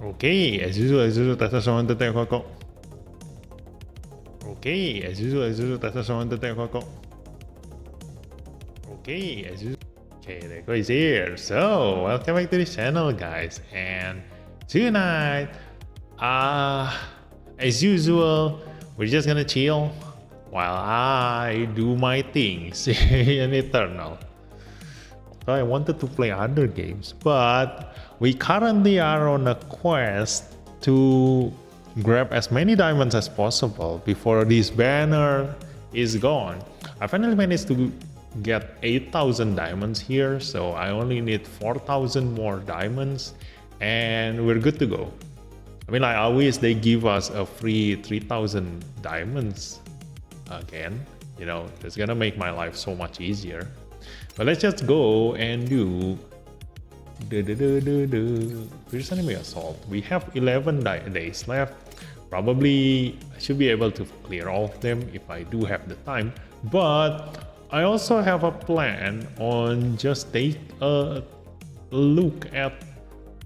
Okay, as usual, that's someone to take a. Okay, as usual, that's someone to take a. Okay, as usual. Okay, there goes here. So, welcome back to the channel, guys. And tonight, as usual, we're just gonna chill while I do my things in Eternal. So I wanted to play other games, but we currently are on a quest to grab as many diamonds as possible before this banner is gone. I finally managed to get 8,000 diamonds here, so I only need 4,000 more diamonds and we're good to go. I mean, like always, they give us a free 3,000 diamonds again. You know, it's gonna make my life so much easier. But let's just go and do Fierce Enemy Assault. We have 11 days left. Probably I should be able to clear all of them if I do have the time. But I also have a plan on just take a look at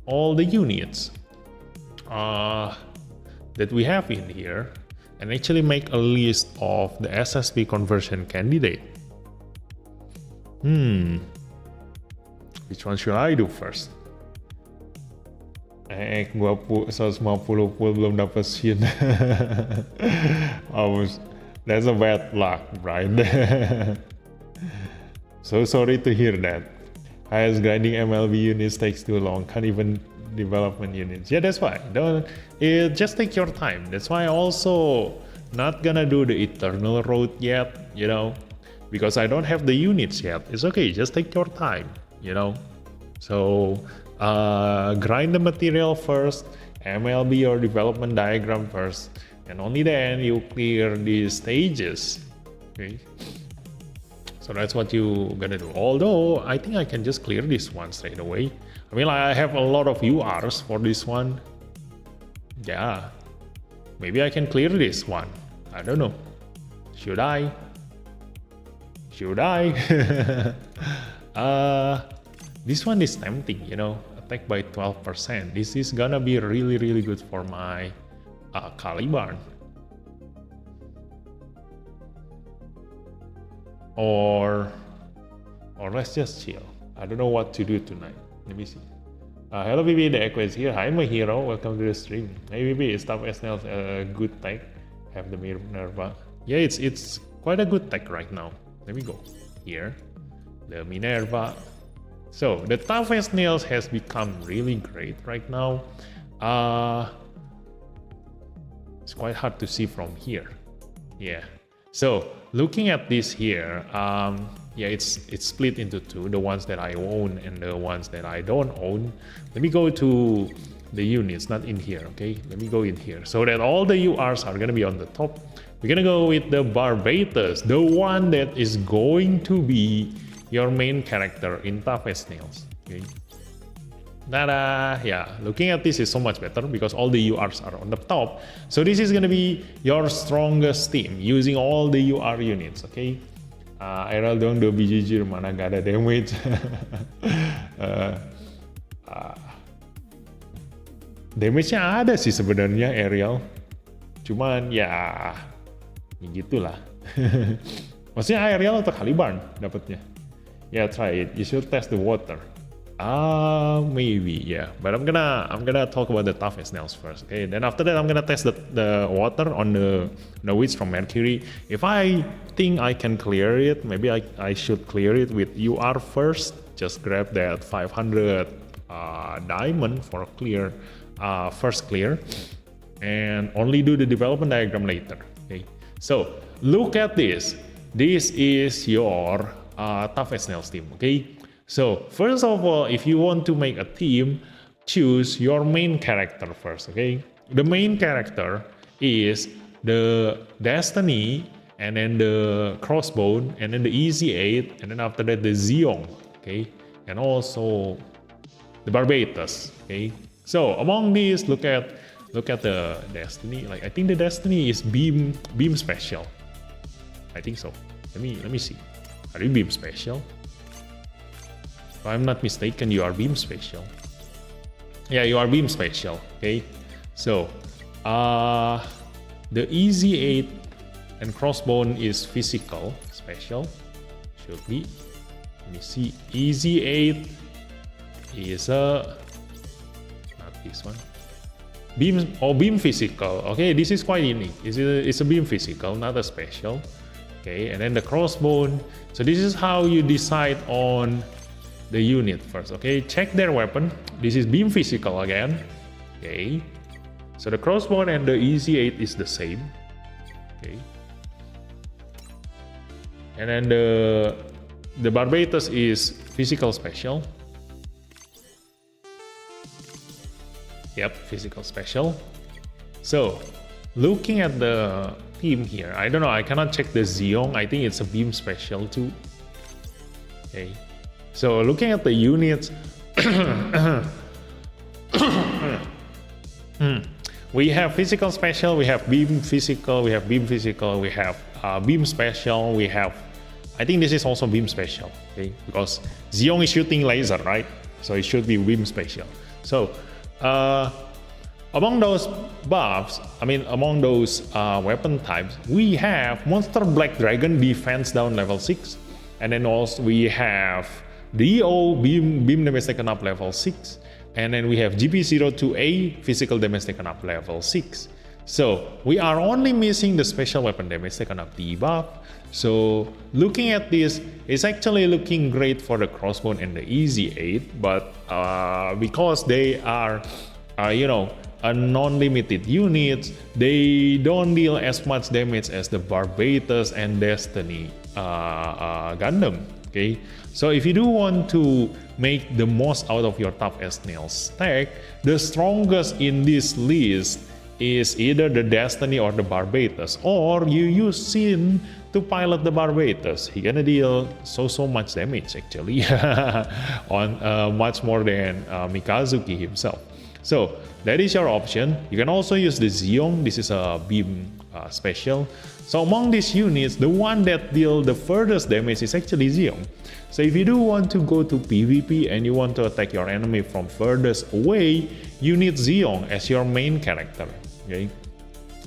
all the units that we have in here and actually make a list of the SSP conversion candidate. Which one should I do first? Gua 150 full belum dapat shin. That's a bad luck, right? So sorry to hear that. Highest grinding MLB units takes too long. Can't even development units. Yeah, that's why. Just take your time. That's why I also not gonna do the Eternal road yet, you know, because I don't have the units yet. It's okay, just take your time, you know. So grind the material first, MLB or development diagram first, and only then you clear these stages. Okay, so that's what you gonna do. Although I think I can just clear this one straight away. I mean, I have a lot of URs for this one. Yeah, maybe I can clear this one. I don't know. Should I? This one is tempting, you know, attack by 12%. This is gonna be really good for my Caliban. Or let's just chill. I don't know what to do tonight. Let me see. Hello BB, the Echo is here. Hi my hero, welcome to the stream. Hey BB, Staff SNL a good tech. Have the Minerva. Yeah, it's quite a good tech right now. Let me go here. The Minerva. So the toughest nails has become really great right now. It's quite hard to see from here. Yeah. So looking at this here, yeah, it's split into two, the ones that I own and the ones that I don't own. Let me go to the units, not in here, okay? Let me go in here so that all the URs are gonna be on the top. We're gonna go with the Barbatus, the one that is going to be your main character in Toughest Nails, okay? Ta-da! Yeah, looking at this is so much better because all the URs are on the top. So this is gonna be your strongest team using all the UR units, okay? Aerial dong 2 biji jujur, mana gak ada damage. Damage-nya ada sih sebenarnya Aerial. Cuman ya gitulah. Maksudnya Aerial atau Caliban dapatnya. Yeah, try it. You should test the water. Maybe, yeah. But I'm gonna talk about the toughest nails first. Okay, then after that I'm gonna test the water on the witch from Mercury. If I think I can clear it, maybe I should clear it with UR first. Just grab that 500 diamond for a clear, first clear, and only do the development diagram later. Okay, so look at this. This is your toughest nails team. Okay. So, first of all, if you want to make a team, choose your main character first, okay? The main character is the Destiny, and then the Crossbone, and then the Easy 8, and then after that the Zeong, okay? And also the Barbatus, okay? So, among these, look at the Destiny. Like, I think the Destiny is beam special. I think so. Let me see. Are you beam special? If I'm not mistaken, you are beam special. Yeah, you are beam special. Okay, so the easy 8 and crossbone is physical special. Should be. Let me see. Easy 8 is not this one. Beam physical. Okay, this is quite unique. It's a beam physical, not a special. Okay, and then the crossbone. So this is how you decide on the unit first. Okay, check their weapon. This is beam physical again. Okay, so the crossbone and the easy 8 is the same. Okay, and then the Barbatus is physical special. Yep, physical special. So, looking at the team here, I don't know, I cannot check the Zeong. I think it's a beam special too. Okay. So, looking at the units, we have physical special, we have beam physical, we have beam physical, we have beam special, we have, I think this is also beam special, okay? Because Zeong is shooting laser, right? So it should be beam special. So, among those buffs, among those weapon types, we have Monster Black Dragon defense down level 6, and then also we have DO beam damage taken up level 6, and then we have GP02A physical damage taken up level 6. So we are only missing the special weapon damage taken up debuff. So looking at this, it's actually looking great for the crossbone and the easy 8, but because they are, a non-limited units, they don't deal as much damage as the Barbatus and Destiny Gundam. Okay, so if you do want to make the most out of your tough as nails stack, the strongest in this list is either the Destiny or the Barbatus, or you use Sin to pilot the Barbatus. He gonna deal so much damage actually on much more than Mikazuki himself. So that is your option. You can also use the Zeong. This is a beam special. So among these units, the one that deal the furthest damage is actually Zeong. So if you do want to go to PvP and you want to attack your enemy from furthest away, you need Zeong as your main character. Okay,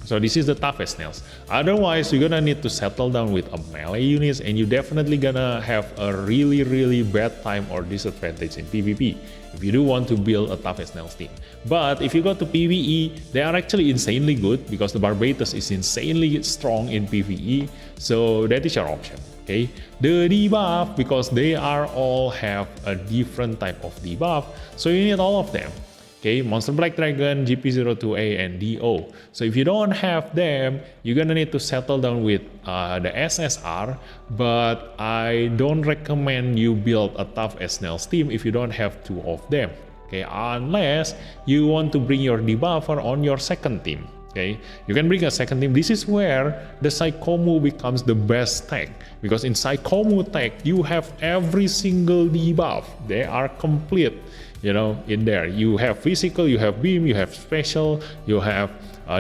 so this is the toughest nails. Otherwise, you're gonna need to settle down with a melee units, and you definitely gonna have a really bad time or disadvantage in PvP if you do want to build a toughest nails team. But if you go to PvE, they are actually insanely good because the Barbatus is insanely strong in PvE. So that is your option. Okay, the debuff, because they are all have a different type of debuff, so you need all of them. Okay, Monster Black Dragon, GP02A, and DO. So if you don't have them, you're gonna need to settle down with the SSR, but I don't recommend you build a tough as nails team if you don't have two of them. Okay, unless you want to bring your debuffer on your second team. Okay, you can bring a second team. This is where the Psychomu becomes the best tech, because in Psychomu tech you have every single debuff. They are complete, in there. You have physical, you have beam, you have special, you have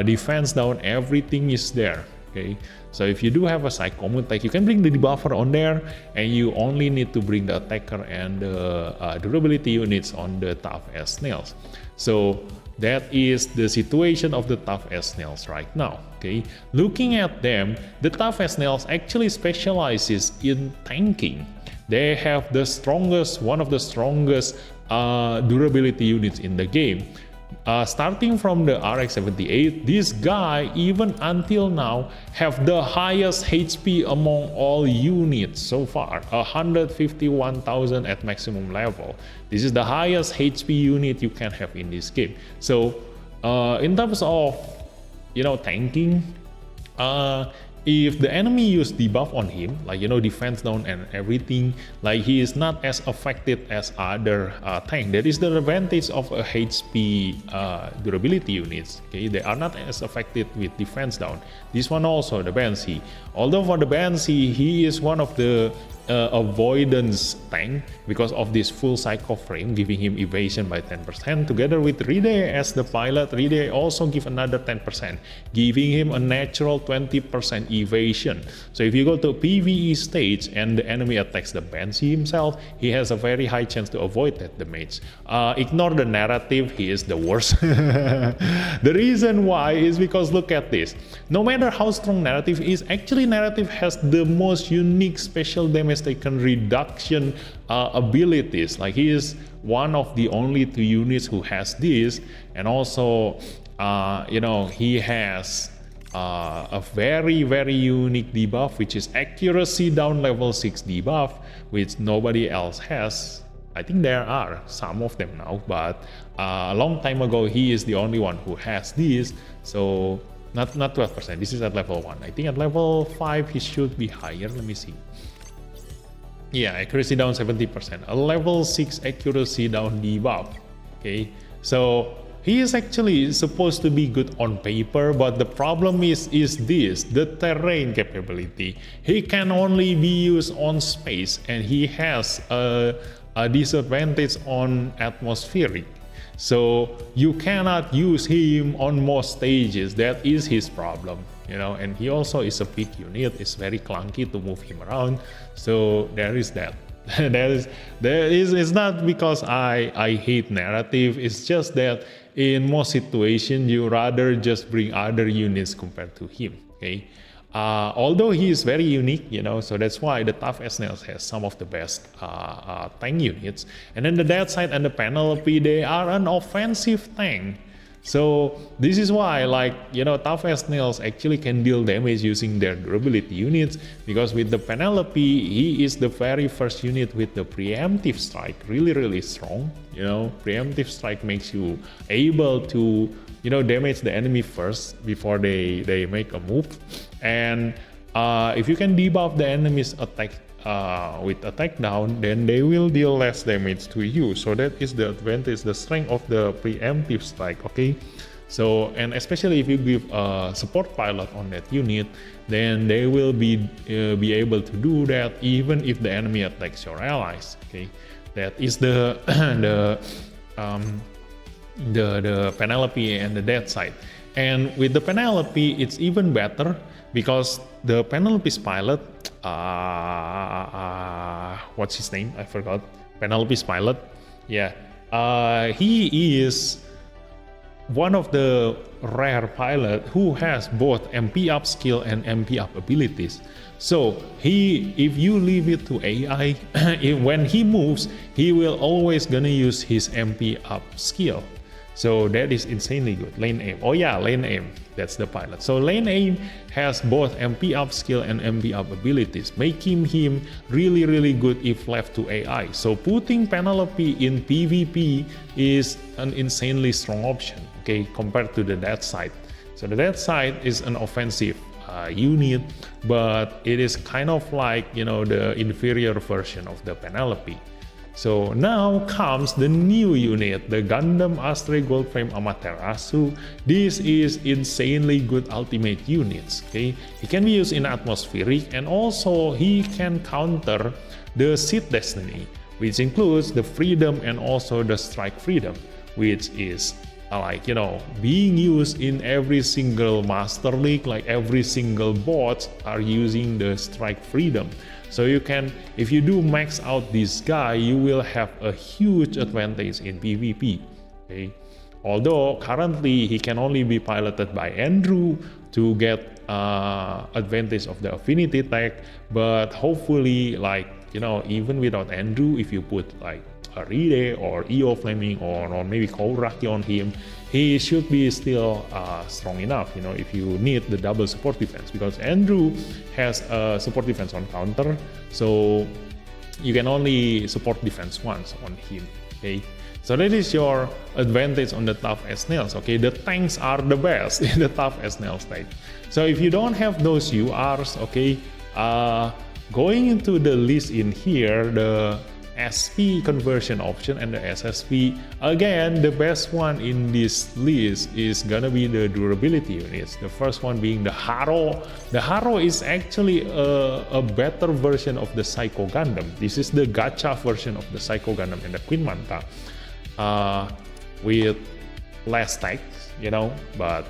defense down. Everything is there. Okay, so if you do have a Psychomu tech, you can bring the debuffer on there, and you only need to bring the attacker and the durability units on the tough as nails. So that is the situation of the tough as nails right now. Okay, looking at them, the tough as nails actually specializes in tanking. They have the strongest, one of the strongest durability units in the game. Starting from the RX-78, this guy, even until now, have the highest HP among all units so far, 151,000 at maximum level. This is the highest HP unit you can have in this game. So, in terms of, tanking, if the enemy use debuff on him, like defense down and everything, like he is not as affected as other tank. That is the advantage of a HP durability units. Okay, they are not as affected with defense down. This one also, the Banshee. Although for the Banshee, he is one of the avoidance tank because of this full cycle frame, giving him evasion by 10%. Together with Ride as the pilot, Ride also give another 10%, giving him a natural 20% evasion. So if you go to PvE stage and the enemy attacks the Banshee himself, he has a very high chance to avoid that damage. Ignore the narrative, he is the worst. The reason why is because look at this. No matter how strong narrative is, actually narrative has the most unique special damage taken reduction abilities. Like he is one of the only 2 units who has this, and also he has a very unique debuff, which is accuracy down level 6 debuff, which nobody else has. I think there are some of them now, but a long time ago he is the only one who has this. So not 12%, this is at level 1. I think at level 5 he should be higher. Let me see. Yeah, accuracy down 70%, a level 6 accuracy down debuff. Okay, so he is actually supposed to be good on paper, but the problem is this, the terrain capability. He can only be used on space, and he has a disadvantage on atmospheric. So you cannot use him on most stages. That is his problem, and he also is a big unit. It's very clunky to move him around. So there is that. It's not because I hate narrative. It's just that in most situations you rather just bring other units compared to him. Okay. Although he is very unique, so that's why the Tough as Nails has some of the best tank units. And then the Dead Side and the Penelope, they are an offensive tank. So this is why, Tough as Nails actually can deal damage using their durability units, because with the Penelope, he is the very first unit with the preemptive strike, really strong. Preemptive strike makes you able to damage the enemy first before they make a move. And if you can debuff the enemy's attack with attack down, then they will deal less damage to you. So that is the advantage, the strength of the preemptive strike. Okay, so and especially if you give a support pilot on that unit, then they will be able to do that even if the enemy attacks your allies. Okay, that is the Penelope and the Dead Side. And with the Penelope, it's even better because the Penelope's pilot, what's his name? I forgot. Penelope's pilot. Yeah, he is one of the rare pilot who has both MP up skill and MP up abilities. So if you leave it to AI, when he moves, he will always gonna use his MP up skill. So that is insanely good. Lane aim. Oh yeah, lane aim. That's the pilot. So lane aim has both MP up skill and MP up abilities, making him really good if left to AI. So putting Penelope in PvP is an insanely strong option, okay, compared to the Dead Side. So the Dead Side is an offensive unit, but it is kind of like, the inferior version of the Penelope. So now comes the new unit, the Gundam Astre Goldframe Amaterasu. This is insanely good ultimate units. Okay, he can be used in atmospheric, and also he can counter the Seed Destiny, which includes the Freedom and also the Strike Freedom, which is being used in every single Master League. Like every single bot are using the Strike Freedom. So you can, if you do max out this guy, you will have a huge advantage in PvP. Okay, although currently he can only be piloted by Andrew to get advantage of the affinity tag, but hopefully, even without Andrew, if you put a Ride or EO Flaming or maybe Kouraki on him, he should be still strong enough, if you need the double support defense, because Andrew has a support defense on counter, so you can only support defense once on him. Okay, so that is your advantage on the Tough as Nails. Okay, the tanks are the best in the Tough as Nails type. So if you don't have those URs, okay, going into the list in here, the SP conversion option and the SSP. Again, the best one in this list is gonna be the durability units. The first one being the Haro. The Haro is actually a better version of the Psycho Gundam. This is the gacha version of the Psycho Gundam and the Queen Manta, with less tech, but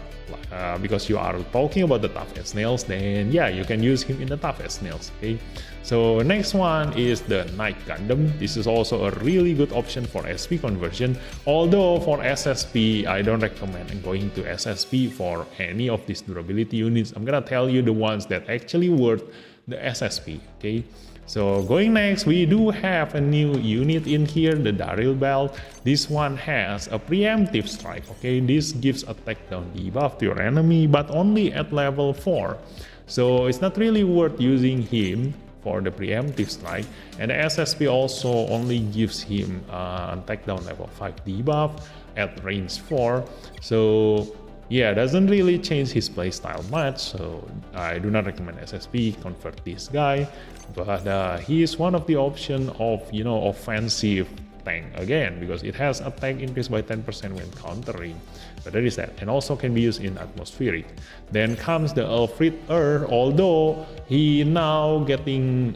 because you are talking about the tough as nails, then yeah, you can use him in the tough as nails. Okay, so next one is the Night Gundam. This is also a really good option for SP conversion, although for SSP I don't recommend going to SSP for any of these durability units. I'm gonna tell you the ones that actually worth the SSP. Okay, so going next, we do have a new unit in here, the Daryl Belt. This one has a preemptive strike. Okay, this gives attack down debuff to your enemy, but only at level 4. So it's not really worth using him for the preemptive strike. And the SSP also only gives him attack down level 5 debuff at range 4. So yeah, doesn't really change his playstyle much, so I do not recommend SSP. Convert this guy, but he is one of the option of offensive tank again, because it has attack increased by 10% when countering. But there is that, and also can be used in atmospheric. Then comes the Alfred although he now getting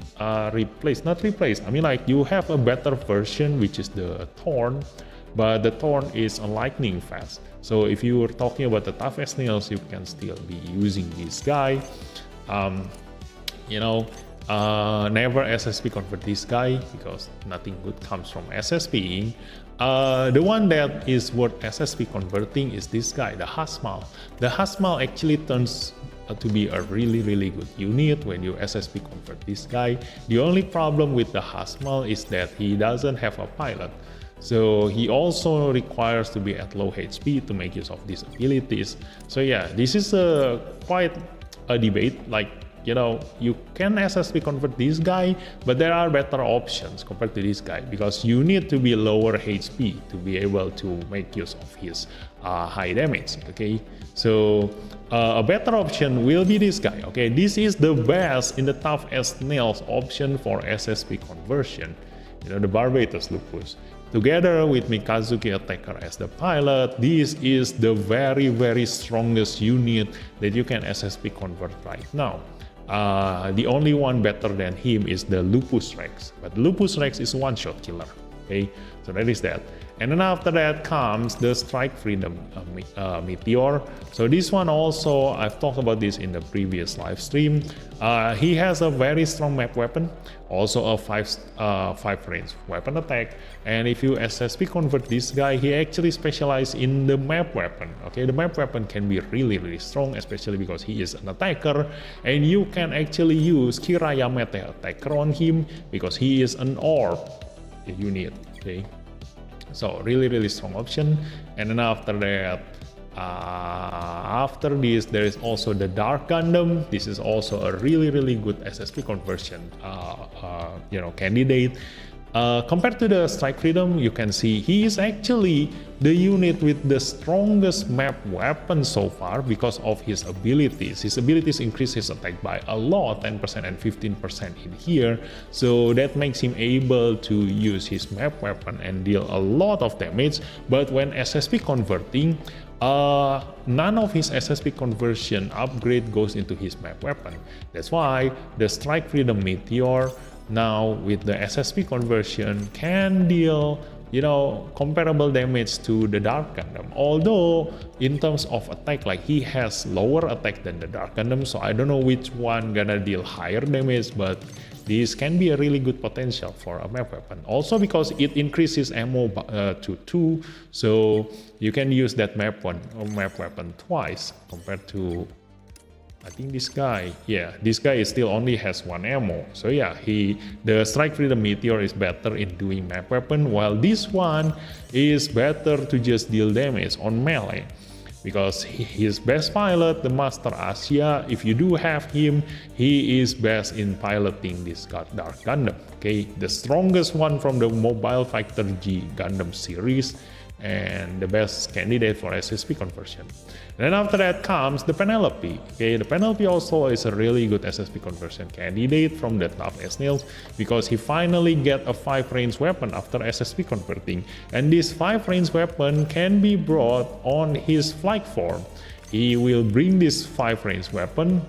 replaced, not replaced. I mean, like, you have a better version, which is the Thorn. But the Thorn is a lightning fast. So if you were talking about the tough as nails, you can still be using this guy. Never SSP convert this guy, because nothing good comes from SSPing. The one that is worth SSP converting is this guy, the Hasmal. The Hasmal actually turns to be a really good unit when you SSP convert this guy. The only problem with the Hasmal is that he doesn't have a pilot. So he also requires to be at low HP to make use of these abilities. So yeah, this is quite a debate. Like, you can SSP convert this guy, but there are better options compared to this guy, because you need to be lower HP to be able to make use of his high damage. Okay, so a better option will be this guy. Okay, this is the best in the tough as nails option for SSP conversion. The Barbatos Lupus. Together with Mikazuki Attacker as the pilot, this is the very strongest unit that you can SSP convert right now. The only one better than him is the Lupus Rex, but Lupus Rex is one-shot killer. Okay, so that is that. And then after that comes the Strike Freedom Meteor. So this one also, I've talked about this in the previous live stream. He has a very strong map weapon, also a 5 range weapon attack. And if you SSP convert this guy, he actually specializes in the map weapon. Okay, the map weapon can be really strong, especially because he is an attacker, and you can actually use Kirayamete Attacker on him because he is an orb unit. Okay, so really strong option. And then after that, after this, there is also the Dark Gundam. This is also a really good SSP conversion candidate. Compared to the Strike Freedom, you can see he is actually the unit with the strongest map weapon so far because of his abilities. His abilities increase his attack by a lot, 10% and 15% in here. So that makes him able to use his map weapon and deal a lot of damage. But when SSP converting, none of his SSP conversion upgrade goes into his map weapon. That's why the Strike Freedom Meteor now with the SSP conversion can deal comparable damage to the Dark Gundam, although in terms of attack, like, he has lower attack than the Dark Gundam, so I don't know which one gonna deal higher damage, but this can be a really good potential for a map weapon. Also because it increases ammo to 2, so you can use that map weapon twice compared to, I think, this guy. Yeah, this guy still only has 1 ammo. So yeah, the Strike Freedom Meteor is better in doing map weapon, while this one is better to just deal damage on melee. Because his best pilot, the Master Asia, if you do have him, he is best in piloting this Dark Gundam. Okay, the strongest one from the Mobile Fighter G Gundam series. and the best candidate for SSP conversion. Then after that comes the Penelope. Okay, the Penelope also is a really good SSP conversion candidate from the top SNILs because he finally get a 5-range weapon after SSP converting, and this 5-range weapon can be brought on his flight form. He will bring this 5-range weapon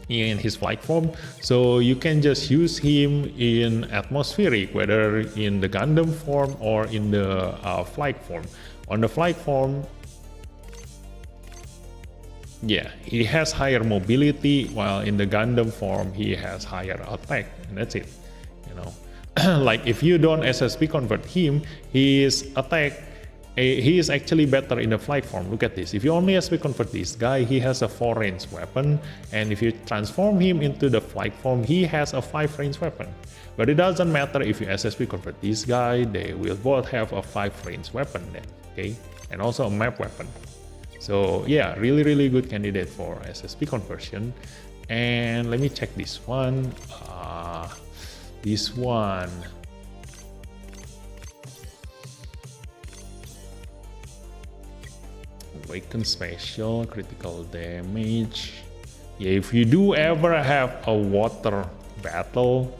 in his flight form, so you can just use him in atmospheric, whether in the Gundam form or in the flight form. On the flight form, yeah, he has higher mobility, while in the Gundam form he has higher attack, and that's it. You know, like if you don't SSP convert him, his attack, he is actually better in the flight form. Look at this. If you only SSP convert this guy, he has a 4-range weapon, and if you transform him into the flight form, he has a 5-range weapon. But it doesn't matter if you SSP convert this guy; they will both have a 5-range weapon then. Okay, and also a map weapon. So yeah, really good candidate for SSP conversion. And let me check this one. This one. Awaken special, critical damage. Yeah, if you do ever have a water battle,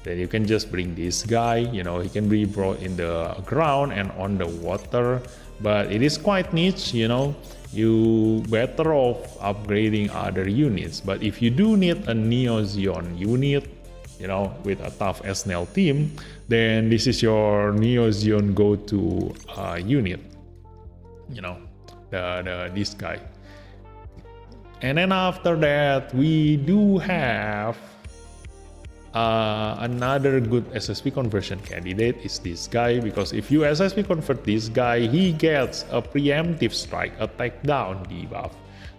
then you can just bring this guy. You know, he can be brought in the ground and on the water, but it is quite niche, you know. You better off upgrading other units. But if you do need a Neo Zeon unit, you know, with a tough SNL team, then this is your Neo Zeon go-to unit. You know, this guy. And then after that, we do have another good SSP conversion candidate is this guy, because if you SSP convert this guy, he gets a preemptive strike, a takedown debuff.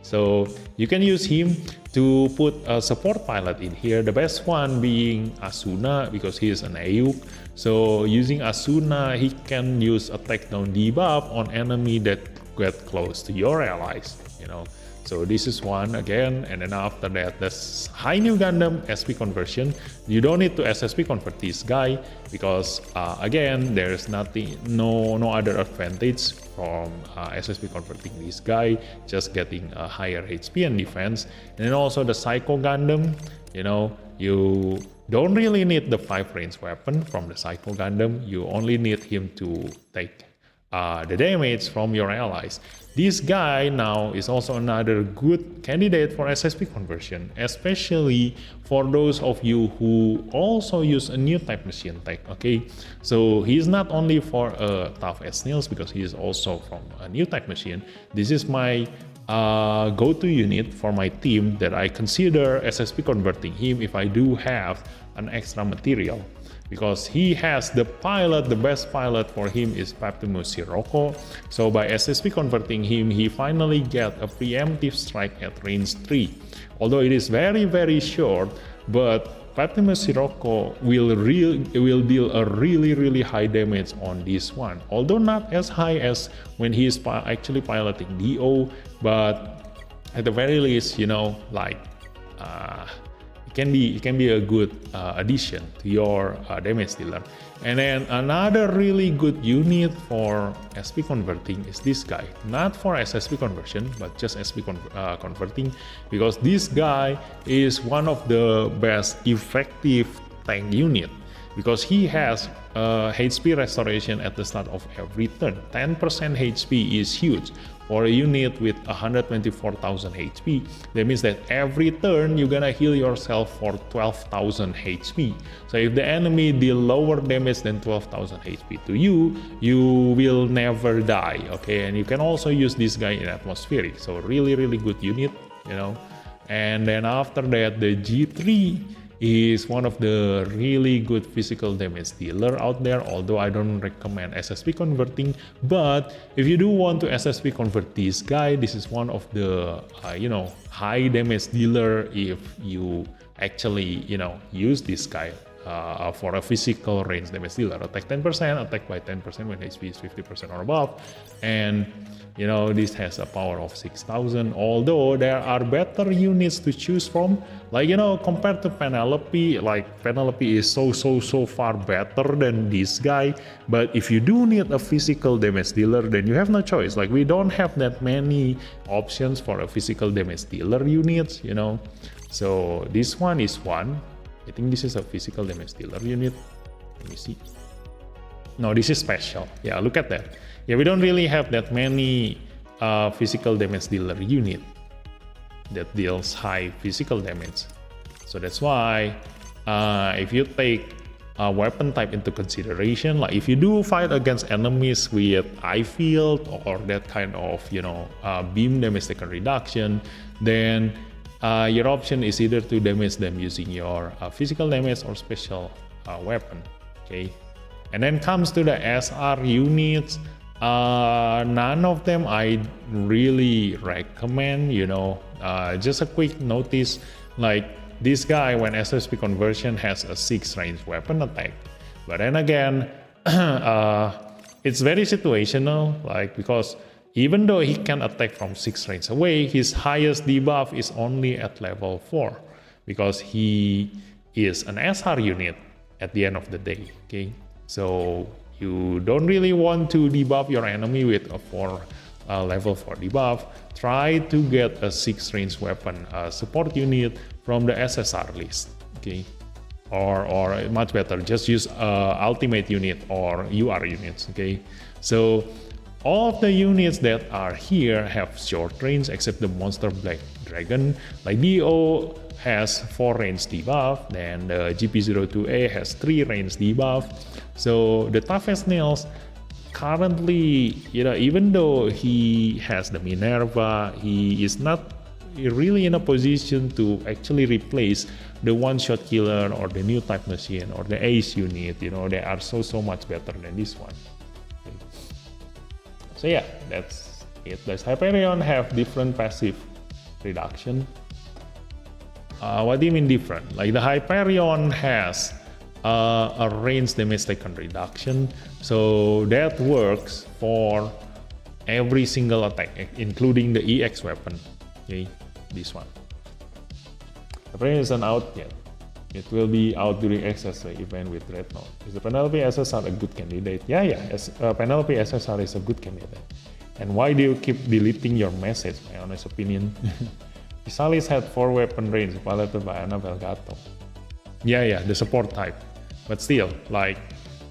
So you can use him to put a support pilot in here, the best one being Asuna, because he is an Ayuk. So using Asuna, he can use a takedown debuff on enemy that get close to your allies, you know. So this is one again, and then after that, there's High New Gundam SP conversion. You don't need to SSP convert this guy because again, there's no other advantage from SSP converting this guy, just getting a higher HP and defense. And then also the Psycho Gundam, you know, you don't really need the 5-range weapon from the Psycho Gundam. You only need him to take the damage from your allies. This guy now is also another good candidate for SSP conversion, especially for those of you who also use a new type machine tech. Okay, so he's not only for a tough SNILs, because he is also from a new type machine. This is my go-to unit for my team that I consider SSP converting him if I do have an extra material, because he has the pilot. The best pilot for him is Paptimus Sirocco. So by SSP converting him, he finally get a preemptive strike at range 3. Although it is very short, but Paptimus Sirocco will deal a really high damage on this one. Although not as high as when he is actually piloting DO, but at the very least, you know, like it can be a good addition to your damage dealer. And then another really good unit for SP converting is this guy. Not for SSP conversion, but just SP converting, because this guy is one of the best effective tank unit, because he has HP restoration at the start of every turn. 10% HP is huge. For a unit with 124,000 HP, that means that every turn you're gonna heal yourself for 12,000 HP. So if the enemy deal lower damage than 12,000 HP to you, you will never die, okay? And you can also use this guy in atmospheric, so really good unit, you know. And then after that, the G3 is one of the really good physical damage dealer out there, although I don't recommend SSP converting. But if you do want to SSP convert this guy, this is one of the you know, high damage dealer if you actually, you know, use this guy for a physical range damage dealer. Attack 10%, attack by 10% when HP is 50% or above. And you know, this has a power of 6,000, although there are better units to choose from. Like, you know, compared to Penelope, like Penelope is so far better than this guy. But if you do need a physical damage dealer, then you have no choice. Like, we don't have that many options for a physical damage dealer units, you know. So this one is one. I think this is a physical damage dealer unit. Let me see. No, this is special. Yeah, look at that. Yeah, we don't really have that many physical damage dealer unit that deals high physical damage. So that's why if you take weapon type into consideration, like if you do fight against enemies with eye field or that kind of, you know, beam damage taken reduction, then your option is either to damage them using your physical damage or special weapon. Okay, and then comes to the SR units. None of them I really recommend, you know. Just a quick notice, like this guy when SSP conversion has a 6 range weapon attack, but then again it's very situational, like because even though he can attack from 6 range away, his highest debuff is only at level 4 because he is an SR unit at the end of the day. Okay, so you don't really want to debuff your enemy with a level 4 debuff. Try to get a 6 range weapon support unit from the SSR list, okay? Or much better, just use ultimate unit or UR units, okay? So all of the units that are here have short range except the monster Black Dragon. Like DO has 4 range debuff, then the GP02A has 3 range debuff. So the toughest nails currently, you know, even though he has the Minerva, he is not really in a position to actually replace the one-shot killer or the new type machine or the ace unit. You know, they are so much better than this one. Okay. So yeah, that's it. Does Hyperion have different passive reduction? What do you mean different? Like the Hyperion has a range damage taken reduction, so that works for every single attack, including the EX weapon. Okay, this one. Hyperion isn't out yet. It will be out during XSA event with Dreadnought. Is the Penelope SSR a good candidate? Yeah, Penelope SSR is a good candidate. And why do you keep deleting your message? My honest opinion. Isalis had 4 weapon range, piloted by Anna Velgato. Yeah, the support type. But still, like,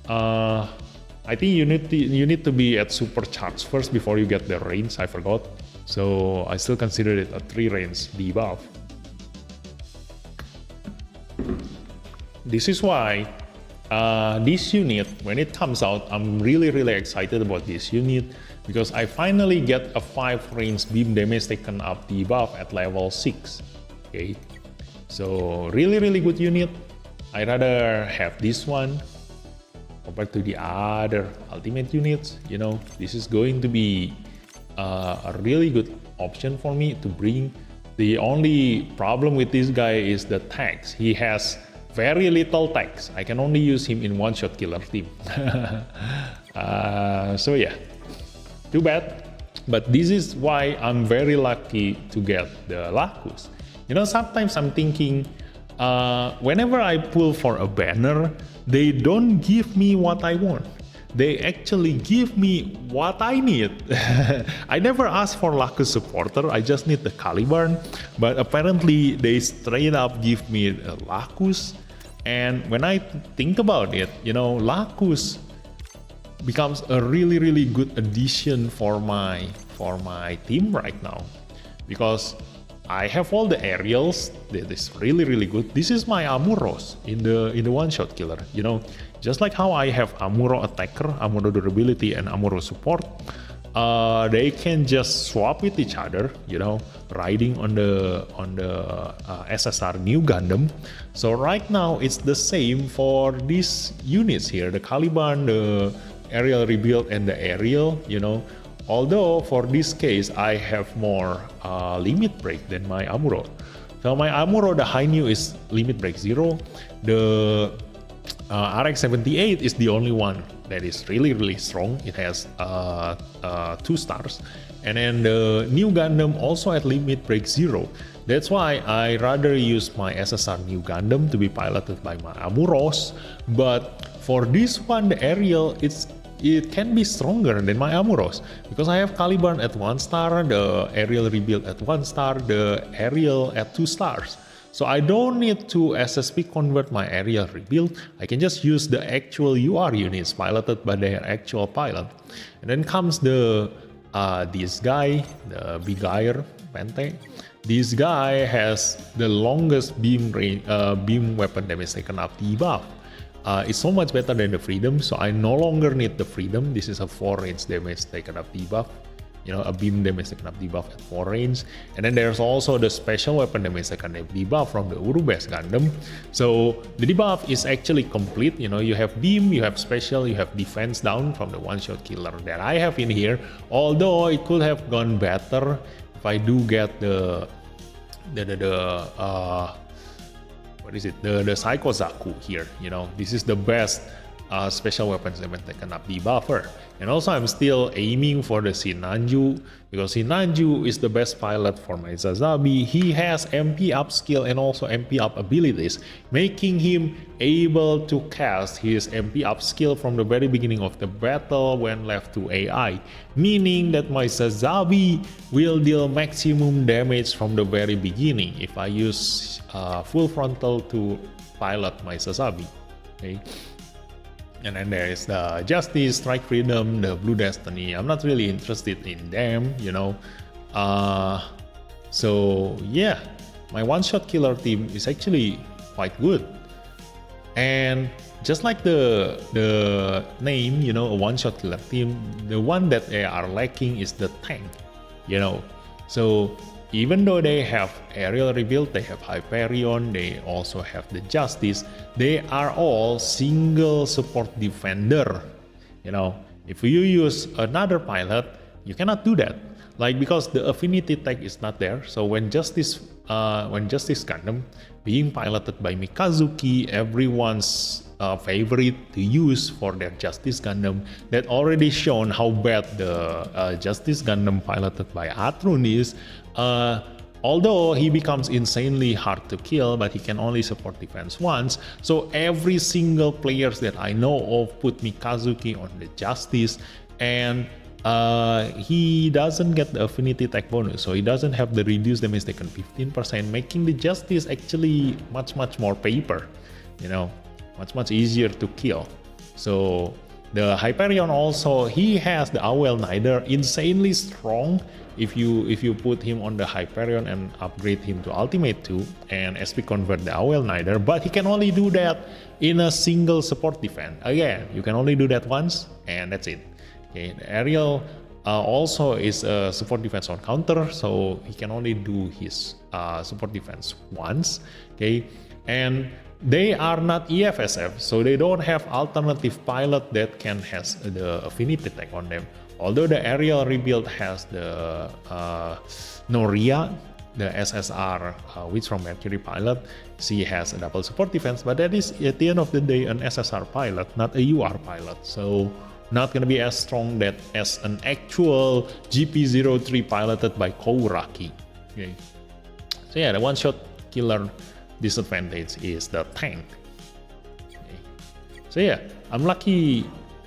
I think you need to be at supercharged first before you get the range. I forgot. So I still consider it a 3 range debuff. This is why this unit, when it comes out, I'm really excited about this unit because I finally get a 5 range beam damage taken up debuff at level 6. Okay, so really good unit. I rather have this one compared to the other ultimate units. You know, this is going to be a really good option for me to bring. The only problem with this guy is the tax. He has very little tax. I can only use him in one-shot killer team. So yeah, too bad. But this is why I'm very lucky to get the Lacus. You know, sometimes I'm thinking, whenever I pull for a banner, they don't give me what I want. They actually give me what I need. I never asked for Lacus supporter, I just need the Caliburn. But apparently they straight up give me a Lacus. And when I think about it, you know, Lacus becomes a really good addition for my team right now. Because I have all the aerials that is really good. This is my Amuros in the one-shot killer. You know, just like how I have Amuro attacker, Amuro durability, and Amuro support, they can just swap with each other. You know, riding on the SSR new Gundam. So right now it's the same for these units here: the Caliban, the aerial rebuild, and the aerial. You know. Although for this case, I have more limit break than my Amuro. So my Amuro, the high new is limit break 0. The RX-78 is the only one that is really strong. It has 2 stars. And then the new Gundam also at limit break 0. That's why I rather use my SSR new Gundam to be piloted by my Amuros. But for this one, the aerial, it can be stronger than my Amuros, because I have Caliban at 1 star, the aerial rebuild at 1 star, the aerial at 2 stars. So I don't need to SSP convert my aerial rebuild. I can just use the actual UR units piloted by their actual pilot. And then comes the this guy, the Bigair Pente. This guy has the longest beam weapon damage taken up debuff. It's so much better than the Freedom, so I no longer need the Freedom. This is a 4 range damage taken up debuff. You know, a beam damage taken up debuff at 4 range. And then there's also the special weapon damage taken up debuff from the Urubes Gundam. So the debuff is actually complete. You know, you have beam, you have special, you have defense down from the one-shot killer that I have in here. Although it could have gone better if I do get the Psycho Zaku here. You know, this is the best special weapons that taken up debuffer. And also I'm still aiming for the Shinanju, because Shinanju is the best pilot for my Zazabi. He has MP up skill and also MP up abilities, making him able to cast his MP up skill from the very beginning of the battle when left to AI, meaning that my Zazabi will deal maximum damage from the very beginning if I use full frontal to pilot my Zazabi. Okay. And then there is the Justice, Strike Freedom, the Blue Destiny. I'm not really interested in them, you know. So yeah, my one-shot killer team is actually quite good. And just like the name, you know, a one-shot killer team, the one that they are lacking is the tank, you know. So even though they have aerial rebuild, they have Hyperion, they also have the Justice, they are all single support defender. You know, if you use another pilot, you cannot do that. Like, because the affinity tag is not there. So when Justice Gundam being piloted by Mikazuki, everyone's favorite to use for their Justice Gundam, that already shown how bad the Justice Gundam piloted by Atrun is. Although he becomes insanely hard to kill, but he can only support defense once. So every single players that I know of put Mikazuki on the Justice, and he doesn't get the affinity tag bonus, so he doesn't have the reduced damage taken 15%, making the Justice actually much more paper, you know, much easier to kill. So the Hyperion also, he has the Awel Nider, insanely strong if you put him on the Hyperion and upgrade him to Ultimate 2 and SP convert the Awel Nider, but he can only do that in a single support defense. Again, you can only do that once and that's it. Okay, the Aerial also is a support defense on counter, so he can only do his support defense once. Okay, and they are not EFSF, so they don't have alternative pilot that can has the affinity tag on them. Although the aerial rebuild has the Noria, the SSR Witch from Mercury pilot, she has a double support defense, but that is at the end of the day an SSR pilot, not a UR pilot. So not gonna be as strong that as an actual GP03 piloted by Kouraki. Okay. So yeah, the one-shot killer disadvantage is the tank. Okay. So yeah, I'm lucky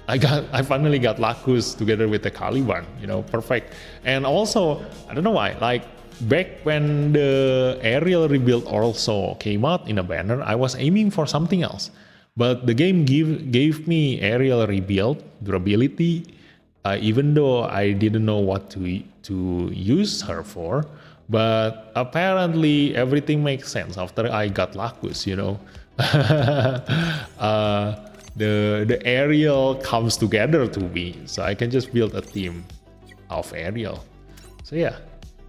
I finally got Lacus together with the Caliban, you know, perfect. And also, I don't know why, like back when the aerial rebuild also came out in a banner, I was aiming for something else. But the game gave me aerial rebuild durability, even though I didn't know what to use her for. But apparently everything makes sense after I got Lacus, you know. The aerial comes together to me, so I can just build a team of aerial. So yeah,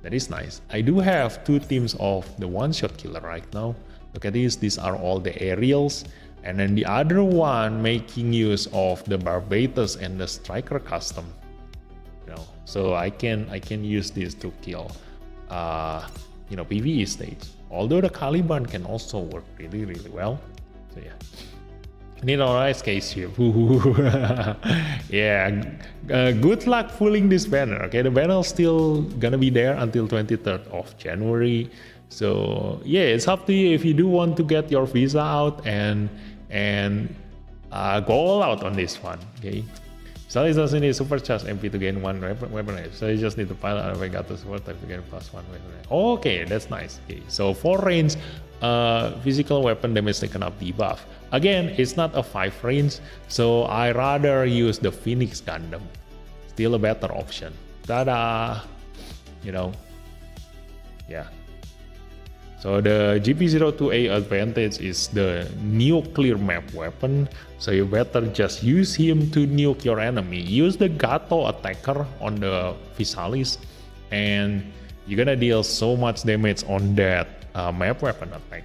that is nice. I do have 2 teams of the one-shot killer right now. Look at this, these are all the aerials. And then the other one making use of the Barbatus and the Striker custom. You know, so I can use this to kill you know, PvE stage. Although the Caliban can also work really well. So yeah. Need a nice spaceship. Yeah, good luck pulling this banner. Okay, the banner still gonna be there until 23rd of January. So yeah, it's up to you if you do want to get your visa out and go all out on this one. Okay. So it doesn't need supercharged MP to gain one weapon. So you just need to pilot and Vegato support type to gain +1 weapon. Okay, that's nice. Okay, so for range, physical weapon damage taken up debuff. Again, it's not a 5 range, so I rather use the Phoenix Gundam. Still a better option. Ta-da! You know, yeah. So the GP02A advantage is the nuclear map weapon, so you better just use him to nuke your enemy. Use the Gato attacker on the Visalis, and you're gonna deal so much damage on that map weapon attack.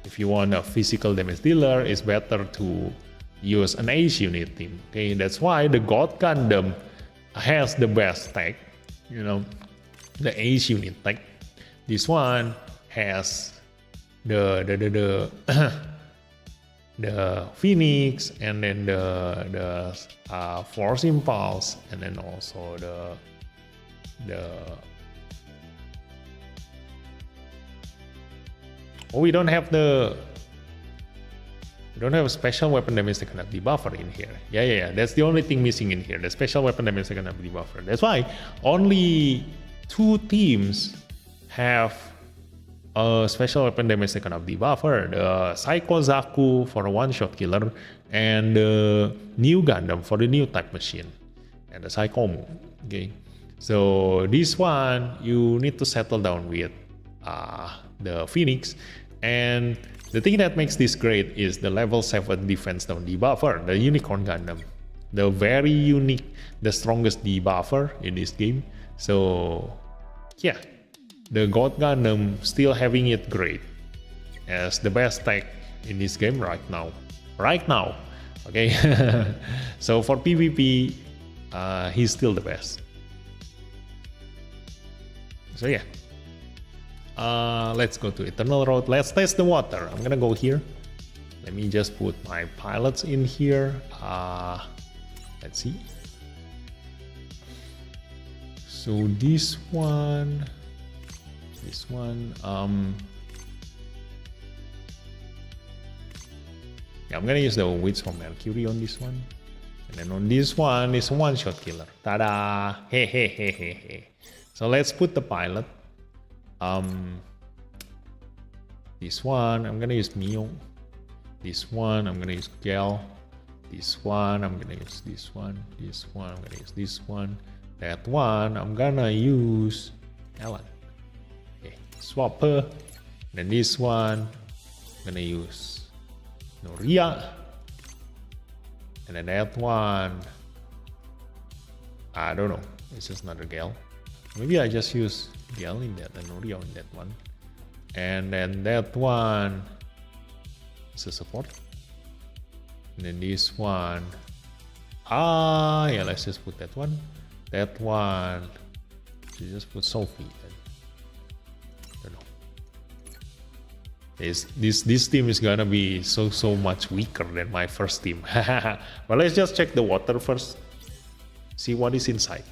If you want a physical damage dealer, it's better to use an Ace unit team. Okay, that's why the God Gundam has the best tech, you know, the Ace unit tech. This one has the the Phoenix, and then the Force Impulse, and then also we don't have a special weapon damage taken up debuffer in here. Yeah. That's the only thing missing in here. The special weapon damage taken up debuffer. That's why only 2 teams have a special weapon damage taken up debuffer. The Psycho Zaku for a one-shot killer, and the new Gundam for the new type machine, and the Psychomu. Okay, so this one you need to settle down with the Phoenix, and the thing that makes this great is the level 7 defense down debuffer, the Unicorn Gundam, the very unique, the strongest debuffer in this game. So yeah, the God Gundam still having it great as the best tech in this game right now. Okay. So for PvP, he's still the best. So yeah, let's go to Eternal Road. Let's test the water. I'm gonna go here. Let me just put my pilots in here. Let's see. So this one, yeah, I'm gonna use the Witch from Mercury on this one, and then on this one is a one-shot killer. Ta-da! Hey. So let's put the pilot. This one I'm gonna use Mio. This one I'm gonna use Gal. This one I'm gonna use this one. This one I'm gonna use this one. That one I'm gonna use Ellen. Okay, swap her. Then this one I'm gonna use Noria. And then that one, I don't know, it's just another Gal. Maybe I just use Gal in that and Noria in that one. And then that one is a support. And then this one, yeah, let's just put that one. That one, you just put Sophie. I don't know. This team is gonna be so much weaker than my first team. But let's just check the water first. See what is inside.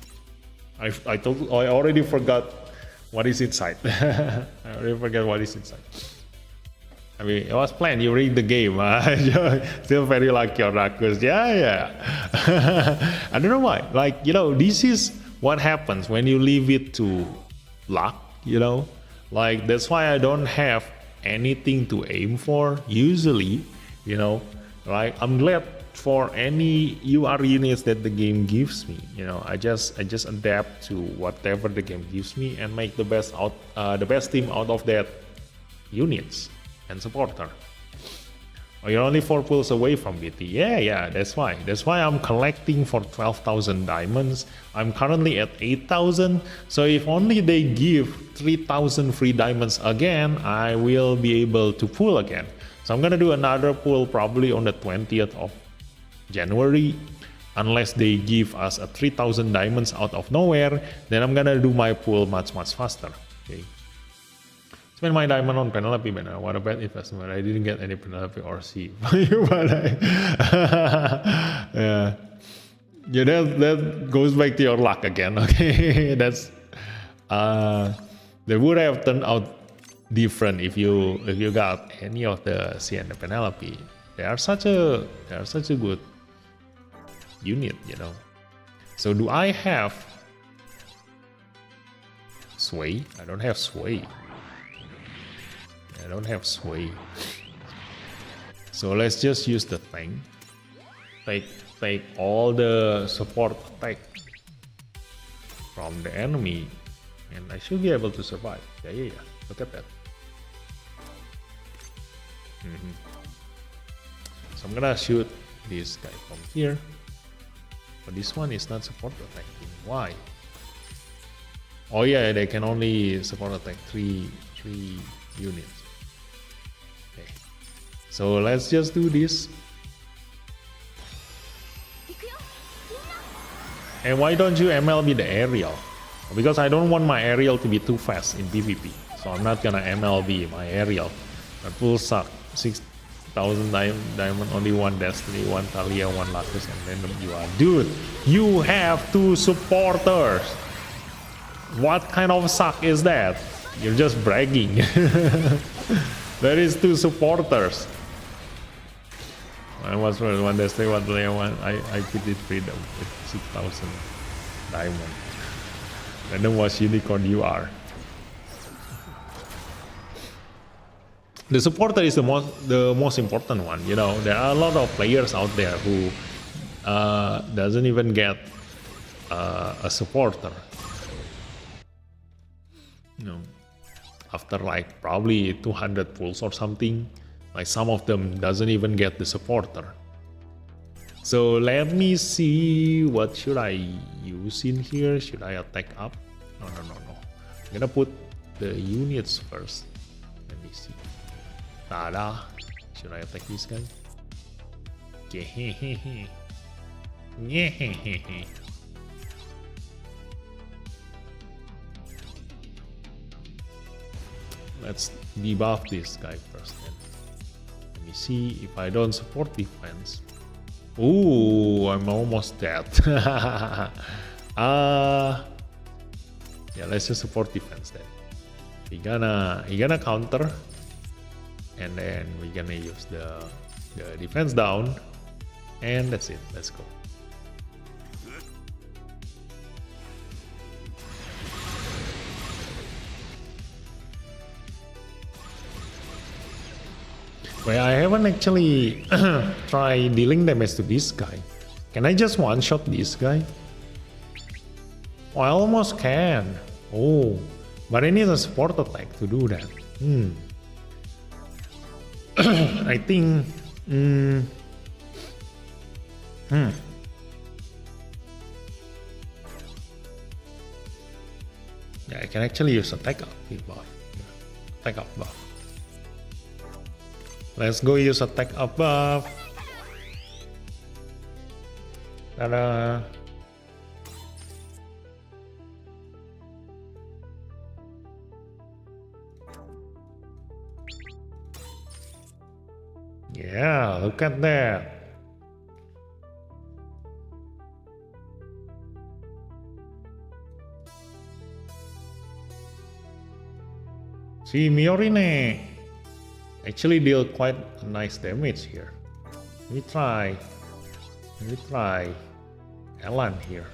I already forgot what is inside. I already forgot what is inside. I mean, it was planned. You read the game. Still very lucky on Rakus. Yeah. I don't know why. Like, you know, this is what happens when you leave it to luck, you know? Like, that's why I don't have anything to aim for, usually, you know? Like, I'm glad for any UR units that the game gives me, you know. I just adapt to whatever the game gives me and make the best team out of that units and supporter. Oh, you're only 4 pulls away from BT. Yeah, that's why I'm collecting for 12,000 diamonds. I'm currently at 8,000, so if only they give 3,000 free diamonds again, I will be able to pull again. So I'm gonna do another pull probably on the 20th of January, unless they give us a 3,000 diamonds out of nowhere. Then I'm gonna do my pull much faster. Okay. Spend my diamond on Penelope banner. What a bad investment. I didn't get any Penelope or C. But yeah. Yeah, that goes back to your luck again. Okay, that's they would have turned out different if you got any of the C and the Penelope. They are such a good unit, you know. So do I have sway? I don't have sway. I don't have sway. So let's just use the tank. Take all the support attack from the enemy, and I should be able to survive. Yeah. Look at that. So I'm gonna shoot this guy from here. But this one is not support attacking. Why? Oh yeah, they can only support attack three units. Okay. So let's just do this. And why don't you MLB the aerial? Because I don't want my aerial to be too fast in PvP. So I'm not gonna MLB my aerial. That will suck. 6,000 diamond, only one Destiny, one Talia, one Lacus, and random you are. Dude, you have 2 supporters. What kind of suck is that? You're just bragging. There is 2 supporters. I was one Destiny, one Talia, one. I pitied freedom with 6,000 diamond. Random was unicorn you are. The supporter is the most important one. You know, there are a lot of players out there who doesn't even get a supporter. You know, after like probably 200 pulls or something, like some of them doesn't even get the supporter. So let me see, what should I use in here? Should I attack up? No. I'm gonna put the units first. Let me see. Tada. Should I attack this guy? Let's debuff this guy first then. Let me see if I don't support defense. Ooh, I'm almost dead. Yeah, let's just support defense then. He gonna counter, and then we're gonna use the defense down, and that's it. Let's go. Well, I haven't actually tried dealing damage to this guy. Can I just one-shot this guy? Oh, I almost can. Oh, but I need a support attack to do that. I think... Yeah, I can actually use attack up buff. Attack up buff. Let's go use attack up buff. Ta-da! Yeah, look at that. See, Miorine actually deal quite a nice damage here. Let me try Elan here.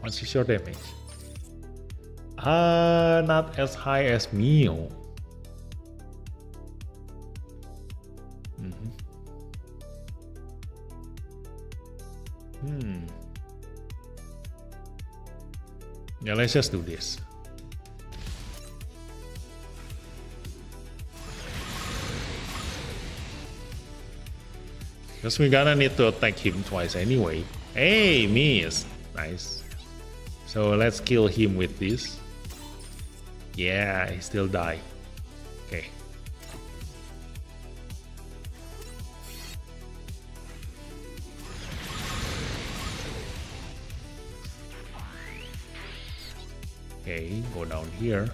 What's your damage? Not as high as Mio. Yeah, let's just do this. Because we're gonna need to attack him twice anyway. Hey, miss. Nice. So let's kill him with this. Yeah, he still died. Okay. Okay, go down here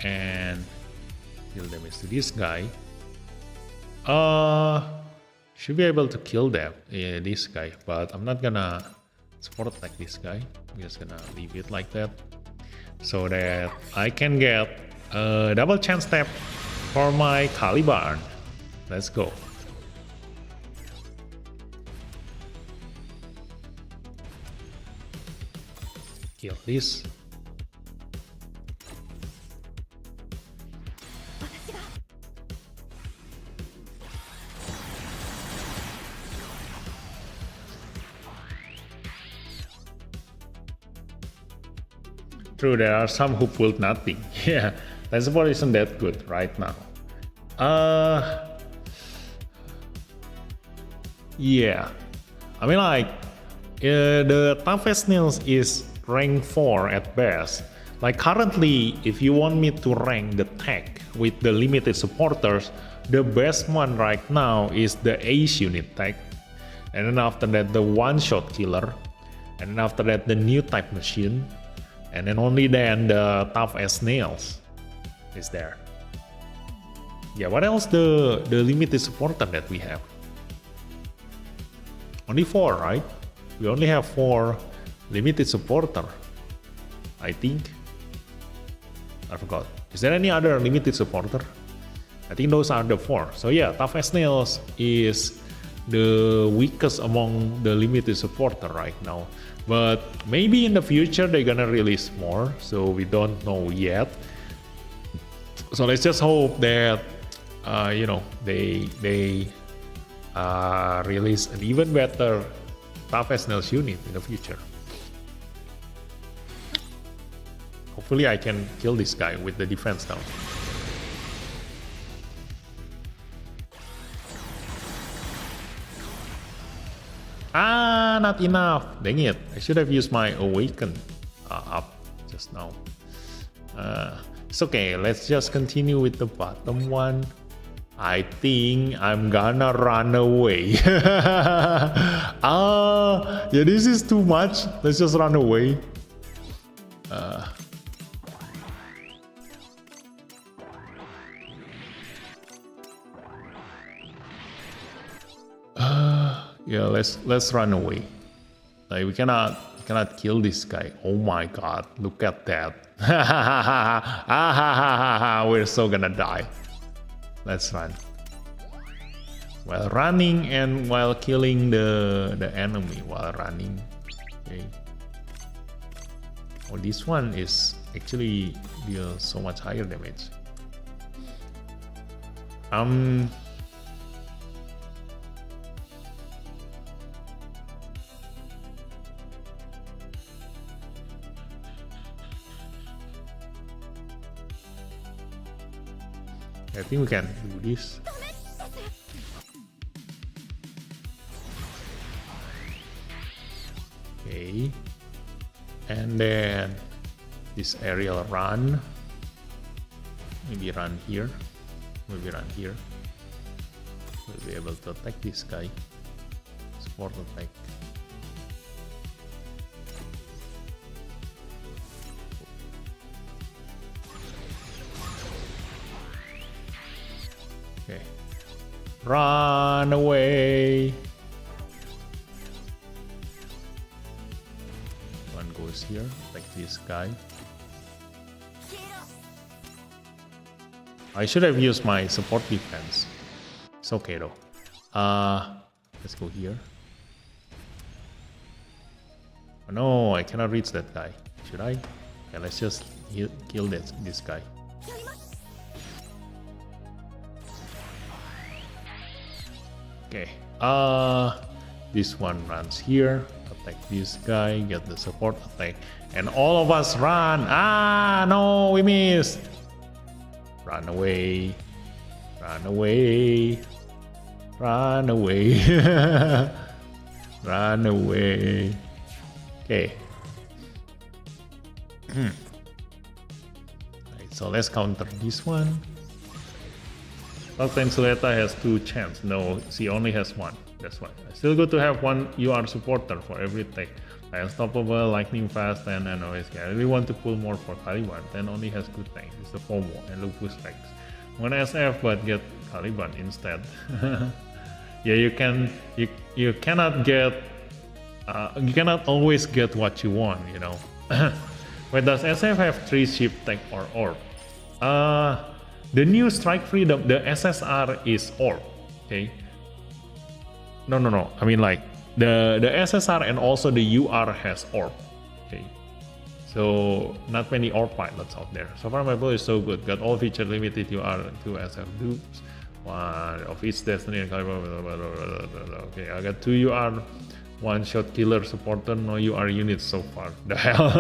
and deal damage to this guy. Should be able to kill them, this guy, but I'm not gonna support like this guy. I'm just gonna leave it like that so that I can get a double chance tap for my Caliban. Let's go. Kill this. True, there are some who pulled nothing. Yeah, that support isn't that good right now. Yeah, I mean like the toughest nails is rank 4 at best. Like currently, if you want me to rank the tech with the limited supporters, the best one right now is the Ace unit tech, and then after that the one-shot killer, and then after that the new type machine, and then only then the tough as nails is there. Yeah, what else the limited supporter that we have? Only 4, right? We only have 4 limited supporter, I think. I forgot. Is there any other limited supporter? I think those are the 4. So yeah, tough as nails is the weakest among the limited supporter right now. But maybe in the future they're gonna release more, so we don't know yet. So let's just hope that they release an even better tough as nails unit in the future. Hopefully I can kill this guy with the defense now. Ah, not enough. Dang it. I should have used my awaken up just now. It's okay. Let's just continue with the bottom one. I think I'm gonna run away. Yeah, this is too much. Let's just run away. Yeah, let's run away. Like we cannot kill this guy. Oh my god, look at that. We're so gonna die. Let's run. While running and while killing the enemy while running. Okay. Oh, this one is actually deal so much higher damage. I think we can do this. Okay. And then this aerial run. Maybe run here. Maybe run here. We'll be able to attack this guy. Support attack. Okay. Run away. One goes here, like this guy. I should have used my support defense. It's okay though. Let's go here. Oh no, I cannot reach that guy. Should I? Okay, let's just kill this guy. Okay, this one runs here, attack this guy, get the support attack, and all of us run. Ah, no, we missed. Run away, run away, run away, run away. Okay. Right, so let's counter this one. Dr. Insuleta has 2 chance. No, she only has 1. That's why. It's still good to have one UR supporter for every tech. Like Unstoppable, Lightning Fast, and OSK. I really want to pull more for Caliban. 10 only has good tanks. It's the FOMO and Lupus tanks. One SF but get Caliban instead. Yeah, you cannot get you cannot always get what you want, you know. Wait, does SF have 3 ship tech or orb? The new Strike Freedom, the SSR is orb. Okay. No. I mean like the SSR and also the UR has orb. Okay. So not many orb pilots out there. So far my build is so good. Got all feature limited UR to SF dupes. One of each destiny and caliber. Okay, I got 2 UR, 1 shot killer supporter, no UR units so far. The hell.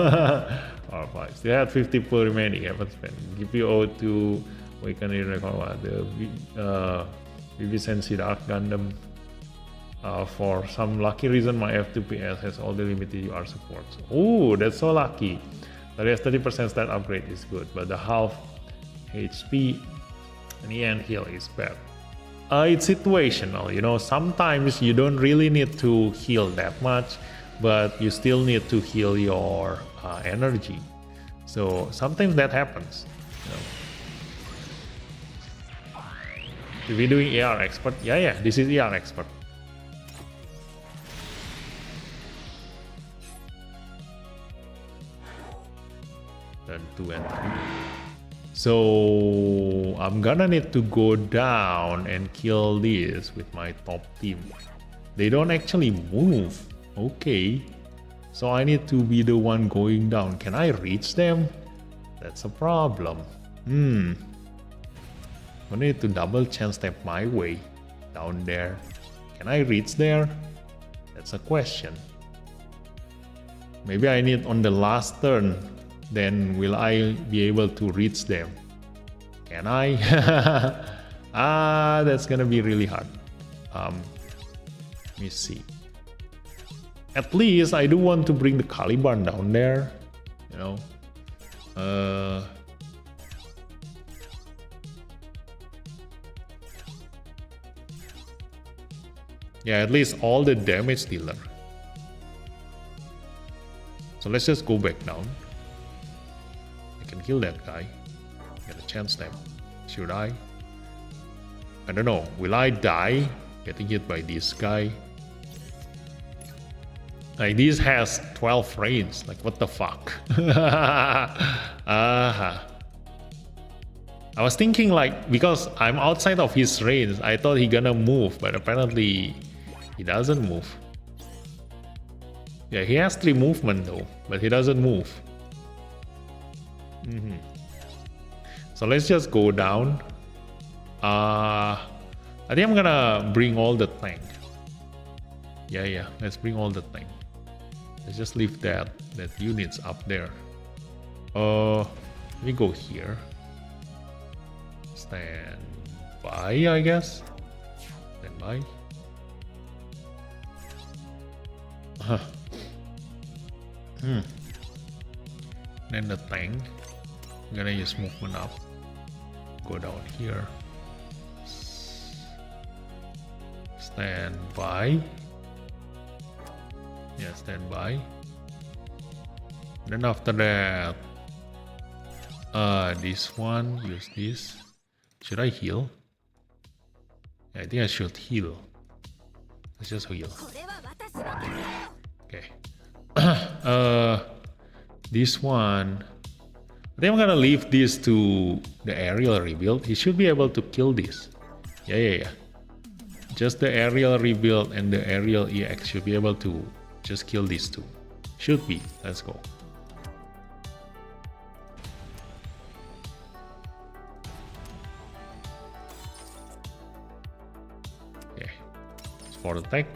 Alright, still had 50 pull remaining. Haven't spent. GPO to Awakening Recall. The Vivisensi Dark Gundam. For some lucky reason, my F2PS has all the limited UR supports. Oh, that's so lucky. The rest 30% stat upgrade is good, but the half HP and the end heal is bad. It's situational, you know. Sometimes you don't really need to heal that much, but you still need to heal your energy. So sometimes that happens. You know. If we're doing AR expert, yeah, this is AR expert. Then 2 and 3. So I'm gonna need to go down and kill this with my top team. They don't actually move. Okay. So I need to be the one going down. Can I reach them? That's a problem. I need to double chance step my way down there. Can I reach there? That's a question. Maybe I need on the last turn. Then will I be able to reach them? Can I? That's gonna be really hard. Let me see. At least I do want to bring the Caliban down there. You know. Yeah, at least all the damage dealer. So let's just go back down. Can kill that guy. Get a chance step. Should I? I don't know. Will I die getting hit by this guy? Like this has 12 range. Like what the fuck? I was thinking like because I'm outside of his range, I thought he gonna move, but apparently he doesn't move. Yeah, he has 3 movement though, but he doesn't move. So let's just go down. I think I'm gonna bring all the tank. Yeah, let's bring all the tank. Let's just leave that units up there. Let me go here. Stand by, I guess. Stand by. Then the tank. I'm gonna use movement up. Go down here. Stand by. Yeah, stand by. Then after that, this one, use this. Should I heal? Yeah, I think I should heal. Let's just heal. Okay. This one. I think I'm gonna leave this to the aerial rebuild. He should be able to kill this. Yeah. Just the aerial rebuild and the aerial EX should be able to just kill these two. Should be. Let's go. Okay. For the tech.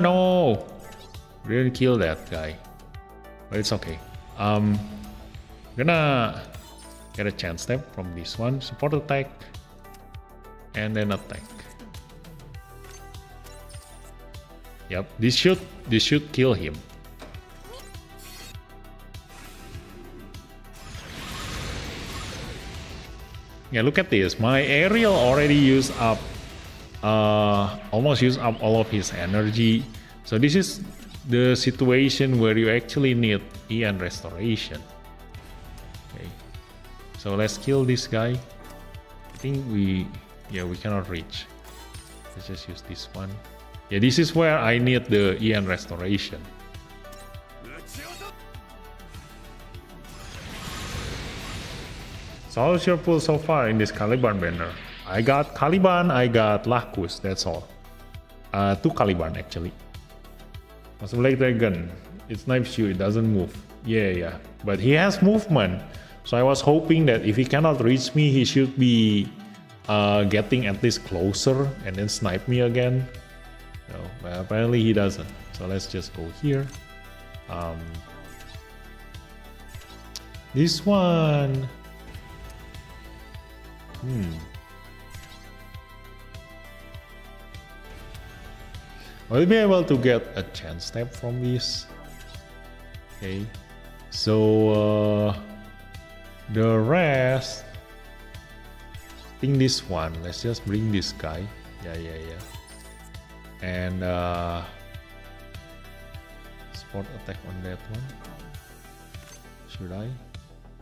No! Didn't kill that guy. But it's okay. Gonna get a chance step from this one. Support attack. And then attack. Yep, this should kill him. Yeah, look at this. My aerial already used up, almost used up all of his energy. So this is the situation where you actually need Ian restoration. Okay, so let's kill this guy. I think we cannot reach. Let's just use this one. Yeah, this is where I need the Ian restoration. So how's your pull so far in this Caliban banner? I got Caliban, I got Lacus, that's all. 2 Caliban actually. Master Black Dragon, it snipes you, it doesn't move. Yeah, but he has movement. So I was hoping that if he cannot reach me, he should be getting at least closer and then snipe me again. No, but apparently he doesn't. So let's just go here. This one. Will I be able to get a chance step from this? Okay, so the rest, I think this one, let's just bring this guy. Yeah. And support attack on that one. Should I?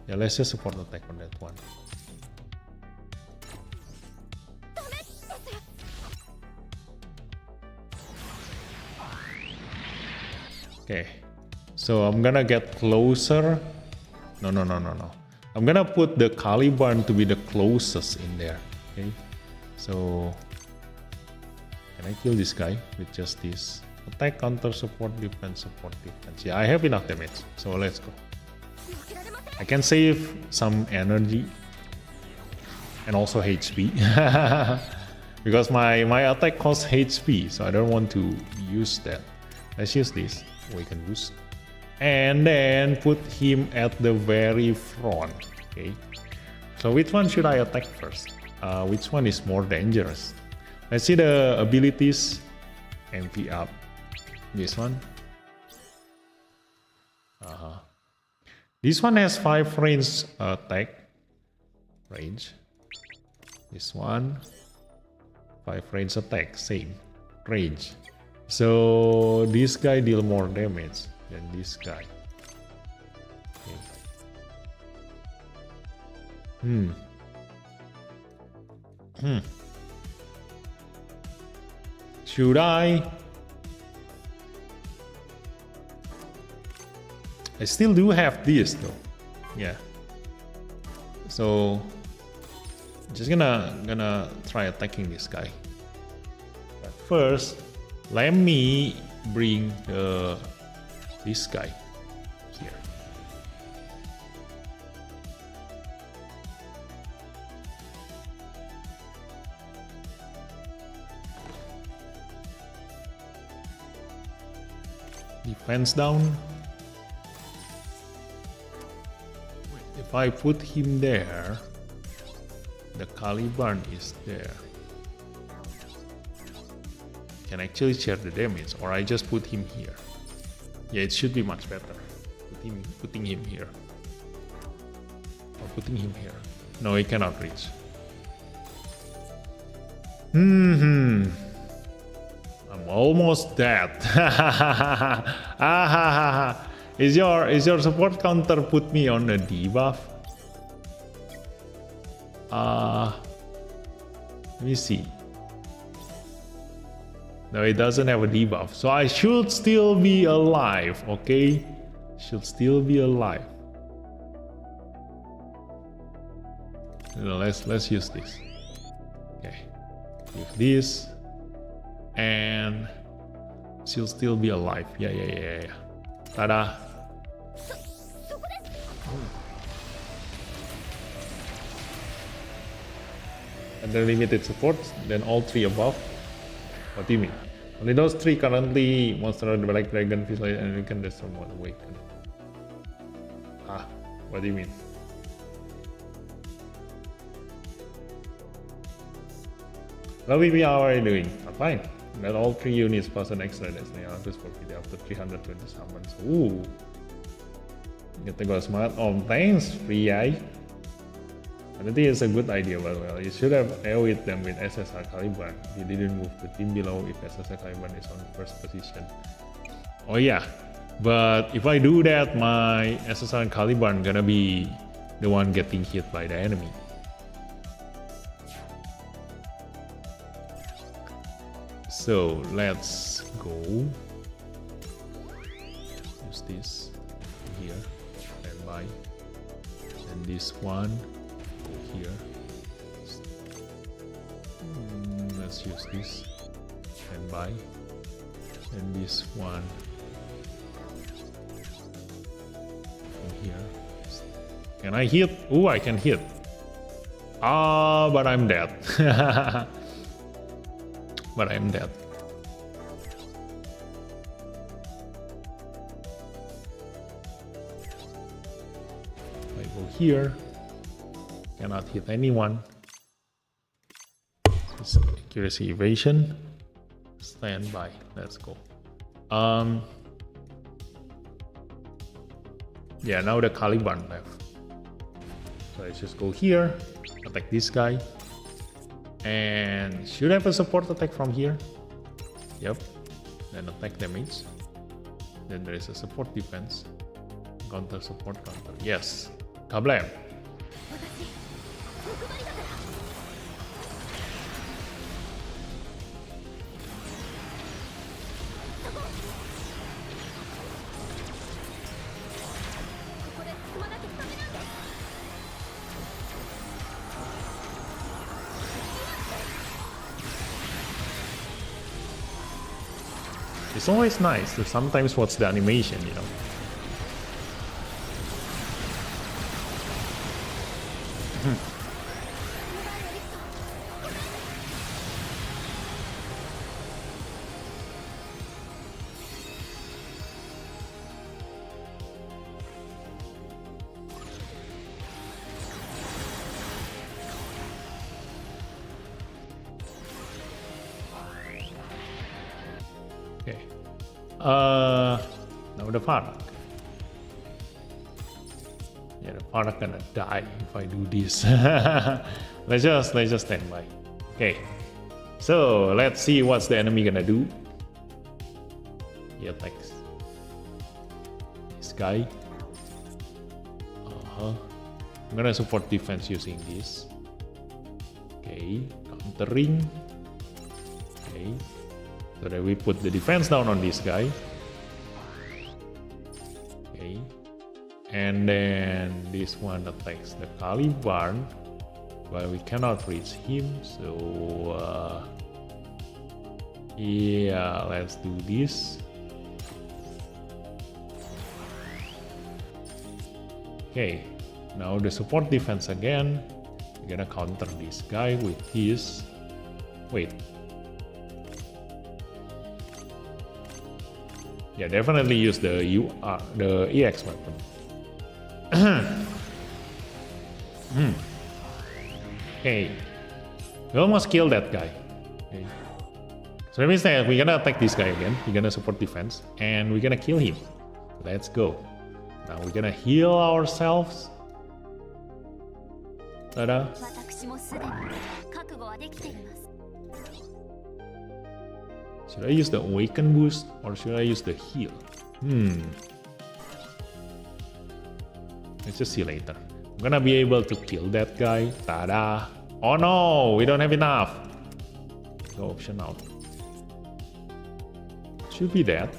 Yeah, let's just support attack on that one. Okay, so I'm gonna get closer. No. I'm gonna put the Caliban to be the closest in there. Okay, so can I kill this guy with just this? Attack, counter, support, defense, support, defense. Yeah, I have enough damage, so let's go. I can save some energy and also HP because my attack costs HP, so I don't want to use that. Let's use this. Awaken boost, and then put him at the very front. Okay, so which one should I attack first? Which one is more dangerous? Let's see the abilities. MP up. This one. This one has 5 range attack range. This one 5 range attack, same range. So this guy deal more damage than this guy. Okay. Should I? I still do have this though. Yeah. So just gonna try attacking this guy. But first, let me bring this guy here. Defense down. If I put him there, the Caliban is there. Can actually share the damage, or I just put him here. Yeah, it should be much better. Putting him here. Or putting him here. No, he cannot reach. I'm almost dead. Is your support counter put me on a debuff? Let me see. No, it doesn't have a debuff, so I should still be alive. Okay, should still be alive. No, let's use this. Okay, use this, and she'll still be alive. Yeah. Ta-da! And then limited support, then all 3 above. What do you mean? Only those 3 currently monster of the Black Dragon, Fish Light, and you can destroy one awaken. What do you mean? How are you doing? I'm fine. That all 3 units plus an extra destiny artist for video after 320 summons. Ooh. Get the go smart. Oh, thanks, free eye. I think it's a good idea, but well, you should have AoE'd them with SSR Caliban. You didn't move the team below if SSR Caliban is on first position. Oh yeah, but if I do that, my SSR Caliban gonna be the one getting hit by the enemy. So let's go. Use this here, standby, and this one go here. Let's use this, standby, and this one here. Can I hit? Oh, I can hit. But I'm dead. But I'm dead. I go here. Cannot hit anyone. It's accuracy evasion. Standby. Let's go. Yeah, now the Caliban left. So let's just go here, attack this guy, and should have a support attack from here. Yep. Then attack damage. Then there is a support defense. Counter support counter. Yes. Kablam. It's always nice to sometimes watch the animation, you know. Okay. Now the Farak. Yeah, the Farak gonna die if I do this. let's just stand by. Okay. So let's see what's the enemy gonna do. He attacks this guy. I'm gonna support defense using this. Okay, countering. Okay. So that we put the defense down on this guy. Okay. And then this one attacks the Caliban, but we cannot reach him. So yeah, let's do this. Okay. Now the support defense again. We're gonna counter this guy with his. Wait. Yeah, definitely use the EX weapon. Okay, we almost killed that guy. Okay. So that means that we're gonna attack this guy again. We're gonna support defense, and we're gonna kill him. Let's go. Now we're gonna heal ourselves. Ta-da. Should I use the awaken boost or should I use the heal? Let's just see later. I'm gonna be able to kill that guy. Ta-da! Oh no, we don't have enough. Go option out. Should be dead.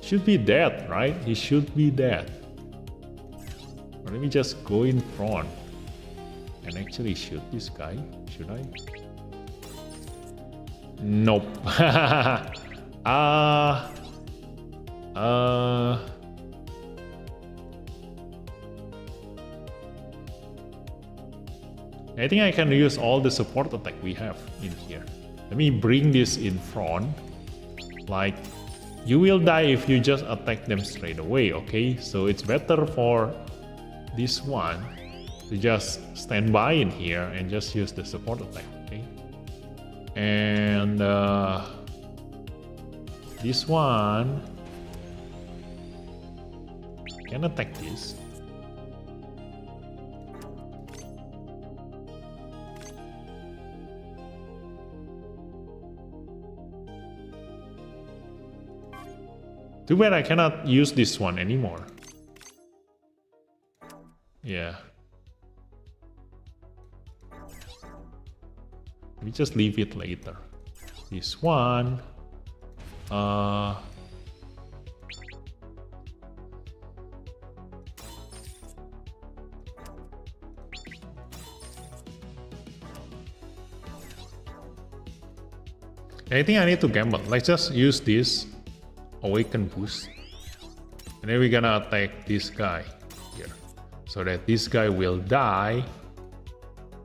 Should be dead, right? He should be dead. Or let me just go in front and actually shoot this guy. Should I? Nope. I think I can use all the support attack we have in here. Let me bring this in front. Like, you will die if you just attack them straight away, okay? So it's better for this one to just stand by in here and just use the support attack, okay? And this one can attack this. Too bad I cannot use this one anymore. Yeah. We just leave it later. This one. I think I need to gamble. Let's just use this awaken boost. And then we're gonna attack this guy here. So that this guy will die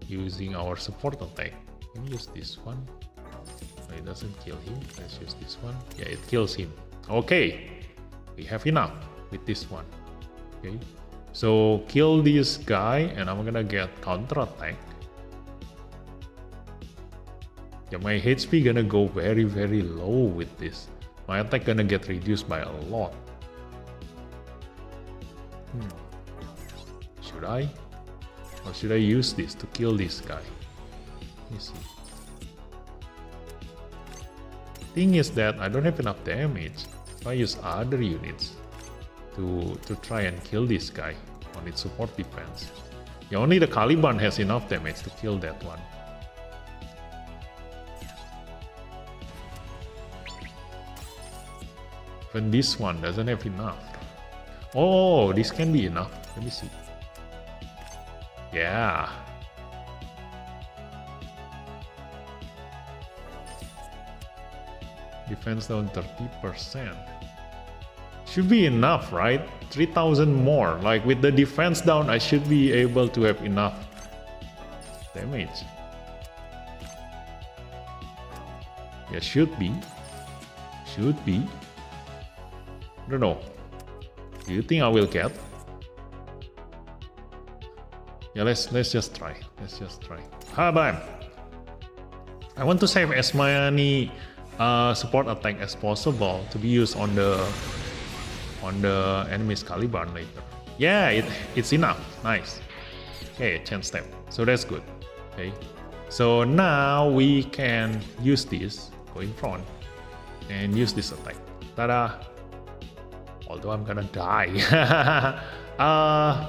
using our support attack. Can we use this one? No, it doesn't kill him. Let's use this one. Yeah, it kills him. Okay. We have enough with this one. Okay. So kill this guy and I'm gonna get counter attack. Yeah, my HP gonna go very, very low with this. My attack gonna get reduced by a lot. Should I? Or should I use this to kill this guy? Let me see. Thing is that I don't have enough damage. If I use other units to try and kill this guy on its support defense. Yeah, only the Caliban has enough damage to kill that one. Even this one doesn't have enough. Oh, this can be enough. Let me see. Yeah. Defense down 30%. Should be enough, right? 3,000 more. Like with the defense down, I should be able to have enough damage. Yeah, should be. Should be. I don't know. Do you think I will get? Yeah, let's just try. Let's just try. Bam! I want to save as many support attack as possible to be used on the enemy's Caliban later. Yeah, it's enough. Nice. Okay, chance step. So that's good. Okay. So now we can use this, go in front, and use this attack. Ta-da! Although I'm gonna die. How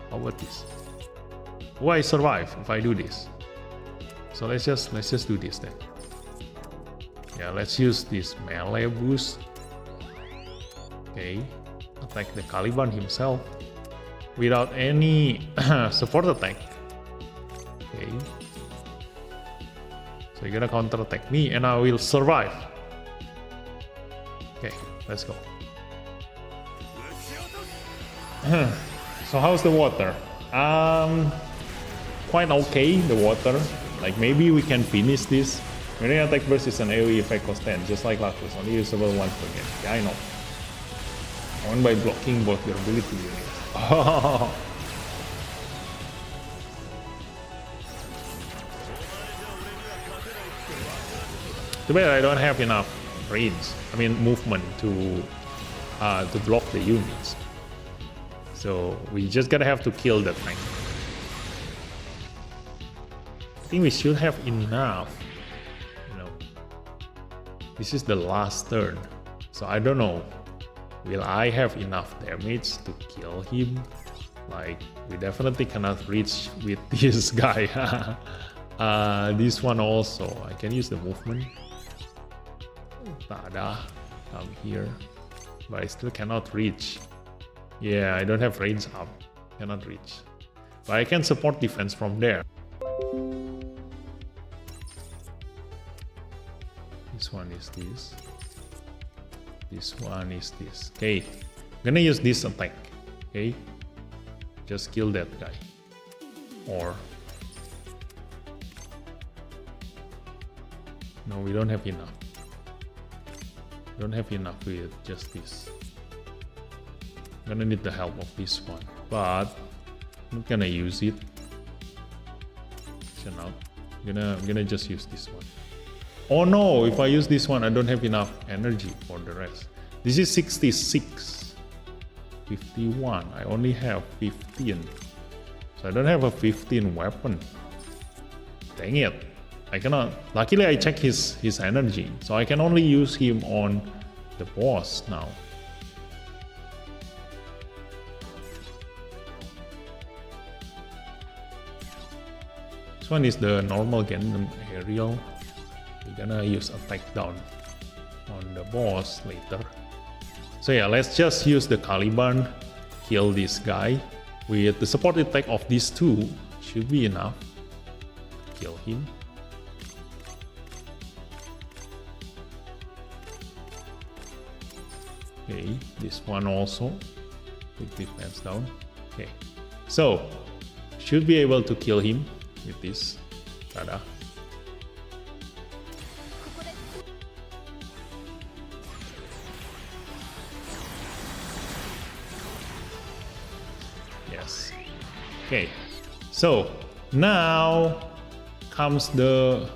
about this? Will I survive if I do this? So let's just do this then. Yeah, let's use this melee boost. Okay, attack the Caliban himself without any support attack. Okay. So you're gonna counter attack me and I will survive. Okay, let's go. So how's the water? Quite okay, the water. Like maybe we can finish this. Melee attack burst is an AoE effect cost 10, just like Lacus, only usable once per game. Yeah, I know. I won by blocking both your ability units. Too bad I don't have enough range. I mean movement to block the units. So we just gotta have to kill that thing. I think we should have enough. You know, this is the last turn, so I don't know. Will I have enough damage to kill him? Like we definitely cannot reach with this guy. This one also. I can use the movement. Tada, come here, but I still cannot reach. Yeah, I don't have range up, cannot reach, but I can support defense from there. This one is this. This one is this. Okay, I'm gonna use this attack. Okay, just kill that guy. Or no, we don't have enough. Don't have enough with just this. I'm gonna need the help of this one, but I'm not gonna use it. Out. I'm gonna just use this one. Oh no! If I use this one, I don't have enough energy for the rest. This is 66, 51. I only have 15, so I don't have a 15 weapon. Dang it! I cannot. Luckily, I check his energy, so I can only use him on the boss now. This one is the normal Gundam aerial. We're gonna use attack down on the boss later. So yeah, let's just use the Caliban, kill this guy. With the support attack of these two, should be enough. Kill him. Okay, this one also. Quick defense down. Okay, so should be able to kill him with this. Tada. Yes. Okay, so now comes the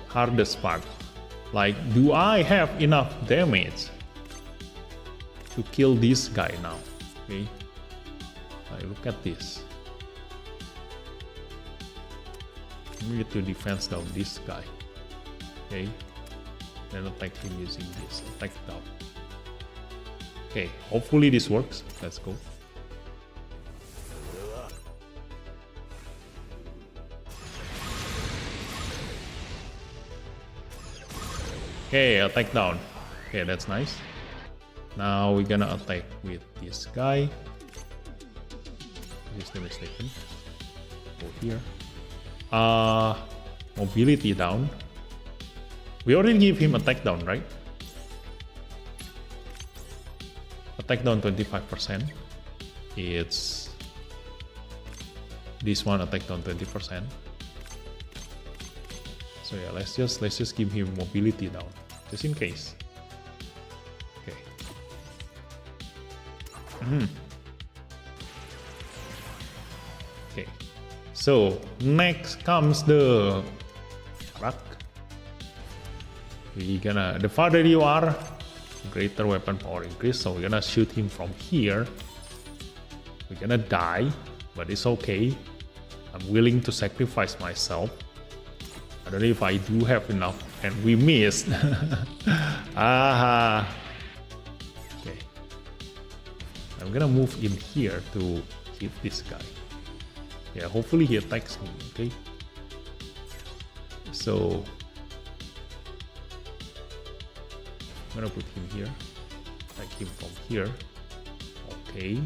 hardest part. Like, do I have enough damage to kill this guy now? Okay, look at this. We need to defense down this guy. Okay, then attack him using this attack down. Okay, hopefully this works. Let's go. Okay, attack down. Okay, that's nice. Now we're gonna attack with this guy. This is mistaken. Go here. Mobility down. We already give him attack down, right? Attack down 25%. It's this one attack down 20%. So yeah, let's just give him mobility down, just in case. Okay. Okay. So next comes the truck. The farther you are, greater weapon power increase. So we're gonna shoot him from here. We're gonna die, but it's okay. I'm willing to sacrifice myself. I don't know if I do have enough, and we missed. Aha. Okay. I'm gonna move in here to hit this guy. Yeah, hopefully he attacks me. Okay. So I'm gonna put him here. Attack him from here. Okay.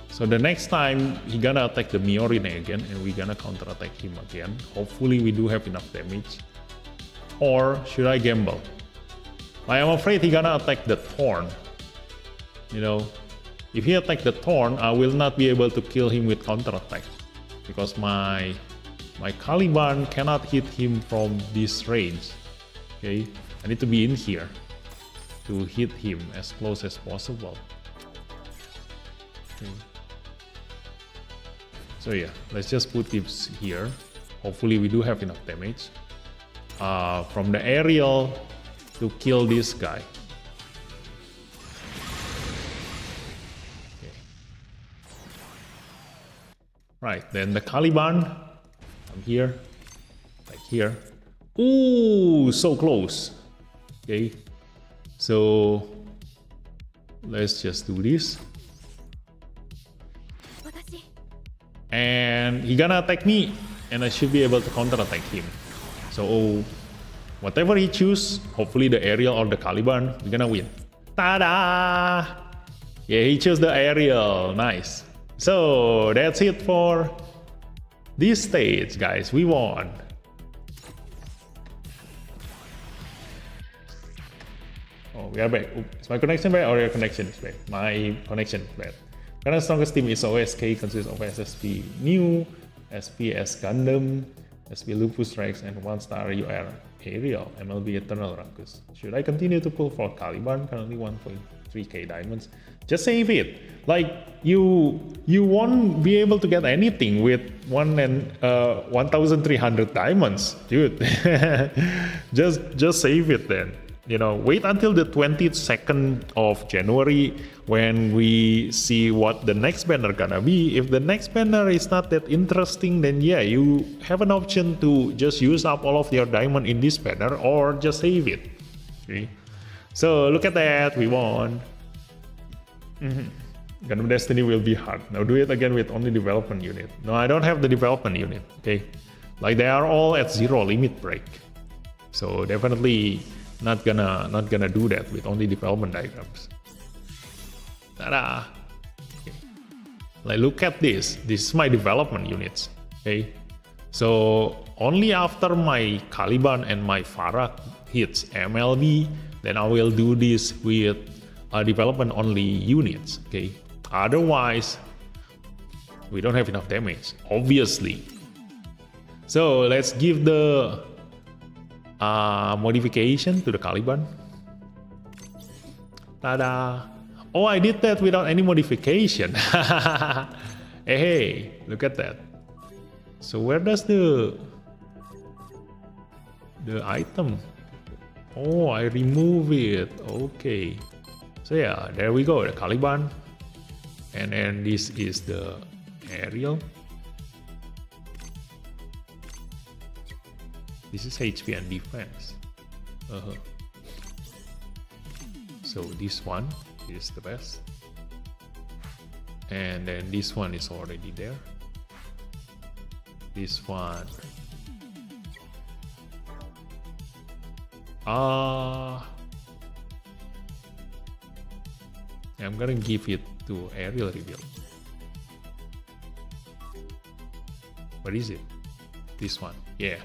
So the next time he gonna attack the Miorine again, and we're gonna counter attack him again. Hopefully we do have enough damage. Or should I gamble? I am afraid he gonna attack the Thorn. You know, if he attack the Thorn, I will not be able to kill him with counter attack because my Caliban cannot hit him from this range. Okay, I need to be in here to hit him as close as possible. Okay. So yeah, let's just put this here. Hopefully we do have enough damage from the aerial to kill this guy. Okay. Right, then the Caliban. I'm here, like here. Ooh, so close. Okay, so let's just do this. And he gonna attack me, and I should be able to counter attack him. So whatever he choose, hopefully the aerial or the Caliban, we're gonna win. Ta-da! Yeah, he chose the aerial. Nice. So that's it for this stage, guys. We won. Oh, we are back. Is my connection bad or your connection is bad? My connection is bad. Current strongest team is OSK, consists of SSP New, SPS Gundam, SP Lupus Rex, and 1-star UR Aerial, MLB Eternal Rankus. Should I continue to pull for Caliban? Currently 1.3k diamonds. Just save it. Like, you won't be able to get anything with 1,300 diamonds, dude. just save it then. wait until the 22nd of January when we see what the next banner gonna be. If the next banner is not that interesting, then yeah, you have an option to just use up all of your diamond in this banner or just save it. Okay. So look at that, we won. Gundam Destiny will be hard. Now do it again with only development unit. No, I don't have the development unit. Okay, like they are all at 0 limit break. So definitely not gonna do that with only development diagrams. Ta-da! Okay. Like look at this. This is my development units. Okay, so only after my Caliban and my Farah hits MLB, then I will do this with development only units. Okay, otherwise we don't have enough damage, obviously. So let's give the modification to the Caliban. Tada! Oh, I did that without any modification. Hey, look at that. So where does the item? Oh, I remove it. Okay. So yeah, there we go, the Caliban. And then this is the aerial. This is HP and defense. So this one is the best. And then this one is already there. This one. I'm gonna give it to aerial rebuild. What is it? This one. Yeah.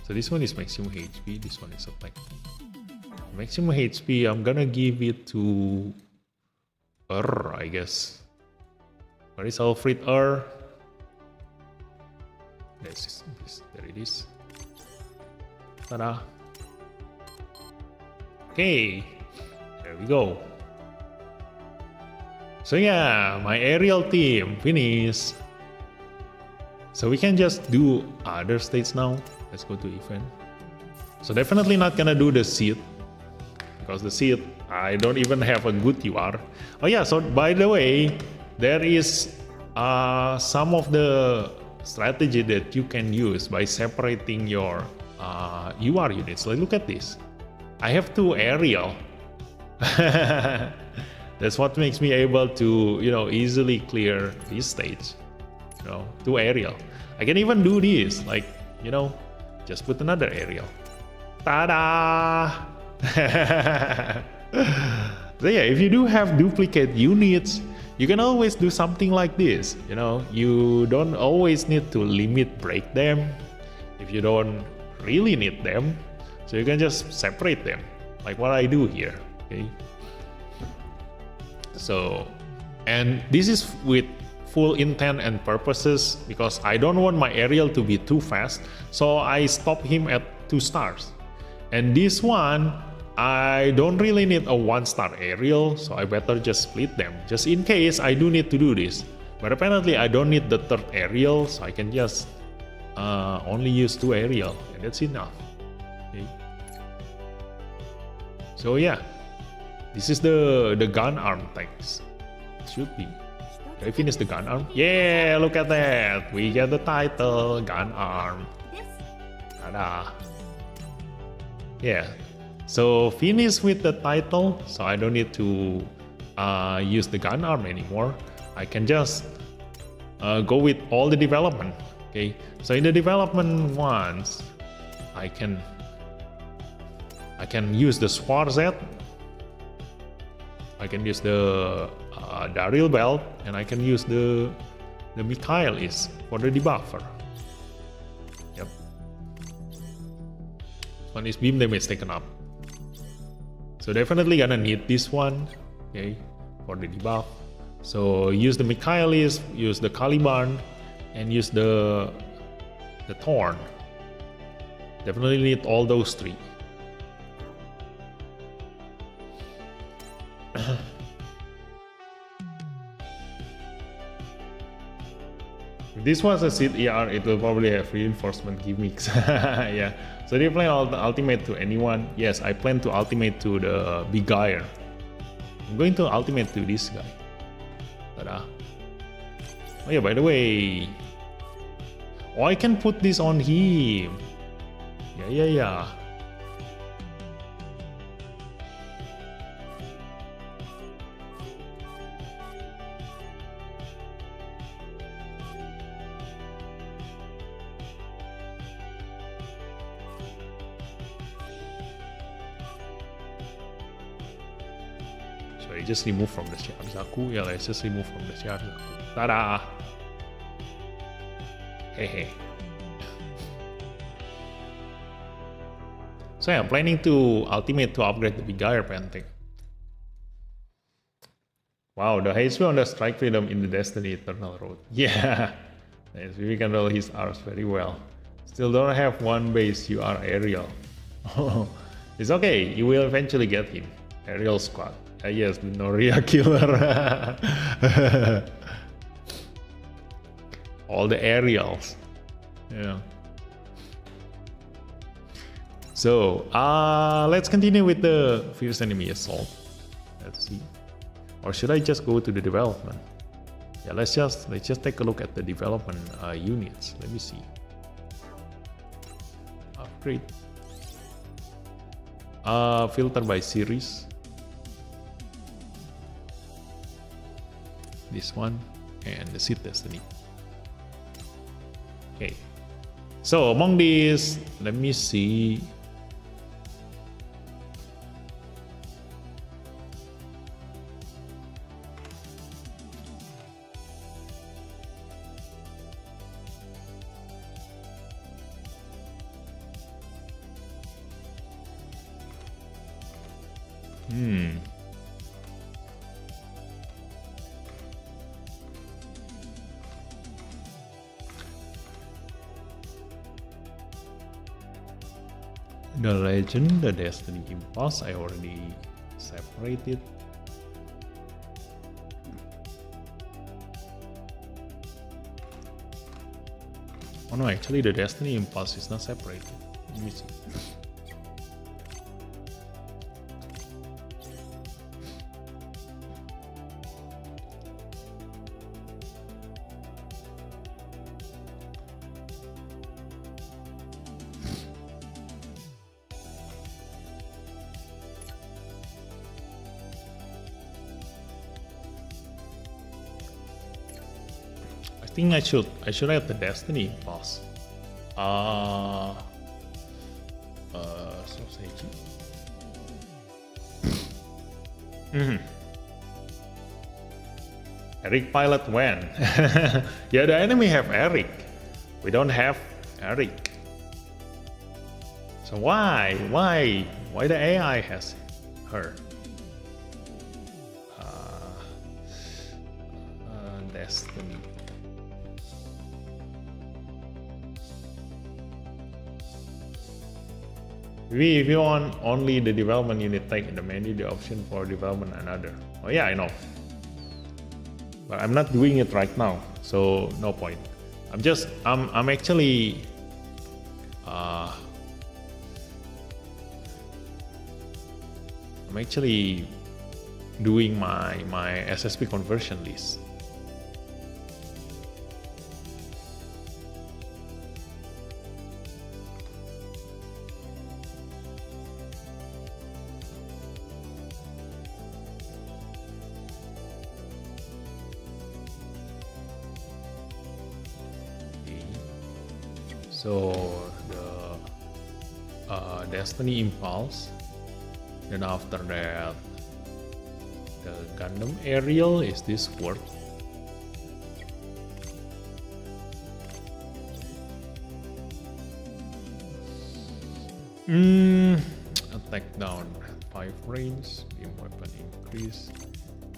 So this one is maximum HP, this one is attack. Maximum HP, I'm gonna give it to I guess. Where is Alfred There it is. Ta-da. Okay, there we go. So yeah, my aerial team finished. So we can just do other states now. Let's go to event. So definitely not gonna do the seed, because the seed, I don't even have a good UR. Oh yeah, so by the way, there is some of the strategy that you can use by separating your UR units. Like look at this. I have 2 aerial. That's what makes me able to, easily clear this stage. 2 aerial. I can even do this, like, just put another aerial. Ta-da! So yeah, if you do have duplicate units, you can always do something like this. You don't always need to limit break them if you don't really need them. So you can just separate them, like what I do here. Okay. So, and this is with full intent and purposes, because I don't want my aerial to be too fast, so I stop him at 2 stars. And this one, I don't really need a 1-star aerial, so I better just split them, just in case I do need to do this. But apparently I don't need the 3rd aerial, so I can just only use 2 aerial, and that's enough. Okay. So yeah, this is the gun arm tanks. Should be. Did I finish the gun arm? Yeah, look at that. We get the title, gun arm. Ta-da. Yeah. So finish with the title. So I don't need to use the gun arm anymore. I can just go with all the development. Okay. So in the development ones, I can use the Swarzet. I can use the Daryl belt, and I can use the Michaelis for the debuffer. Yep. One is beam damage taken up. So definitely gonna need this one, okay, for the debuff. So use the Michaelis, use the Caliban, and use the Thorn. Definitely need all those 3. If this was a seed ER, it will probably have reinforcement gimmicks. Yeah. So do you plan ultimate to anyone? Yes, I plan to ultimate to the big guy. I'm going to ultimate to this guy. Ta-da. Oh yeah, by the way. Oh, I can put this on him. Yeah. So I just remove from the Shazaku. Yeah, let's just remove from the Shazaku. Ta-da! Hey. So I'm planning to ultimate to upgrade the big guy painting. Wow, the HP on the strike freedom in the Destiny Eternal road. Yeah, nice. We can roll his arms very well. Still don't have one base. You are aerial. It's okay. You will eventually get him. Aerial squad. Yes, the Noria killer. All the aerials. Yeah. So let's continue with the fierce enemy assault. Let's see. Or should I just go to the development? Yeah, let's just take a look at the development units. Let me see. Upgrade. Filter by series. This one and the Seed Destiny. Okay. So among these, let me see. The Legend, the Destiny Impulse, I already separated. Oh no, actually the Destiny Impulse is not separated. Let me see. I think I should have the Destiny Impulse. Eric Pilot when? Yeah, the enemy have Eric. We don't have Eric. So why the AI has her? Destiny. If you want only the development unit tag in the menu, the option for development another. Oh yeah, I know. But I'm not doing it right now, so no point. I'm actually doing my SSP conversion list. So the Destiny Impulse, then after that the Gundam Aerial. Is this worth? Attack down 5 range, beam weapon increase,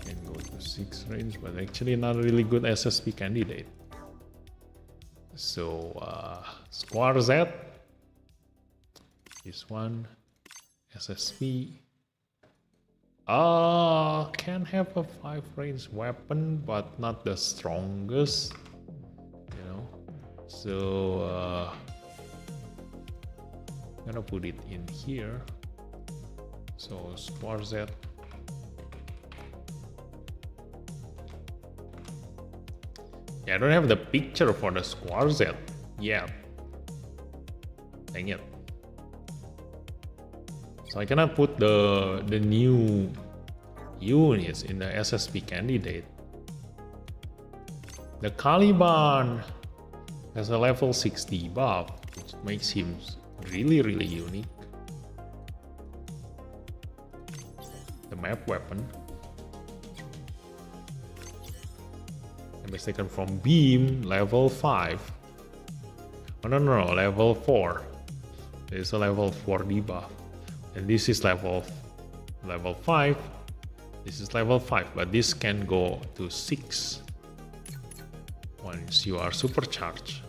can go to 6 range, but actually not a really good SSP candidate. So Square Z, this one, SSP, can have a 5 range weapon, but not the strongest, you know. So I'm gonna put it in here. So square Z. Yeah, I don't have the picture for the square Z yet. Dang it. So I cannot put the new units in the SSP candidate. The Caliban has a level 6 debuff, which makes him really unique. The map weapon. And it's taken from Beam, level 5. Oh no, level 4. There's a level 4 debuff. And this is level 5. This is level 5, but this can go to 6 once you are supercharged.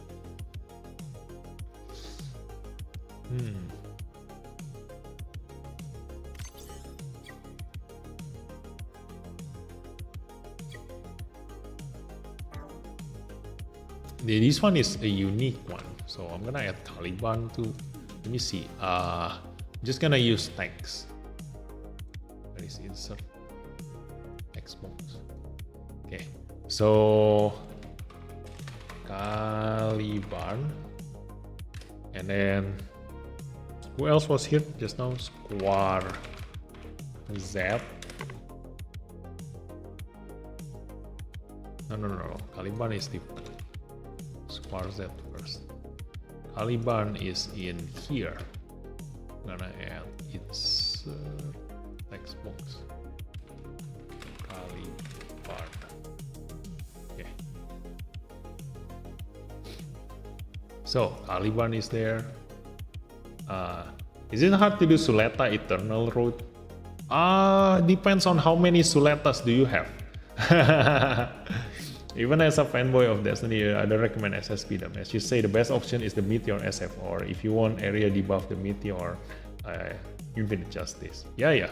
This one is a unique one, so I'm gonna add Caliban to. Let me see. Just gonna use text. Where is insert? Text box. Okay, so Caliban, and then who else was here just now? Square Z. No. Caliban is different. Square Z first. Caliban is in here. I'm gonna add insert text box. Caliban. Okay. So Caliban is there. Is it hard to do Suleta Eternal Road? Depends on how many Suletas do you have. Even as a fanboy of Destiny, I don't recommend SSP them. As you say, the best option is the Meteor SF, or if you want area debuff, the Meteor Infinite Justice. Yeah.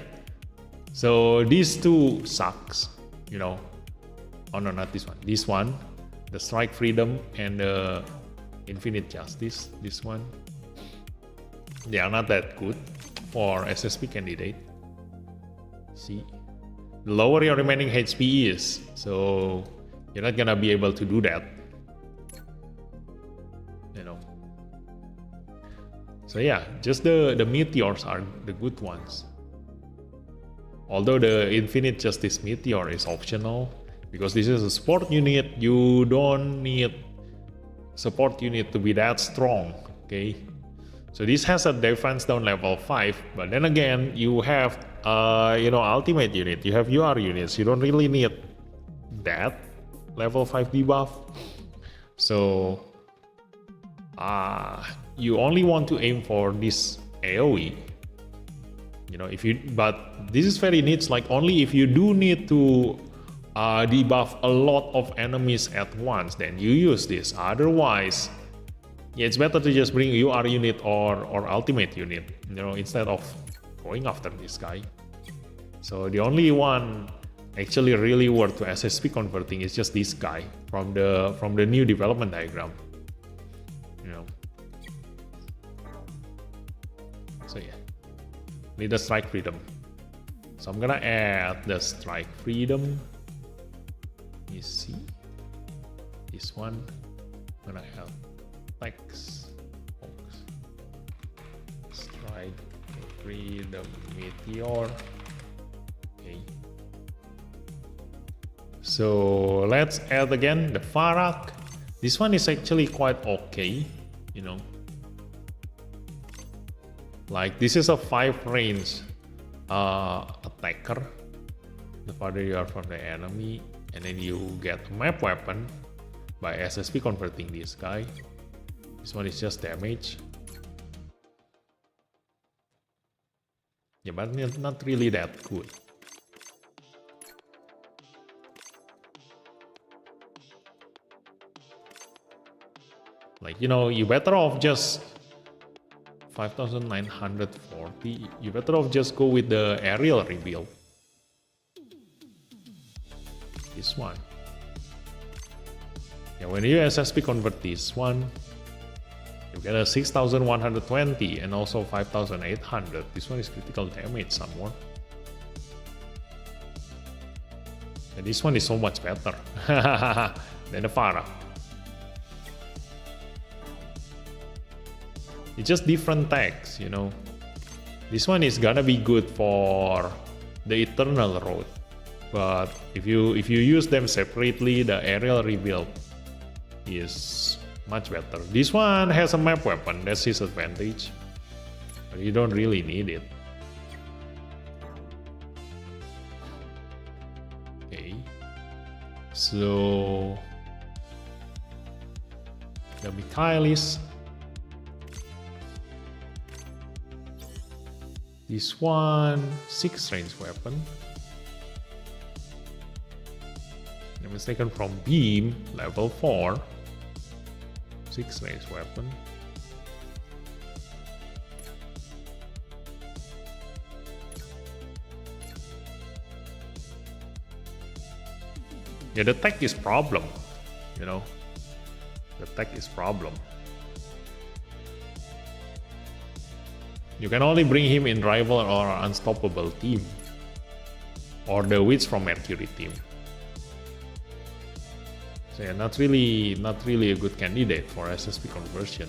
So these two sucks, you know. Oh no, not this one. This one, the Strike Freedom and the Infinite Justice. This one, they are not that good for SSP candidate. See, the lower your remaining HP is, so you're not gonna be able to do that, you know. So yeah, just the meteors are the good ones. Although the Infinite Justice Meteor is optional, because this is a support unit, you don't need support unit to be that strong, okay? So this has a defense down level 5, but then again, you have ultimate unit, you have UR units, you don't really need that level 5 debuff. So you only want to aim for this AoE, you know. But this is very niche, like only if you do need to debuff a lot of enemies at once, then you use this. Otherwise, yeah, it's better to just bring UR unit or ultimate unit, you know, instead of going after this guy. So the only one actually really worth to SSP converting is just this guy from the new development diagram, you know. So yeah, need the Strike Freedom. So I'm gonna add the Strike Freedom. Let me see this one. I'm gonna add text box. Strike Freedom Meteor. Okay. So let's add again the Farak. This one is actually quite okay, you know. Like this is a 5 range attacker. The farther you are from the enemy, and then you get a map weapon by SSP converting this guy. This one is just damage. Yeah, but not really that good. Like, you know, you better off just 5,940. You better off just go with the aerial rebuild. This one. Yeah, when you SSP convert this one, You get a 6120 and also 5800. This one is critical damage some more. And this one is so much better than the Farah. It's just different tags, you know. This one is gonna be good for the Eternal Road, but if you use them separately, the aerial rebuild is much better. This one has a map weapon, that's his advantage, but you don't really need it. Okay, so the Michaelis. This one, 6 range weapon. If I'm mistaken, from Beam, level 4. 6 range weapon. Yeah, the tech is problem, you know. The tech is problem. You can only bring him in rival or unstoppable team, or the witch from Mercury team. So yeah, not really a good candidate for SSP conversion.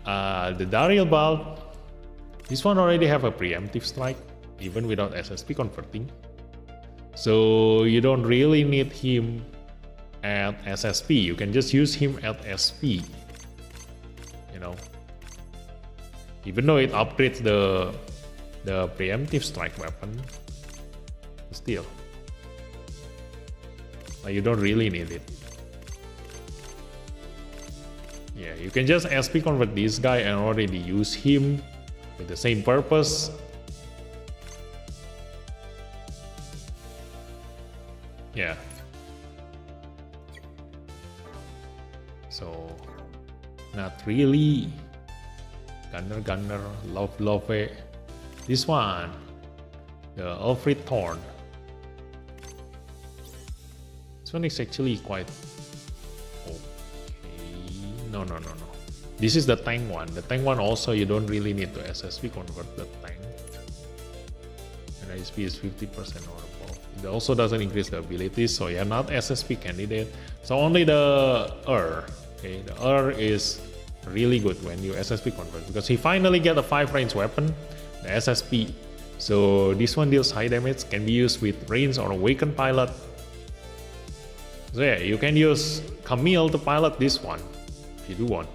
The Dariel Balt, this one already have a preemptive strike, even without SSP converting. So you don't really need him at SSP. You can just use him at SP. You know. Even though it upgrades the preemptive strike weapon, still, like, you don't really need it. Yeah, you can just SP convert this guy and already use him with the same purpose. Yeah. So, not really. Gunner, Love. This one, the Alfred Thorn. This one is actually quite okay. No. This is the tank one. The tank one also you don't really need to SSP convert the tank. And ISP is 50% or above. It also doesn't increase the abilities, so yeah, not SSP candidate. So only the Okay, the is really good when you SSP convert, because he finally get a 5 range weapon, the SSP. So this one deals high damage, can be used with range or awakened pilot. So yeah, you can use Camille to pilot this one if you do want.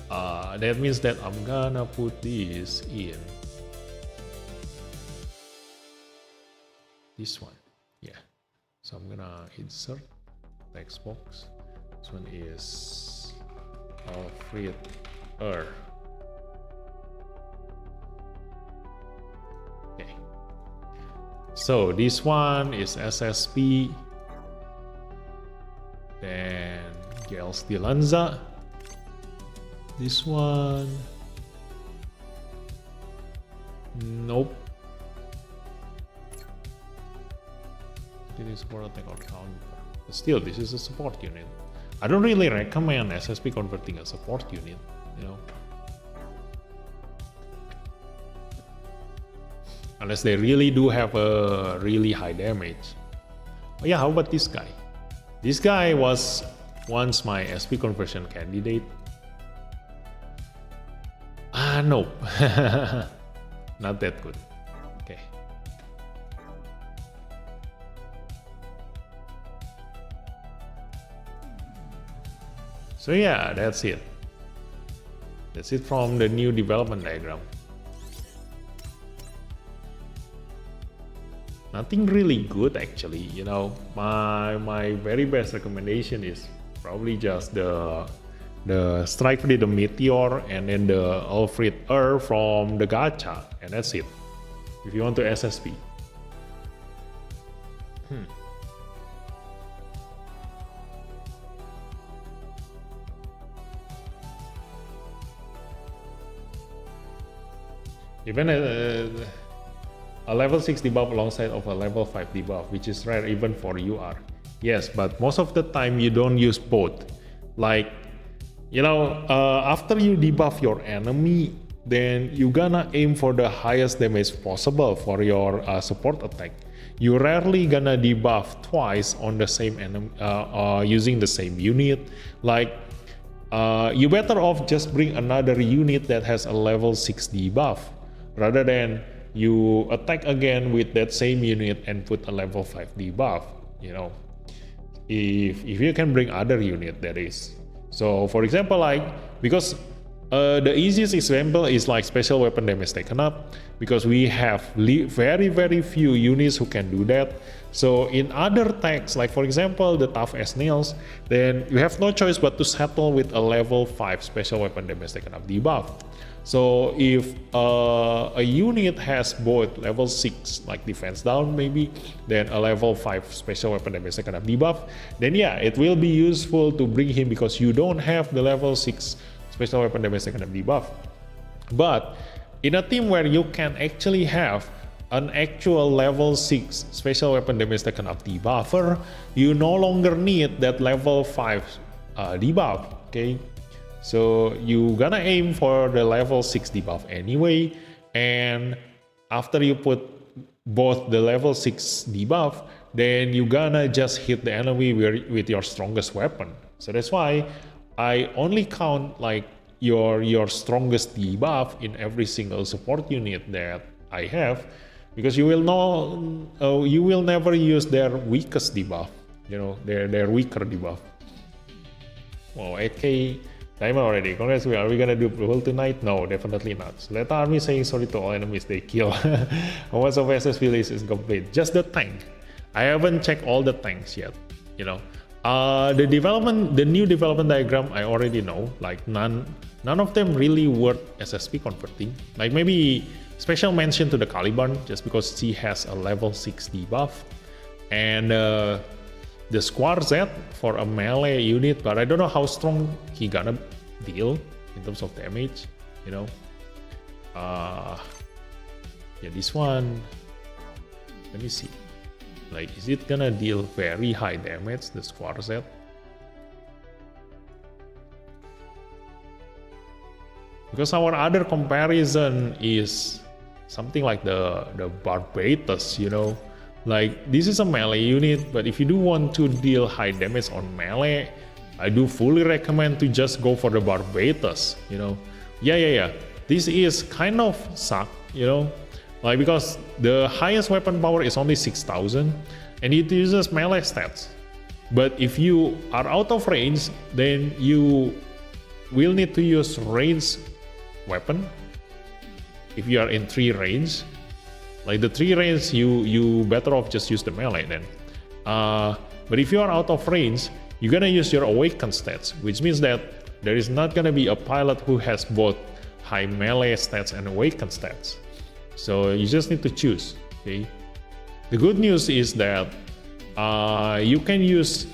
That means that I'm gonna put this in this one. Yeah, so I'm gonna insert text box. This one is Alfred Okay. So this one is SSP. Then Gels Lanza. This one. Nope. It is for attack or counter. But still, this is a support unit. I don't really recommend SSP converting a support unit, you know. Unless they really do have a really high damage. Oh yeah, how about this guy? This guy was once my SP conversion candidate. No. Not that good. Okay. So yeah, that's it. That's it from the new development diagram. Nothing really good actually, you know. My very best recommendation is probably just the Strike Free the Meteor and then the Alfred from the gacha, and that's it. If you want to SSP. Even a level 6 debuff alongside of a level 5 debuff, which is rare even for UR. Yes, but most of the time you don't use both. Like After you debuff your enemy, then you gonna aim for the highest damage possible for your support attack. You rarely gonna debuff twice on the same enemy using the same unit. Like you better off just bring another unit that has a level 6 debuff rather than you attack again with that same unit and put a level 5 debuff. If you can bring other unit, that is. So for example, because the easiest example is like special weapon damage taken up, because we have very few units who can do that. So in other tags, like for example the tough as nails, then you have no choice but to settle with a level 5 special weapon damage taken up debuff. So if a unit has both level 6 like defense down maybe, then a level 5 special weapon damage taken up debuff, then yeah, it will be useful to bring him because you don't have the level 6 special weapon damage taken up debuff. But in a team where you can actually have an actual level 6 special weapon damage taken up debuffer, you no longer need that level 5 debuff, okay? So you gonna aim for the level 6 debuff anyway, and after you put both the level 6 debuff, then you gonna just hit the enemy with your strongest weapon. So that's why I only count like your strongest debuff in every single support unit that I have, because you will never use their weakest debuff, their weaker debuff. Wow, 8k timer already. Congrats, are we gonna do Brawl tonight? No, definitely not. So let army saying sorry to all enemies they kill. Once of SS village is complete. Just the tank. I haven't checked all the tanks yet. The new development diagram I already know. Like none of them really worth SSP converting. Like maybe special mention to the Caliban just because she has a level 6 debuff, and the Square Z for a melee unit, but I don't know how strong he gonna deal in terms of damage. This one, let me see. Like, is it gonna deal very high damage, the Square Z? Because our other comparison is something like the Barbatus, Like, this is a melee unit, but if you do want to deal high damage on melee, I do fully recommend to just go for the Barbatus, Yeah. This is kind of suck, Like, because the highest weapon power is only 6,000, and it uses melee stats. But if you are out of range, then you will need to use ranged weapon. If you are in 3 range, like the 3 range, you better off just use the melee then. But if you are out of range, you're gonna use your awaken stats, which means that there is not gonna be a pilot who has both high melee stats and awaken stats. So you just need to choose, okay? The good news is that you can use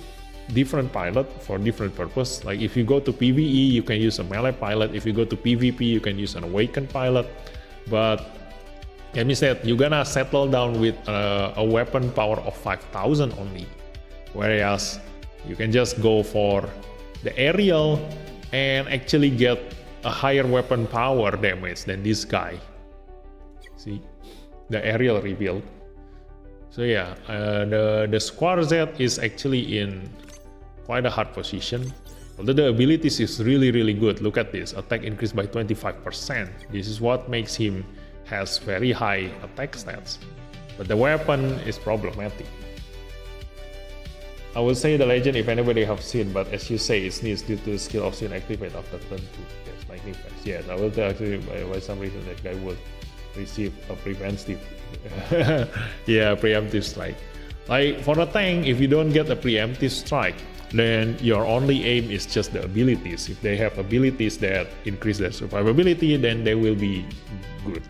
different pilot for different purpose. Like if you go to PvE, you can use a melee pilot. If you go to PvP, you can use an awakened pilot. But that means that you're gonna settle down with a weapon power of 5,000 only. Whereas you can just go for the aerial and actually get a higher weapon power damage than this guy. See, the aerial rebuild. So yeah, the Square Z is actually in quite a hard position. Although the abilities is really good. Look at this, attack increased by 25%. This is what makes him has very high attack stats. But the weapon is problematic. I would say the legend if anybody have seen, but as you say, it needs due to skill option activate after turn 2. Yes, lightning fast. Yes, I will tell actually by some reason that guy would receive a preemptive preemptive strike. Like for a tank, if you don't get a preemptive strike, then your only aim is just the abilities. If they have abilities that increase their survivability, then they will be good.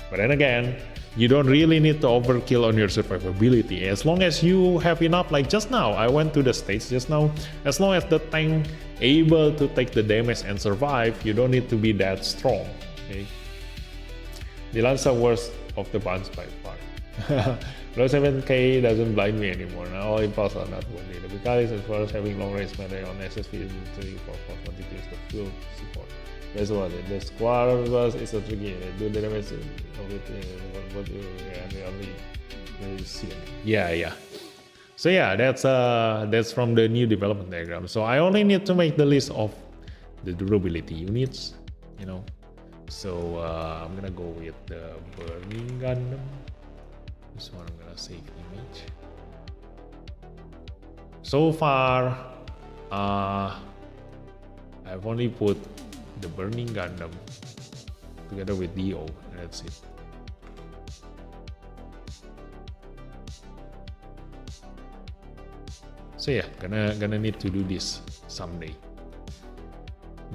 But then again, you don't really need to overkill on your survivability. As long as you have enough, like just now, I went to the stage just now, as long as the tank able to take the damage and survive, you don't need to be that strong, okay? The Lancer worst of the bunch by far. Low 7K doesn't blind me anymore. Now all impulse are not worth it. The Vicalis as far as having long range matter on SSP is tricky for quantities the full support. That's what it. The square was is a tricky. Do the damage of it what you only see. Yeah. So yeah, that's from the new development diagram. So I only need to make the list of the durability units, you know. So I'm gonna go with the Burning Gundam. This one I'm gonna save image. So far, I've only put the Burning Gundam together with Dio, and that's it. So yeah, gonna need to do this someday.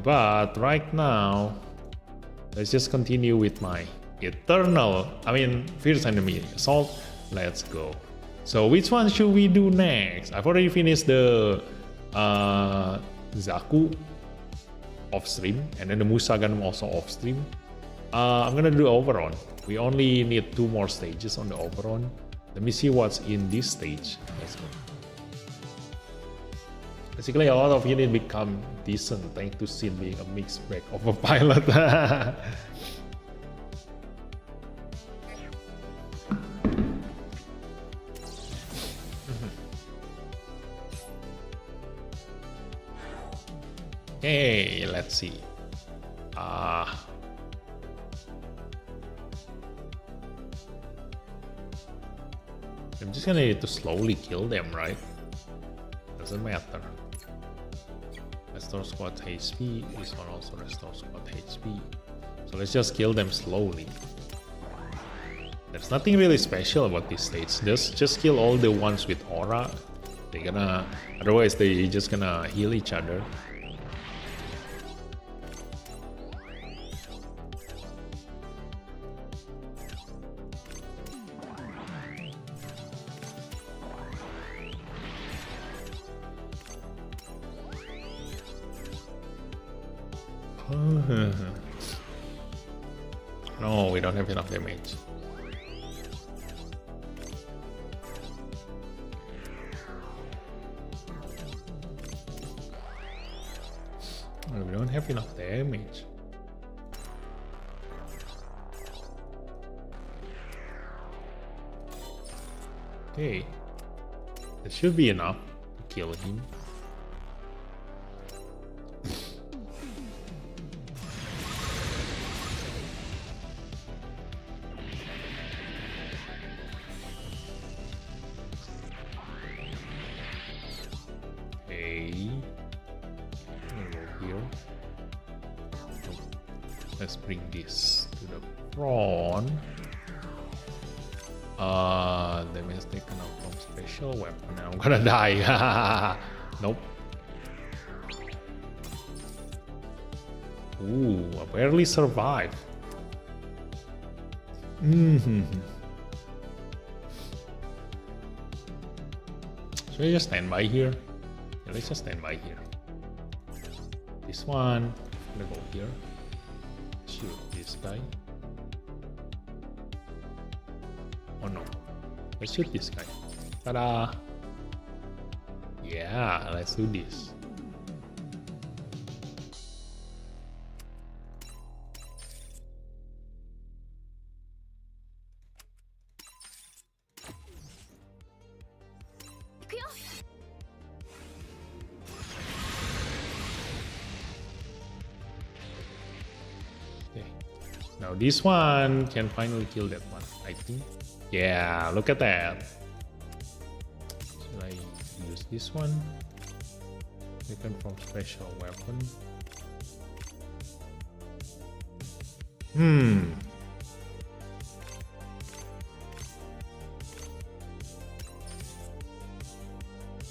But right now, let's just continue with my Fierce Enemy Assault. Let's go. So which one should we do next? I've already finished the Zaku off stream, and then the Musa Gundam also off stream. I'm gonna do Overon. We only need 2 more stages on the Overon. Let me see what's in this stage. Let's go. Basically, a lot of units become decent thanks to Sin being a mixed bag of a pilot. Okay, let's see. I'm just gonna need to slowly kill them, right? Doesn't matter. Restore squad HP. This one also restore squad HP. So let's just kill them slowly. There's nothing really special about this stage. Just kill all the ones with aura. Otherwise they just gonna heal each other. No, we don't have enough damage. We don't have enough damage. Okay, that should be enough to kill him. Let's bring this to the front. Damage taken out from special weapon. Now I'm gonna die. Nope. Ooh, I barely survived. Should I just stand by here? Yeah, let's just stand by here. This one, I'm gonna go here. Shoot this guy. Oh no. Let's shoot this guy. Ta-da! Yeah, let's do this. Now this one can finally kill that one, I think. Yeah, look at that. Should I use this one? Taken from special weapon.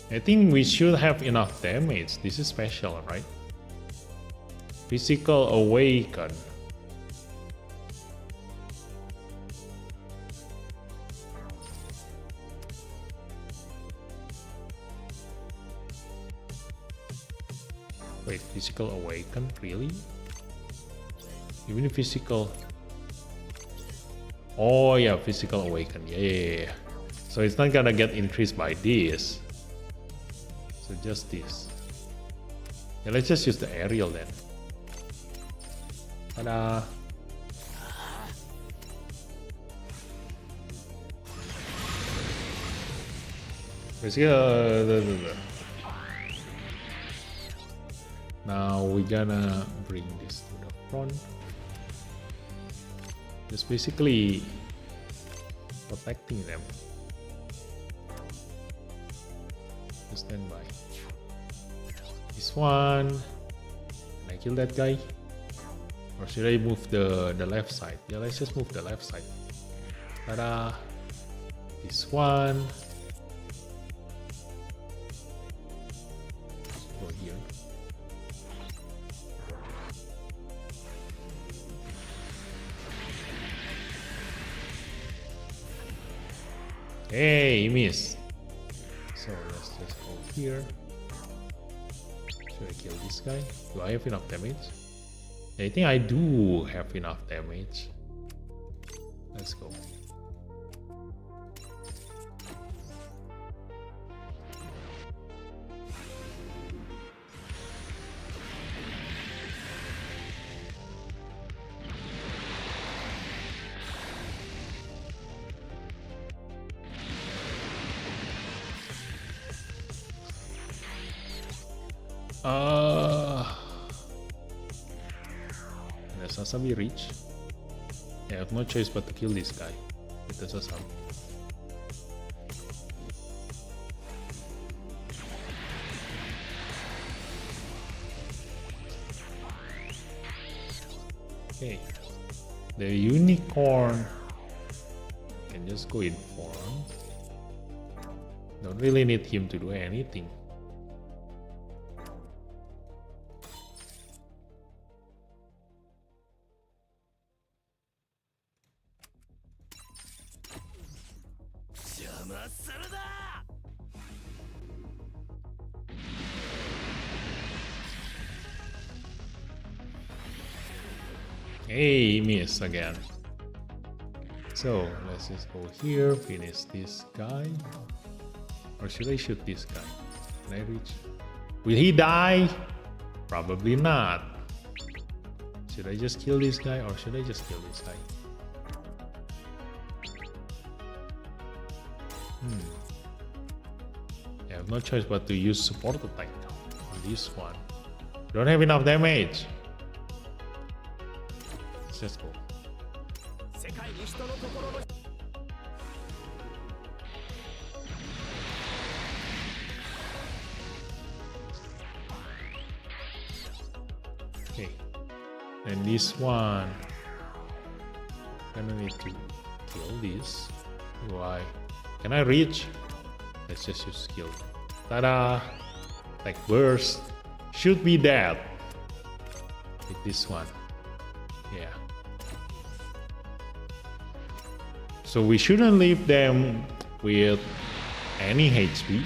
I think we should have enough damage. This is special, right? Physical Awaken. Wait, Physical Awaken? Really? Even if physical... Oh yeah, physical awaken. Yeah. So it's not gonna get increased by this. So just this. Yeah, let's just use the aerial then. Ta-da! Now we're gonna bring this to the front. Just basically protecting them. Just stand by. This one. Can I kill that guy? Or should I move the left side? Yeah, let's just move the left side. Ta-da! This one. Go here. Hey, he missed. So let's just go here. Should I kill this guy? Do I have enough damage? I think I do have enough damage. Let's go. The Sasami reach. I have no choice but to kill this guy with the Sasami. Okay, the unicorn can just go in form. Don't really need him to do anything. Hey, miss again. So let's just go here, finish this guy. Or should I shoot this guy? Can I reach? Will he die? Probably not. Should I just kill this guy or should I just kill this guy? I have no choice but to use support attack on this one. Don't have enough damage. Let's just go. Okay. And this one, gonna need to kill this. Why? Can I reach? Let's just use skill. Ta-da! Like burst. Should be dead. With this one. Yeah. So we shouldn't leave them with any HP.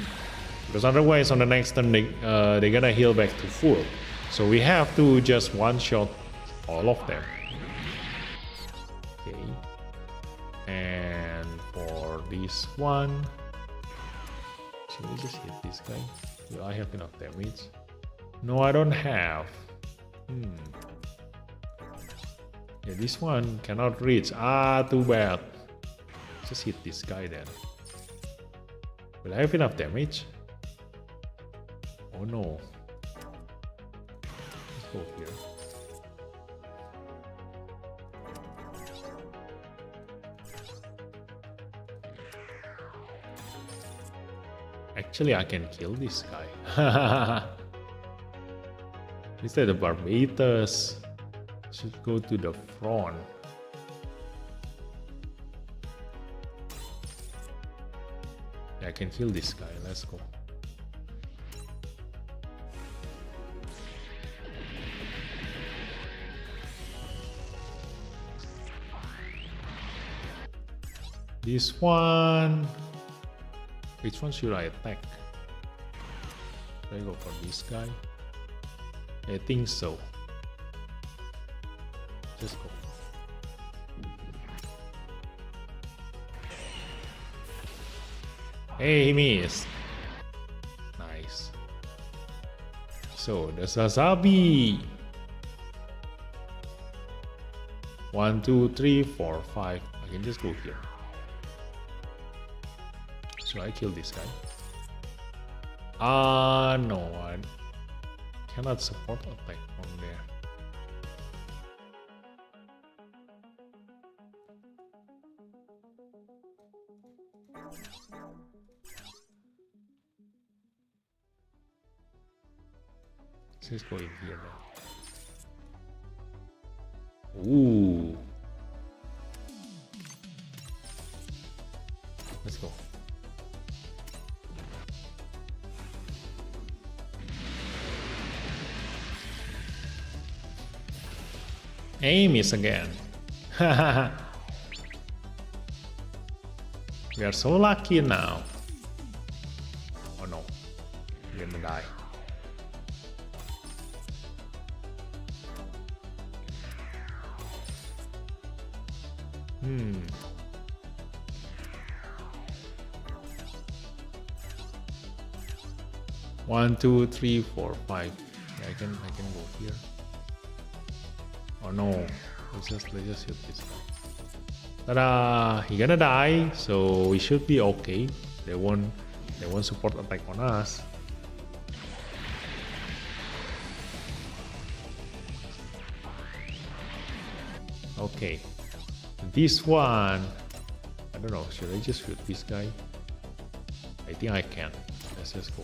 Because otherwise on the next turn they're gonna heal back to full. So we have to just one-shot all of them. Okay. And for this one, should we just hit this guy? Do I have enough damage? No, I don't have. Yeah, this one cannot reach. Ah, too bad. Just hit this guy then. Will I have enough damage? Oh no. Let's go here. Actually, I can kill this guy. Instead, the Barbatus should go to the front. Yeah, I can kill this guy. Let's go. This one. Which one should I attack? Should I go for this guy? I think so. Just go. Hey, he missed. Nice. So, the Sazabi. 1, 2, 3, 4, 5. I can just go here. So I kill this guy. No, I cannot support attack from there. Let's go in here now. Ooh. Let's go. Aim is again. We are so lucky now. Oh no, we're gonna die. One, two, three, four, 5. Yeah, I can go here. Oh no, let's just shoot this guy. Ta-da! He gonna die, so we should be okay. They won't support attack on us. Okay, this one, I don't know. Should I just shoot this guy? I think I can. Let's just go.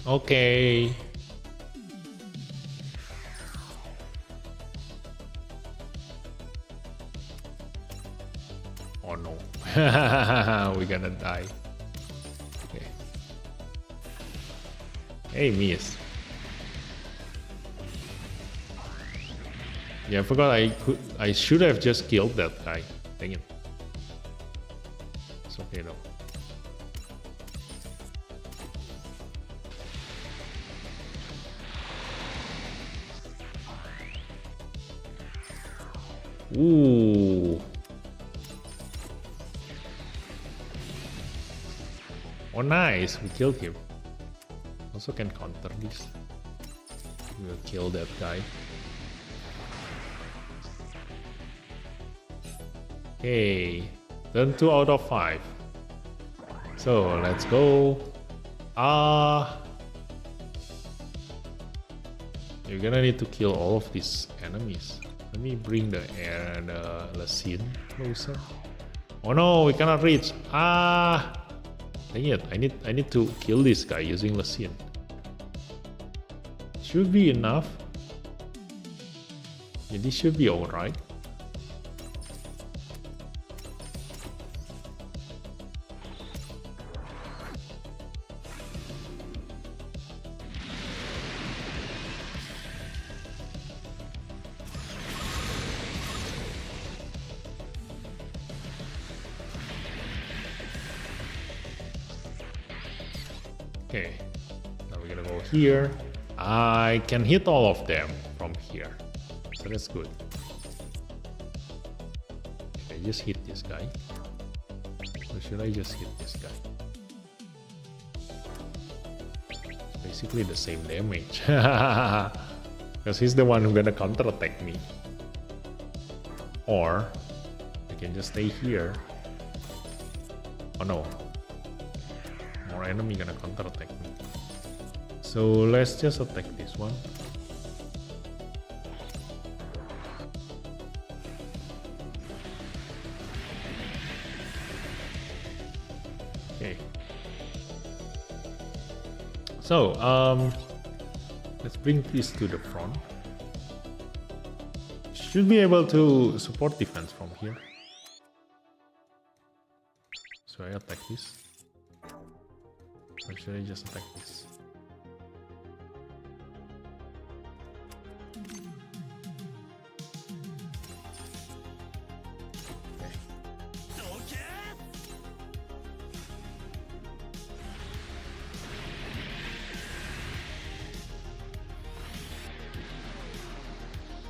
Okay. Oh no. We're gonna die. Okay. Hey, miss. Yeah, I forgot I should have just killed that guy. Dang it. It's okay though. Ooh. Oh nice, we killed him. Also can counter this. We'll kill that guy. Okay, then 2 out of 5. So let's go. You're gonna need to kill all of these enemies. Let me bring the Lecine closer. Oh no, we cannot reach. Dang it! I need to kill this guy using Lecine. Should be enough. Yeah, this should be alright. Okay, now we're gonna go here. I can hit all of them from here, so that's good. Okay, just hit this guy. Or should I just hit this guy? Basically the same damage. Because he's the one who's gonna counter attack me. Or I can just stay here. Oh no. More enemy gonna counter attack me. So let's just attack this one. Okay. So let's bring this to the front. Should be able to support defense from here. So I attack this. Or should I just attack this?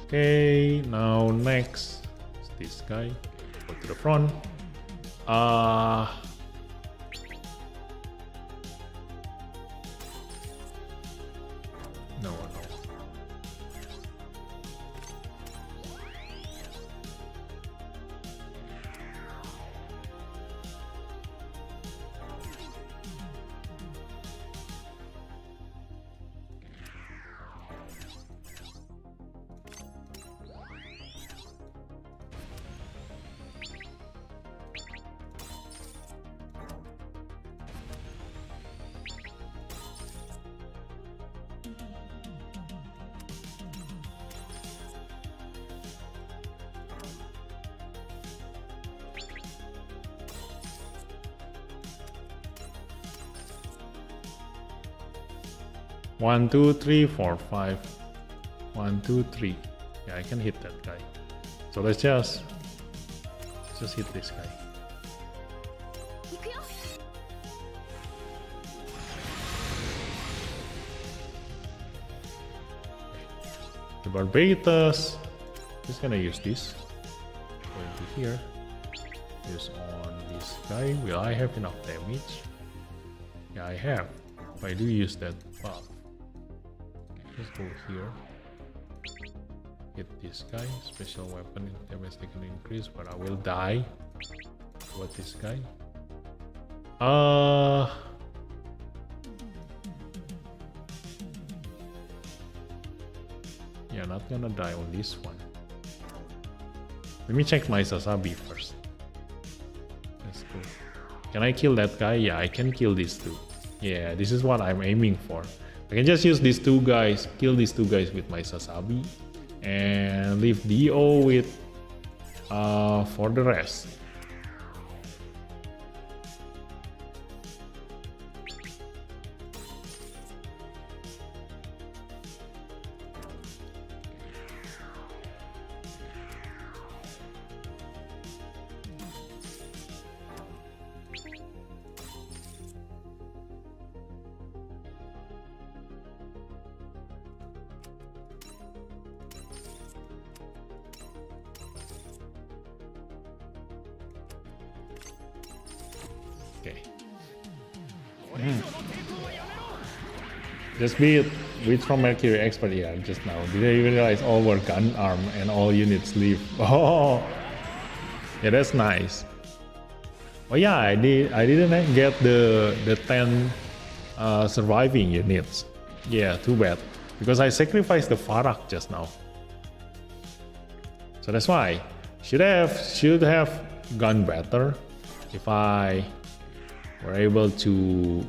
Okay, now next is this guy. Go to the front. No. 1, 2, 3, 4, 5. 1, 2, 3. Yeah, I can hit that guy. So let's just hit this guy. The Barbatus. Just gonna use this. Go into here. Use on this guy. Will I have enough damage? Yeah, I have. If I do use that buff. Let's go here. Hit this guy. Special weapon damage taken increase, but I will die. What this guy? Yeah, not gonna die on this one. Let me check my Sasabi first. Let's go. Can I kill that guy? Yeah, I can kill these two. Yeah, this is what I'm aiming for. I can just use these two guys, kill these two guys with my Sasabi, and leave Dio with for the rest. Okay. Just be it with from Mercury expert here just now. Did I realize all were gun arm and all units leave? Oh, yeah, that's nice. Oh yeah, I didn't get the 10 surviving units. Yeah, too bad because I sacrificed the Farak just now. So that's why should have gone better if I were able to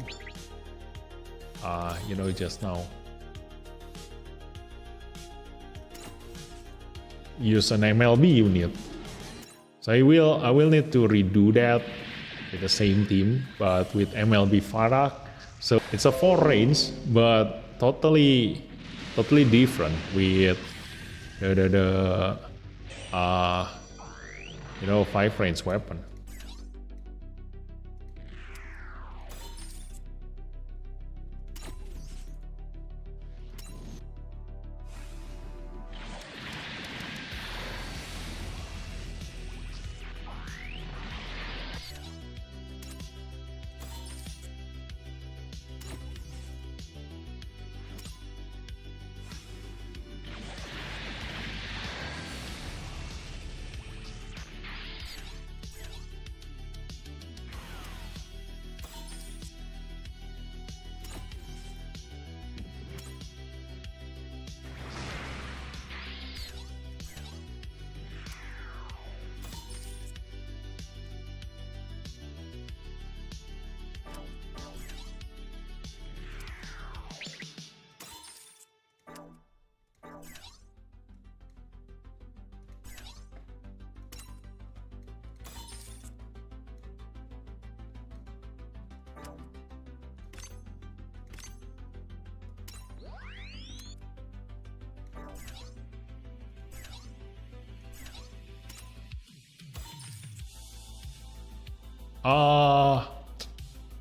just now use an MLB unit. So I will need to redo that with the same team but with MLB Farak. So it's a 4 range but totally different with the 5 range weapon.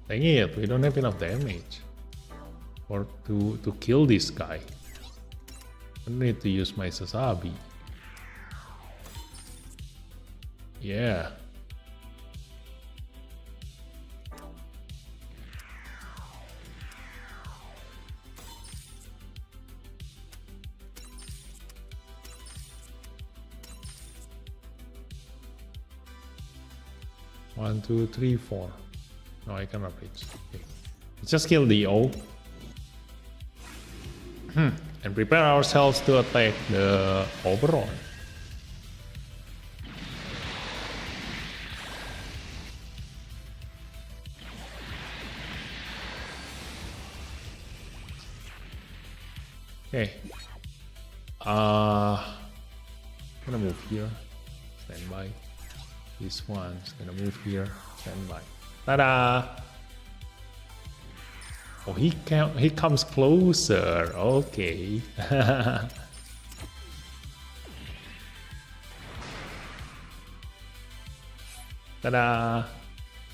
Dang it, we don't have enough damage to kill this guy. I need to use my Sasabi. Yeah. One, two, three, four. No, I cannot reach. Okay. Let's just kill the O. And prepare ourselves to attack the Oberon. Okay. Gonna move here. Stand by. This one's gonna move here. Stand by. Ta-da! Oh, he comes closer. Okay. Ta-da!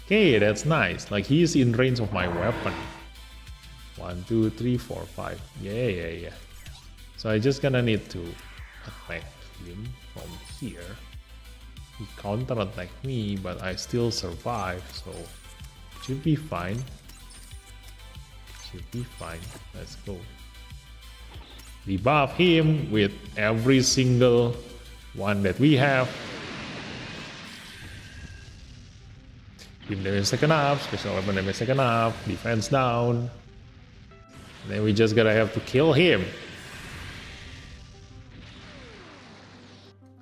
Okay, that's nice. Like he's in range of my weapon. 1, 2, 3, 4, 5. Yeah. So I just gonna need to attack him from here. He counter-attacked me, but I still survive, so should be fine. Should be fine. Let's go. Debuff him with every single one that we have. Team damage second up, special weapon damage second up, defense down. And then we just gotta have to kill him.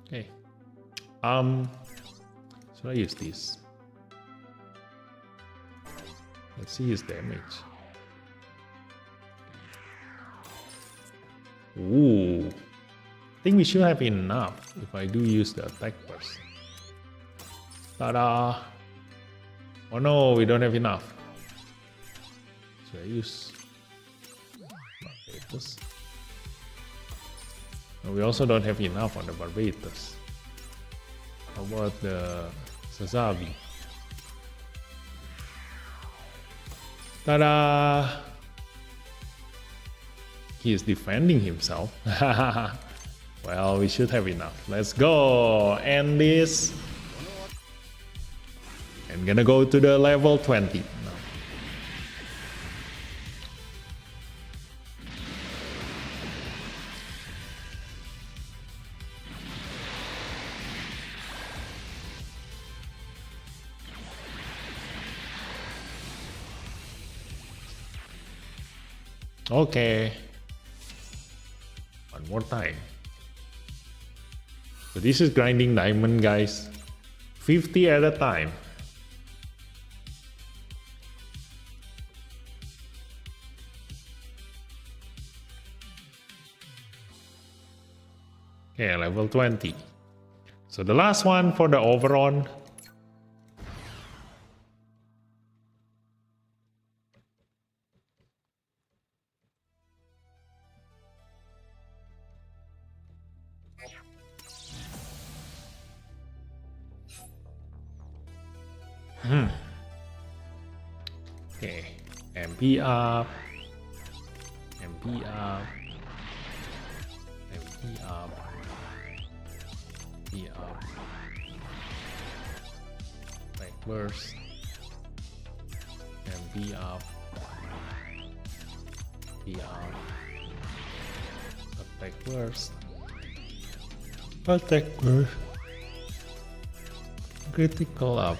Okay. Should I use this? Let's see his damage. Ooh. I think we should have enough if I do use the attack burst. Ta-da! Oh no, we don't have enough. Should I use Barbatos? No, we also don't have enough on the Barbatos. How about the Sasabi? Ta-da! He is defending himself. Well, we should have enough. Let's go! End this. I'm gonna go to the level 20 now. Okay. One more time. So this is grinding diamond, guys. 50 at a time. Okay, level 20. So the last one for the Overon. Okay, MP up, MP up, MP up, MP up, back burst, MP up, MP up, attack burst, attack burst, critical up.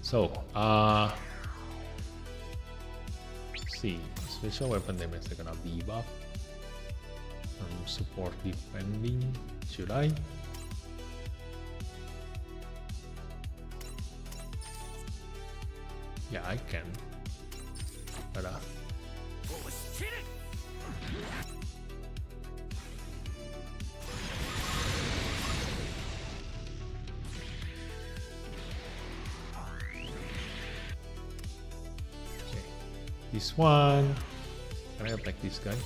So, let's see, special weapon damage is gonna debuff. Support defending, should I? Yeah, I can. Ta-da. This one. Can I attack this guy?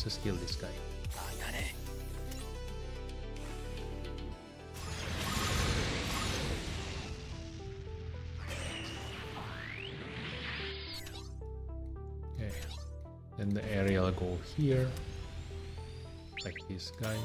just kill this guy. Okay, then the aerial go here, like this guy.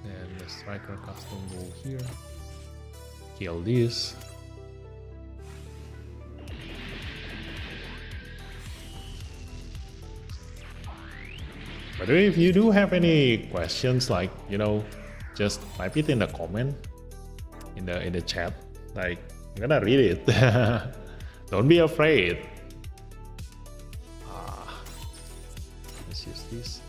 Then the striker custom go here, kill this. By the way, if you do have any questions, like, you know, just type it in the comment, in the chat. Like, I'm gonna read it. Don't be afraid. Let's use this.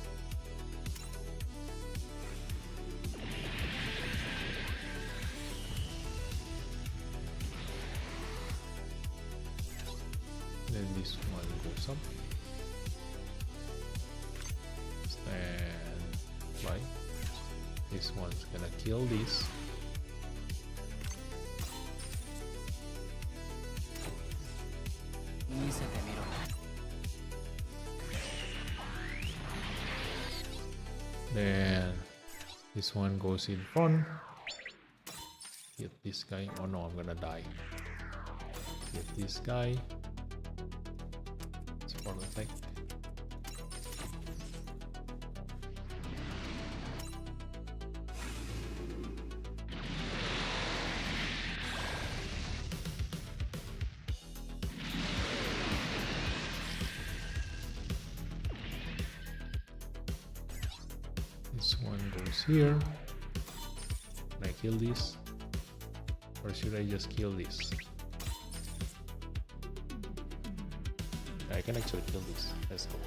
Then this one goes up. Stand right. This one's gonna kill this. Then this one goes in front. Hit this guy. Oh no, I'm gonna die. Hit this guy. Support attack. This one goes here. Can I kill this? Or should I just kill this? I can actually kill this. Let's go.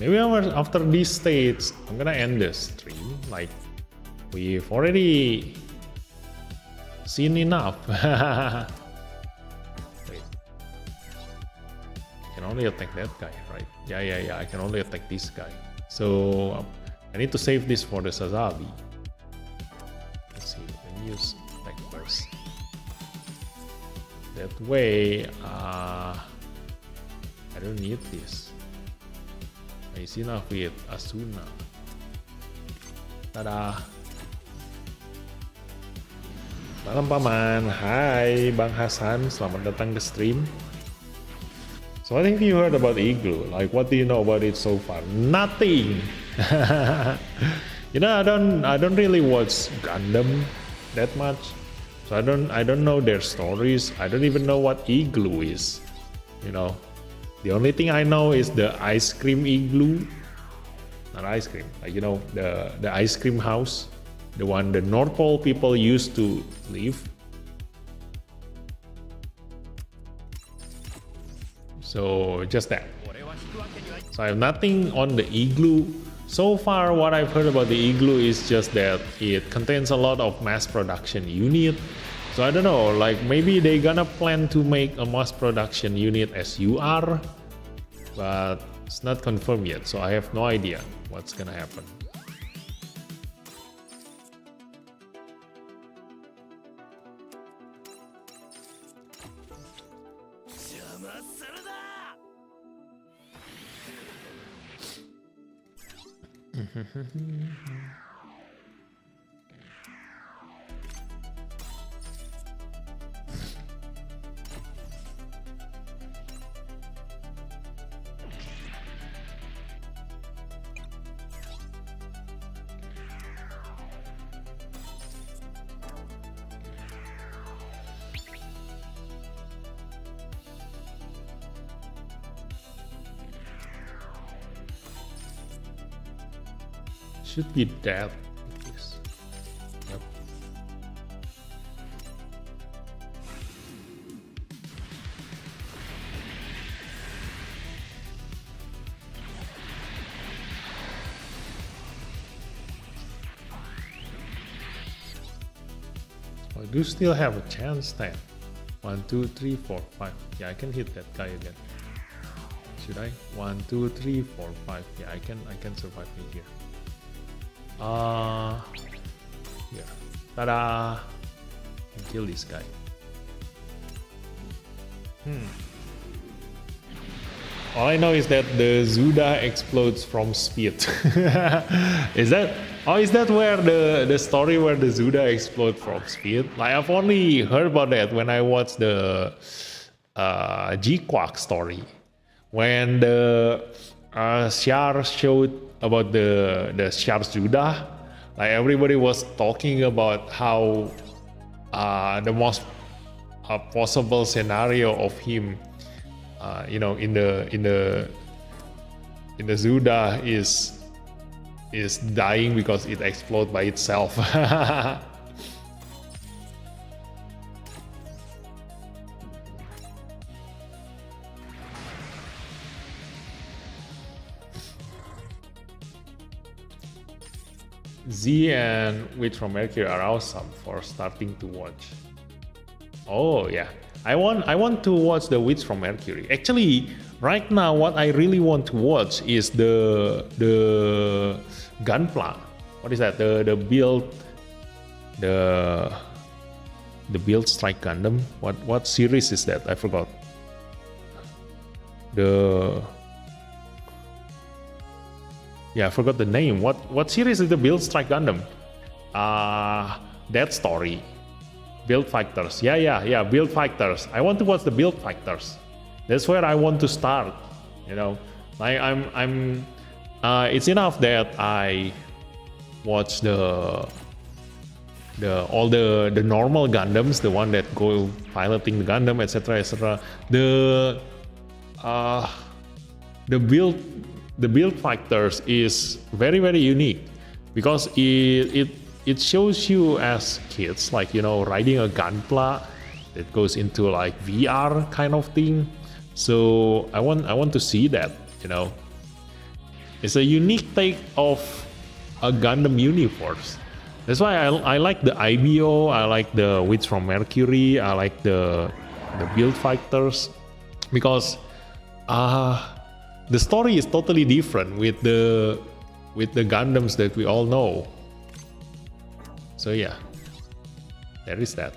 Maybe after this stage, I'm gonna end the stream. Like, we've already seen enough. Wait, I can only attack that guy, right? Yeah, I can only attack this guy. So I need to save this for the Sazabi. Let's see, let me use attack first. That way, I don't need this. It's enough with Asuna. Tada! Malam Paman, hai Bang Hasan, selamat datang ke stream. So I think you heard about Igloo. Like, what do you know about it so far? Nothing. You know, I don't really watch Gundam that much, so I don't know their stories. I don't even know what Igloo is. You know, the only thing I know is the ice cream igloo, not ice cream. Like, you know, the ice cream house. The one the North Pole people used to live. So just that. So I have nothing on the igloo. So far what I've heard about the igloo is just that it contains a lot of mass production unit. So I don't know, like maybe they gonna plan to make a mass production unit as you are, but it's not confirmed yet. So I have no idea what's gonna happen. Should be that. Yep. I do still have a chance then. 1, 2, 3, 4, 5. Yeah, I can hit that guy again. Should I? 1, 2, 3, 4, 5. Yeah, I can survive in here. Here. Ta-da! Kill this guy. All I know is that the Zuda explodes from speed. Is that where the story where the Zuda explodes from speed? Like I've only heard about that when I watched the G-Quack story. When the Char showed about the Char Zuda, like everybody was talking about how the most possible scenario of him, in the Zuda is dying because it explodes by itself. Z and Witch from Mercury are awesome for starting to watch. Oh yeah, I want to watch the Witch from Mercury. Actually, right now what I really want to watch is the Gunpla. What is that? The build Strike Gundam. What series is that? I forgot. I forgot the name. What series is the Build Strike Gundam? That story. Build Fighters. Yeah. Build Fighters. I want to watch the Build Fighters. That's where I want to start. I'm. It's enough that I watch all the normal Gundams, the one that go piloting the Gundam, etc. The Build Fighters is very, very unique because it shows you as kids, like, riding a Gunpla that goes into like VR kind of thing. So I want to see that, It's a unique take of a Gundam universe. That's why I like the IBO, I like the Witch from Mercury, I like the Build Fighters, because the story is totally different with the Gundams that we all know. So yeah, there is that.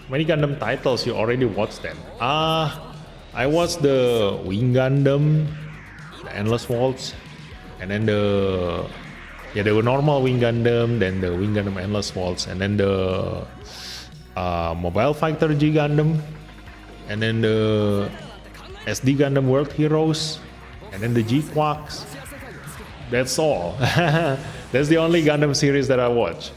Many Gundam titles you already watched them? I watched the Wing Gundam, the Endless Waltz, and then the normal Wing Gundam, then the Wing Gundam Endless Waltz, and then the Mobile Fighter G Gundam, and then the SD Gundam World Heroes, and then the G-Quacks. That's all. That's the only Gundam series that I watch.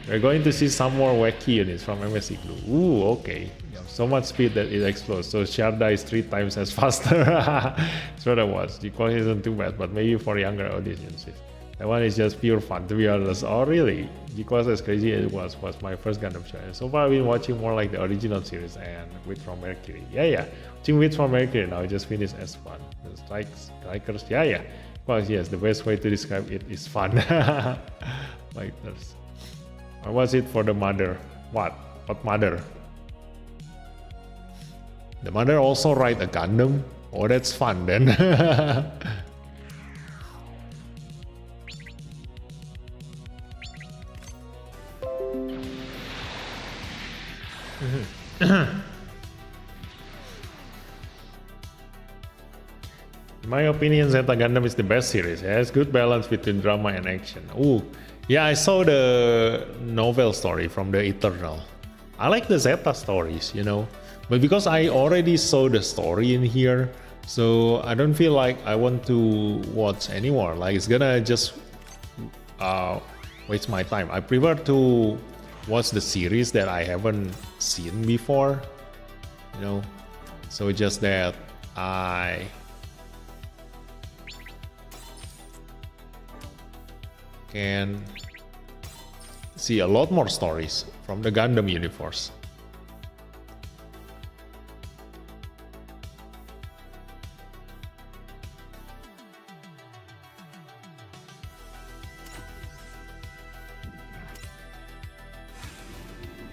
We're going to see some more wacky units from MSC Glue. Ooh, okay. So much speed that it explodes. So Sharda is 3 times as faster. That's what I watched. The quality isn't too bad, but maybe for younger audiences. That one is just pure fun, to be honest. Oh, really? Because as crazy as it was my first Gundam show. And so far I've been watching more like the original series and Witch from Mercury. Yeah. Watching Witch from Mercury now, I just finished as fun. The Strikers, yeah. Well, yes, the best way to describe it is fun. Fighters. Or was it for the mother? What mother? The mother also ride a Gundam? Oh, that's fun then. In my opinion, Zeta Gundam is the best series. It has good balance between drama and action. Ooh, yeah, I saw the novel story from the Eternal. I like the Zeta stories, you know, but because I already saw the story in here, so I don't feel like I want to watch anymore. Like it's gonna just waste my time. I prefer to watch the series that I haven't seen before, you know. So just that I can see a lot more stories from the Gundam universe.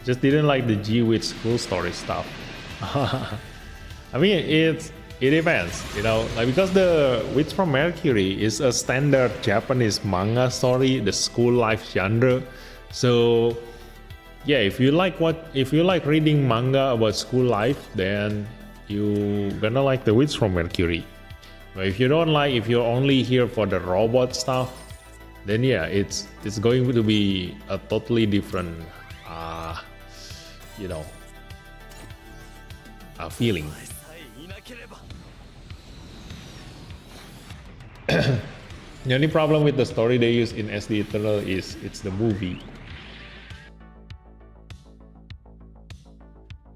Just didn't like the G with school story stuff. I mean, it depends, you know, like because the Witch from Mercury is a standard Japanese manga story, the school life genre. So yeah, if you like reading manga about school life, then you gonna like the Witch from Mercury. But if you don't like, if you're only here for the robot stuff, then yeah, it's going to be a totally different you know, a feeling. The only problem with the story they use in SD Eternal is it's the movie.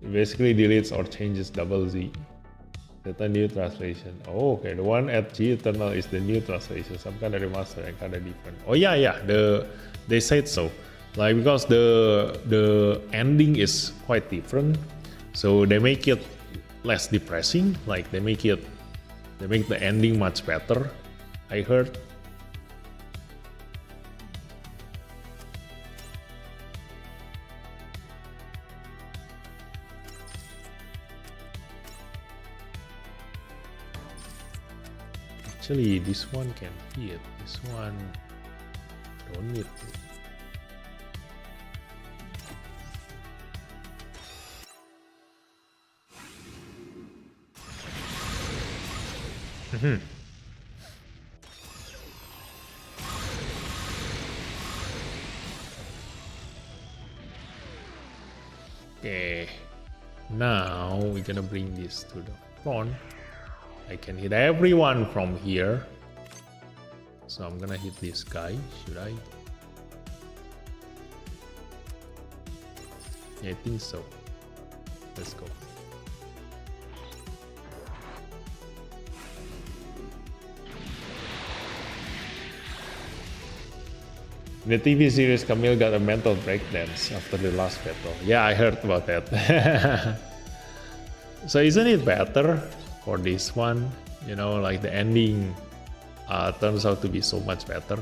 It basically deletes or changes double Z. That's a new translation. Oh, okay, the one at G Eternal is the new translation. Some kind of remaster and kind of different. Oh yeah, they said so. Like because the ending is quite different, so they make it less depressing. Like they make the ending much better, I heard. Actually, this one can fit. This one don't need to. Okay, now we're gonna bring this to the front. I can hit everyone from here, so I'm gonna hit this guy. Should I? Yeah, I think so. Let's go. In the TV series, Camille got a mental breakdance after the last battle. Yeah, I heard about that. So isn't it better for this one? You know, like the ending turns out to be so much better.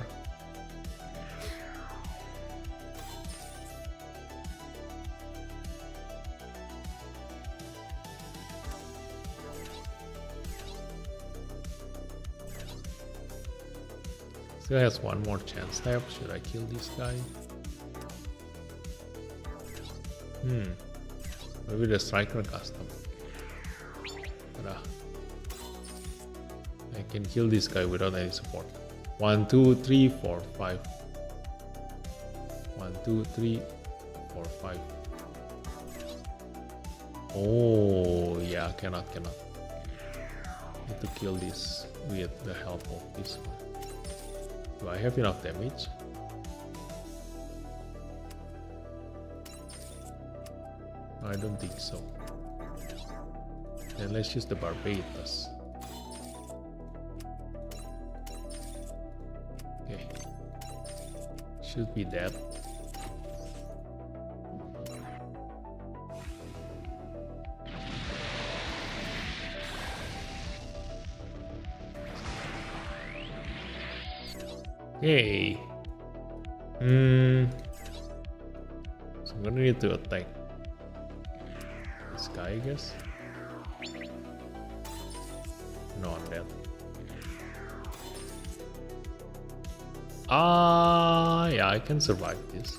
Still has one more chance left. Should I kill this guy? Maybe the striker custom. I can kill this guy without any support. 1, 2, 3, 4, 5. 1, 2, 3, 4, 5. Oh yeah, cannot. Need to kill this with the help of this one. Do I have enough damage? I don't think so. Then let's use the Barbatus. Okay. Should be dead. Yay. So I'm gonna need to attack this guy, I guess. No, I'm dead. Yeah, I can survive this.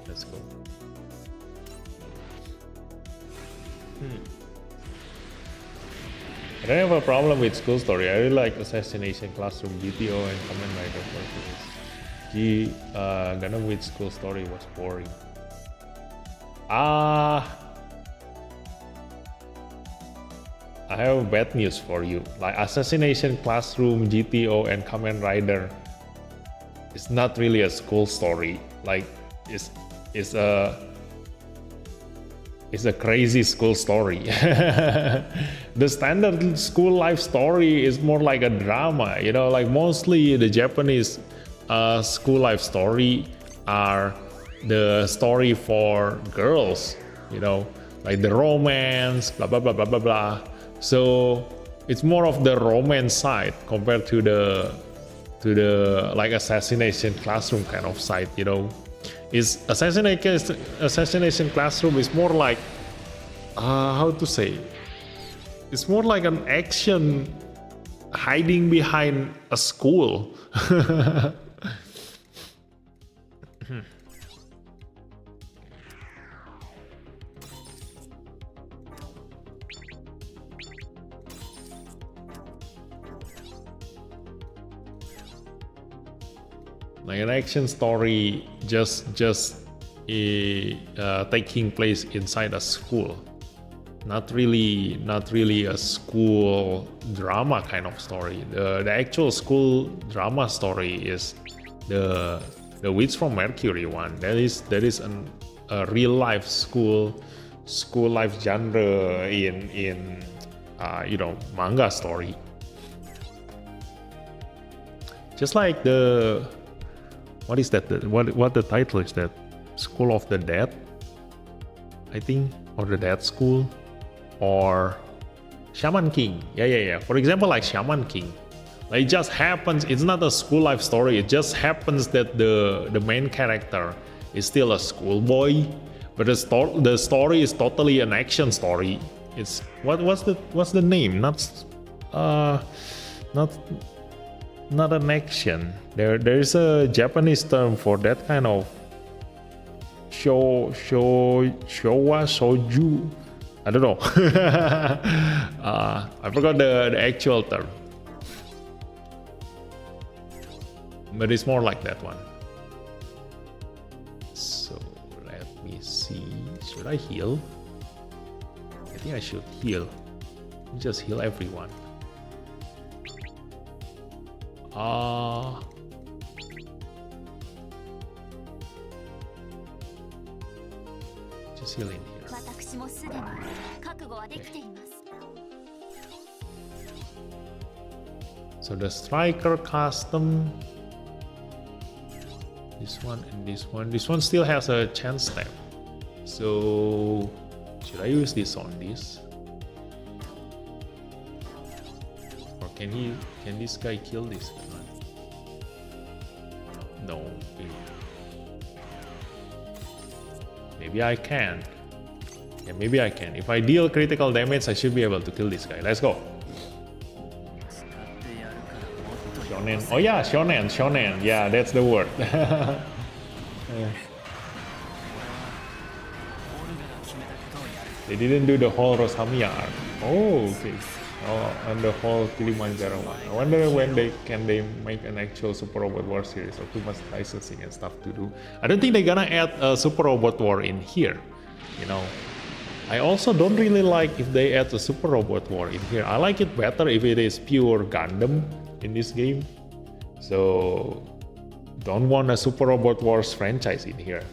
Let's go. I don't have a problem with school story. I really like Assassination Classroom, GTO, and Kamen Rider Forces. Gundam with school story was boring. I have bad news for you. Like Assassination Classroom, GTO, and Kamen Rider, it's not really a school story. Like it's a crazy school story. The standard school life story is more like a drama, you know, like mostly the Japanese school life story are the story for girls, you know, like the romance, blah blah blah blah blah blah. So it's more of the romance side compared to the like Assassination Classroom kind of side, you know. Is Assassination Classroom is more like how to say, it's more like an action hiding behind a school. Like an action story just taking place inside a school, not really a school drama kind of story. The actual school drama story is the Witch from Mercury one. That is a real life school life genre in you know, manga story. Just like the what is that? What the title is that? School of the Dead, I think, or the Dead School, or Shaman King. Yeah. For example, like Shaman King, like it just happens. It's not a school life story. It just happens that the main character is still a schoolboy, but the story is totally an action story. It's what's the name? Not an action. There's a Japanese term for that kind of shoju. I don't know. I forgot the actual term, but it's more like that one. So let me see. Should I heal? I think I should heal. Just heal everyone. Just heal in here. Okay. So the striker custom, this one and this one still has a chance step. So should I use this on this? Or can this guy kill this one? No. Maybe I can. Yeah, maybe I can. If I deal critical damage, I should be able to kill this guy. Let's go. Shonen. Oh yeah, shonen. Yeah, that's the word. Yeah. They didn't do the whole Rosamiya arc. Oh, okay. Oh, and the whole Kilimanjaro one. I wonder when they make an actual Super Robot War series, or too much licensing and stuff to do. I don't think they're gonna add a Super Robot War in here, you know. I also don't really like if they add a Super Robot War in here. I like it better if it is pure Gundam in this game. So don't want a Super Robot Wars franchise in here.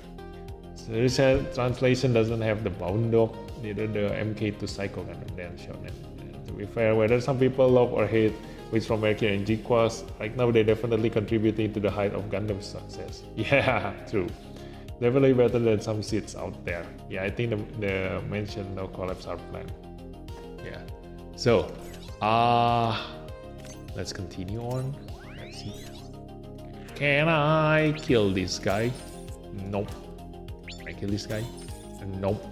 So this translation doesn't have the Bound Dog, neither the MK2 Psycho Gundam Dan Shonen. To be fair, whether some people love or hate Witch from Mercury and G-Quas, right now they're definitely contributing to the height of Gundam's success. Yeah, true. Definitely better than some seeds out there. Yeah, I think the mentioned no collabs are planned. Yeah. So, let's continue on. Let's see. Can I kill this guy? Nope. Can I kill this guy? Nope.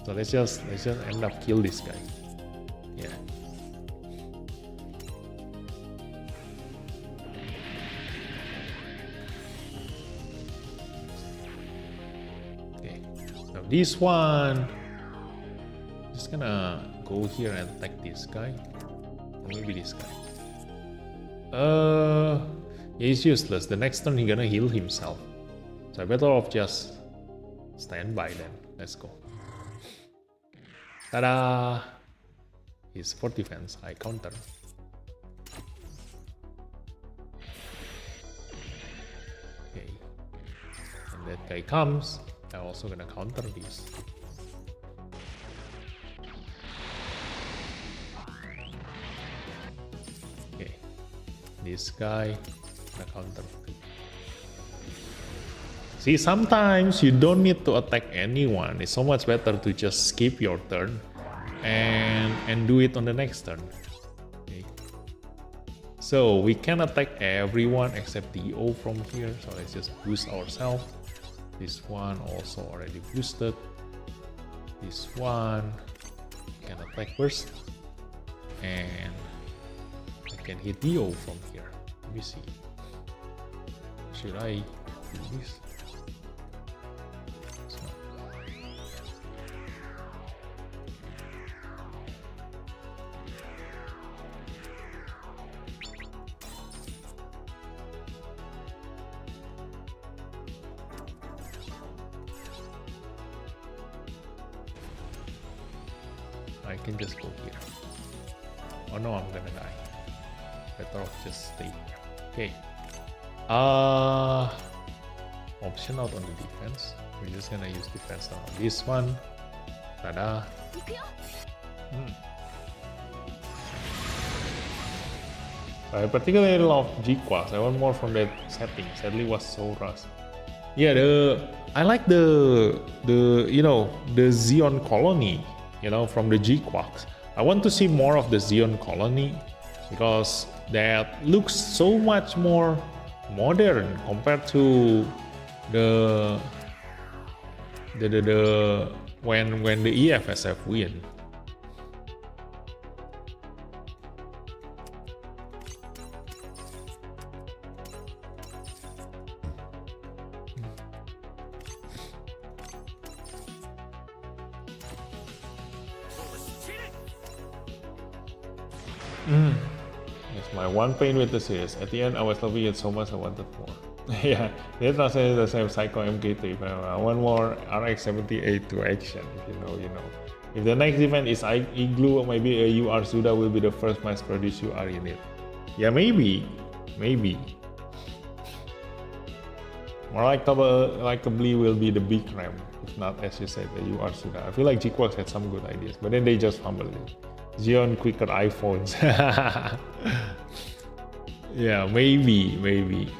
So let's just end up kill this guy. Yeah. Okay. have this one. Just gonna go here and attack this guy. Or maybe this guy. Yeah, he's useless. The next turn he's gonna heal himself. So I better off just stand by then. Let's go. Ta-da! He's for defense. I counter. Okay. And that guy comes. I'm also gonna counter this. Okay. This guy gonna counter. See, sometimes you don't need to attack anyone. It's so much better to just skip your turn and do it on the next turn. Okay. So we can attack everyone except DO from here. So let's just boost ourselves. This one also already boosted. This one can attack first, and I can hit DO from here. Let me see. Should I do this? I can just go here. Oh no, I'm gonna die. Better off just stay here. Okay. Option out on the defense. We're just gonna use defense now. This one. Tada. I particularly love G-Quax. I want more from that setting. Sadly, was so rushed. Yeah, I like the Zeon colony. From the G-Quax. I want to see more of the Zeon colony because that looks so much more modern compared to the when the EFSF win. That's my one pain with the series. At the end, I was loving it so much I wanted more. Yeah, that's not saying the same Psycho MK3. I want more RX-78 to action. If you know, you know. If the next event is Igloo, maybe a UR Suda will be the first mass-produced UR unit. Yeah, maybe. More likely will be the big RAM, if not, as you said, the UR Suda. I feel like G-Quax had some good ideas, but then they just fumbled it. Xeon quicker iPhones. Yeah, maybe.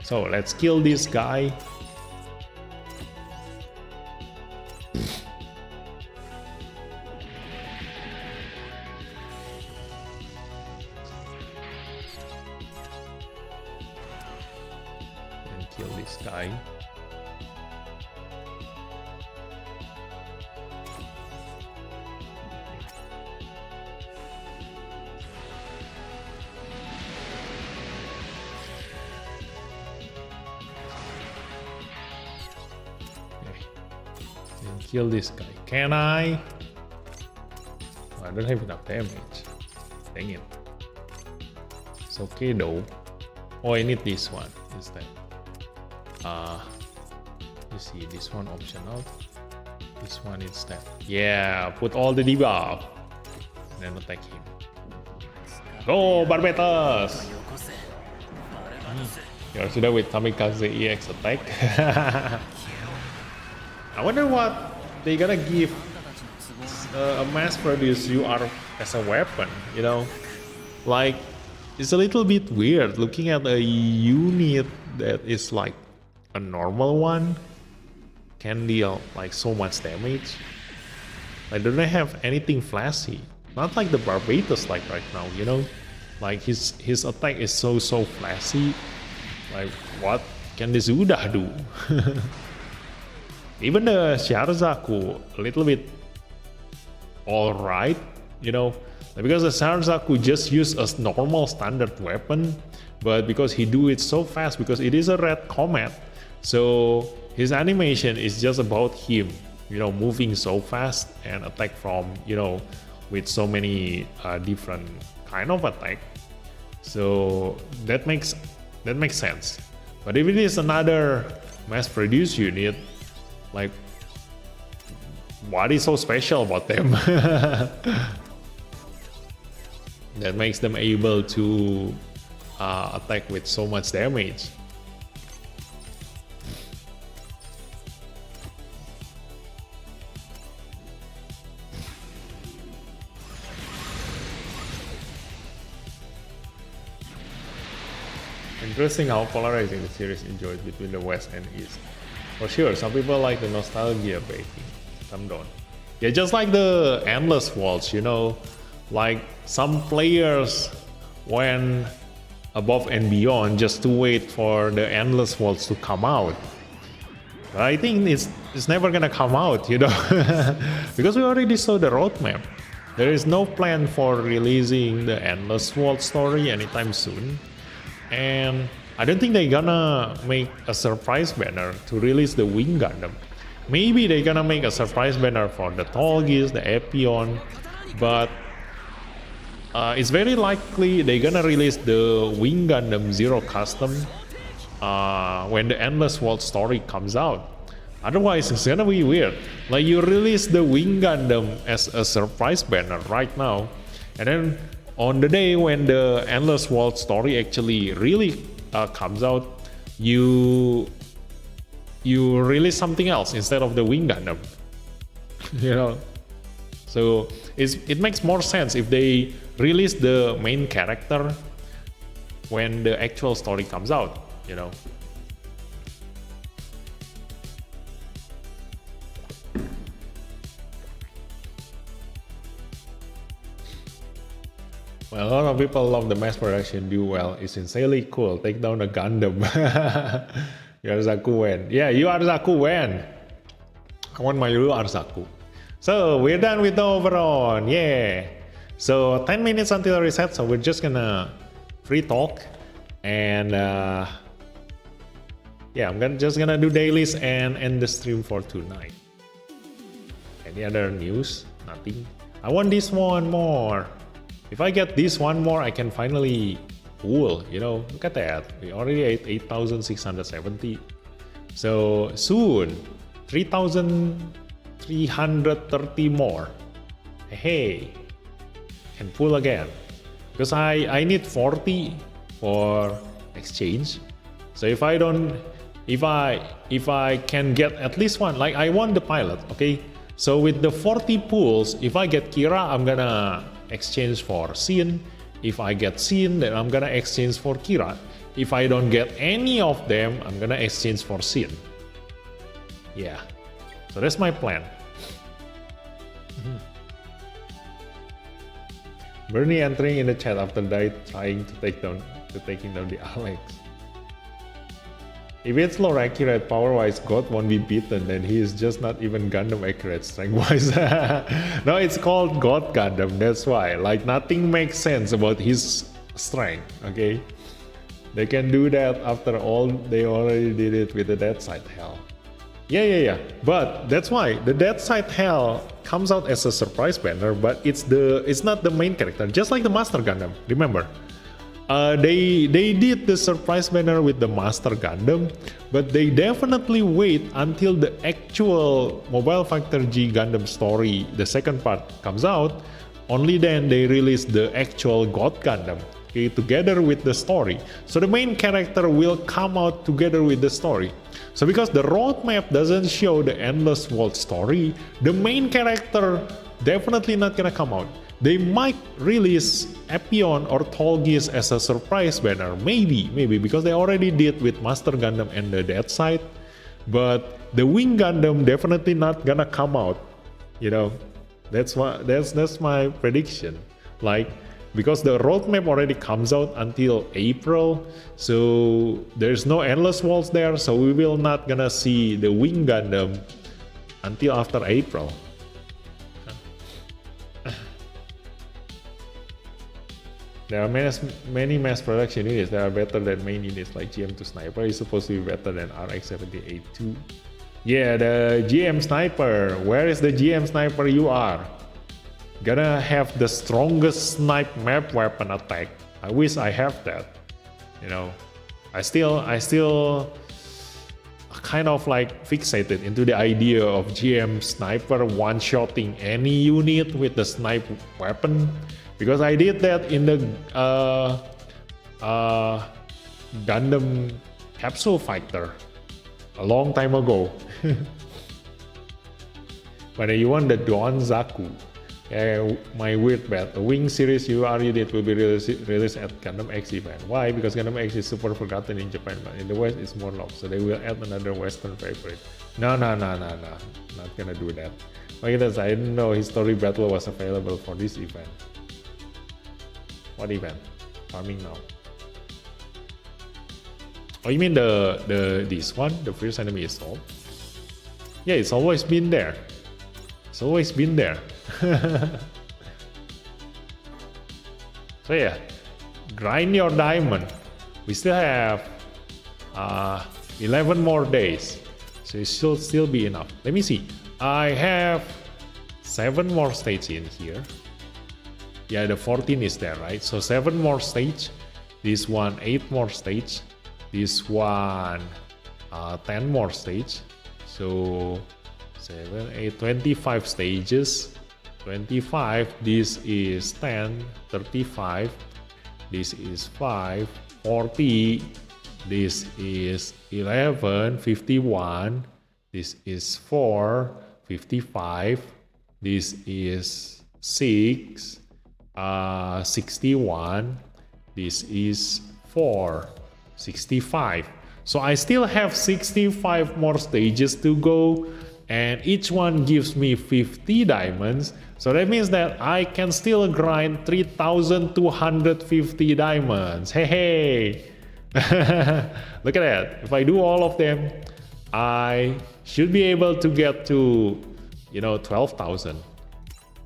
So let's kill this guy. And kill this guy. Kill this guy. Can I? Oh, I don't have enough damage. Dang it. It's okay though. Oh, I need this one instead. You see this one option out. This one instead. Yeah, put all the debuff. And then attack him. Go, Barbetas! You're sudah with Kamikaze EX attack. I wonder what they're gonna give a mass-produced UR as a weapon, Like, it's a little bit weird looking at a unit that is like a normal one can deal like so much damage. Like, they don't have anything flashy. Not like the Barbatos like right now, Like, his attack is so flashy. Like, what can this Uda do? Even the Sharzaku, a little bit alright, because the Sharzaku just used a normal standard weapon, but because he do it so fast, because it is a red comet, so his animation is just about him, moving so fast and attack from, with so many different kind of attack. So that makes sense. But if it is another mass-produced unit, like, what is so special about them that makes them able to attack with so much damage? Interesting how polarizing the series enjoys between the West and East. For sure, some people like the nostalgia baiting, some don't. Yeah, just like the Endless Waltz, like some players went above and beyond just to wait for the Endless Waltz to come out. But I think it's never gonna come out, because we already saw the roadmap. There is no plan for releasing the Endless Waltz story anytime soon. And I don't think they're gonna make a surprise banner to release the Wing Gundam. Maybe they're gonna make a surprise banner for the Tallgeese, the Epion, but it's very likely they're gonna release the Wing Gundam Zero Custom when the Endless Waltz story comes out. Otherwise, it's gonna be weird. Like, you release the Wing Gundam as a surprise banner right now, and then on the day when the Endless Waltz story actually really comes out, you release something else instead of the Wing Gundam. So it makes more sense if they release the main character when the actual story comes out. Well, a lot of people love the mass production duel. It's insanely cool. Take down a Gundam. Arzaku Wen. Yeah, you Arzaku Wen. I want my Yu Arzaku. So we're done with the Overon. Yeah. So 10 minutes until reset. So we're just gonna free talk, and yeah, I'm just gonna do dailies and end the stream for tonight. Any other news? Nothing. I want this one more. If I get this one more, I can finally pull, look at that. We already ate 8,670. So soon, 3,330 more. Hey, and pull again. Because I need 40 for exchange. So if I can get at least one, like I want the pilot, okay? So with the 40 pulls, if I get Kira, I'm gonna exchange for Sin. If I get Sin, then I'm gonna exchange for Kira. If I don't get any of them, I'm gonna exchange for Sin. Yeah, so that's my plan. Bernie entering in the chat after trying to taking down the Alex. If it's lore accurate, power-wise, God won't be beaten, then he is just not even Gundam accurate strength-wise. No, it's called God Gundam, that's why. Like, nothing makes sense about his strength, okay? They can do that after all, they already did it with the Dead Side Hell. Yeah. But that's why the Dead Side Hell comes out as a surprise banner, but it's not the main character, just like the Master Gundam, remember? They did the surprise banner with the Master Gundam, but they definitely wait until the actual Mobile Fighter G Gundam story, the second part, comes out. Only then they release the actual God Gundam, okay, together with the story. So the main character will come out together with the story. So because the roadmap doesn't show the Endless Waltz story, the main character definitely not gonna come out. They might release Epion or Tallgeese as a surprise banner, maybe, because they already did with Master Gundam and the Dead Side. But the Wing Gundam definitely not gonna come out. That's my prediction. Like, because the roadmap already comes out until April, so there's no Endless Waltz there, so we will not gonna see the Wing Gundam until after April. There are many mass production units that are better than main units, like GM2 Sniper is supposed to be better than RX-78 too. Yeah, the GM Sniper. Where is the GM Sniper you are? Gonna have the strongest snipe map weapon attack. I wish I have that. You know, I still kind of like fixated into the idea of GM Sniper one-shotting any unit with the snipe weapon, because I did that in the Gundam Capsule Fighter a long time ago. But you want the Don Zaku. My weird bet. The Wing series UR unit will be released at Gundam X event. Why? Because Gundam X is super forgotten in Japan, but in the West it's more loved. So they will add another Western favorite. No. Not gonna do that. Why? Because I didn't know History Battle was available for this event. What event? Farming now. Oh, you mean this one? The Fierce Enemy Assault? Yeah, it's always been there. It's always been there. So yeah, grind your diamond. We still have 11 more days, so it should still be enough. Let me see. I have 7 more stages in here. Yeah, the 14 is there, right? So 7 more stage. This one 8 more stage. This one 10 more stage. So 7, 8, 25 stages. 25, this is 10, 35, this is 5, 40, this is 11, 51, this is 4, 55, this is 6, 61, this is 4, 65. So I still have 65 more stages to go, and each one gives me 50 diamonds. So that means that I can still grind 3,250 diamonds. Hey. Look at that. If I do all of them, I should be able to get to, 12,000.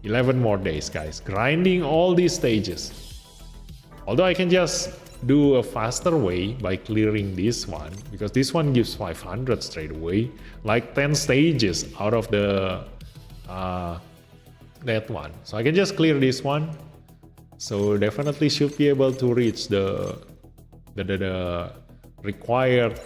11 more days, guys. Grinding all these stages. Although I can just do a faster way by clearing this one, because this one gives 500 straight away, like 10 stages out of the that one. So I can just clear this one, so definitely should be able to reach the required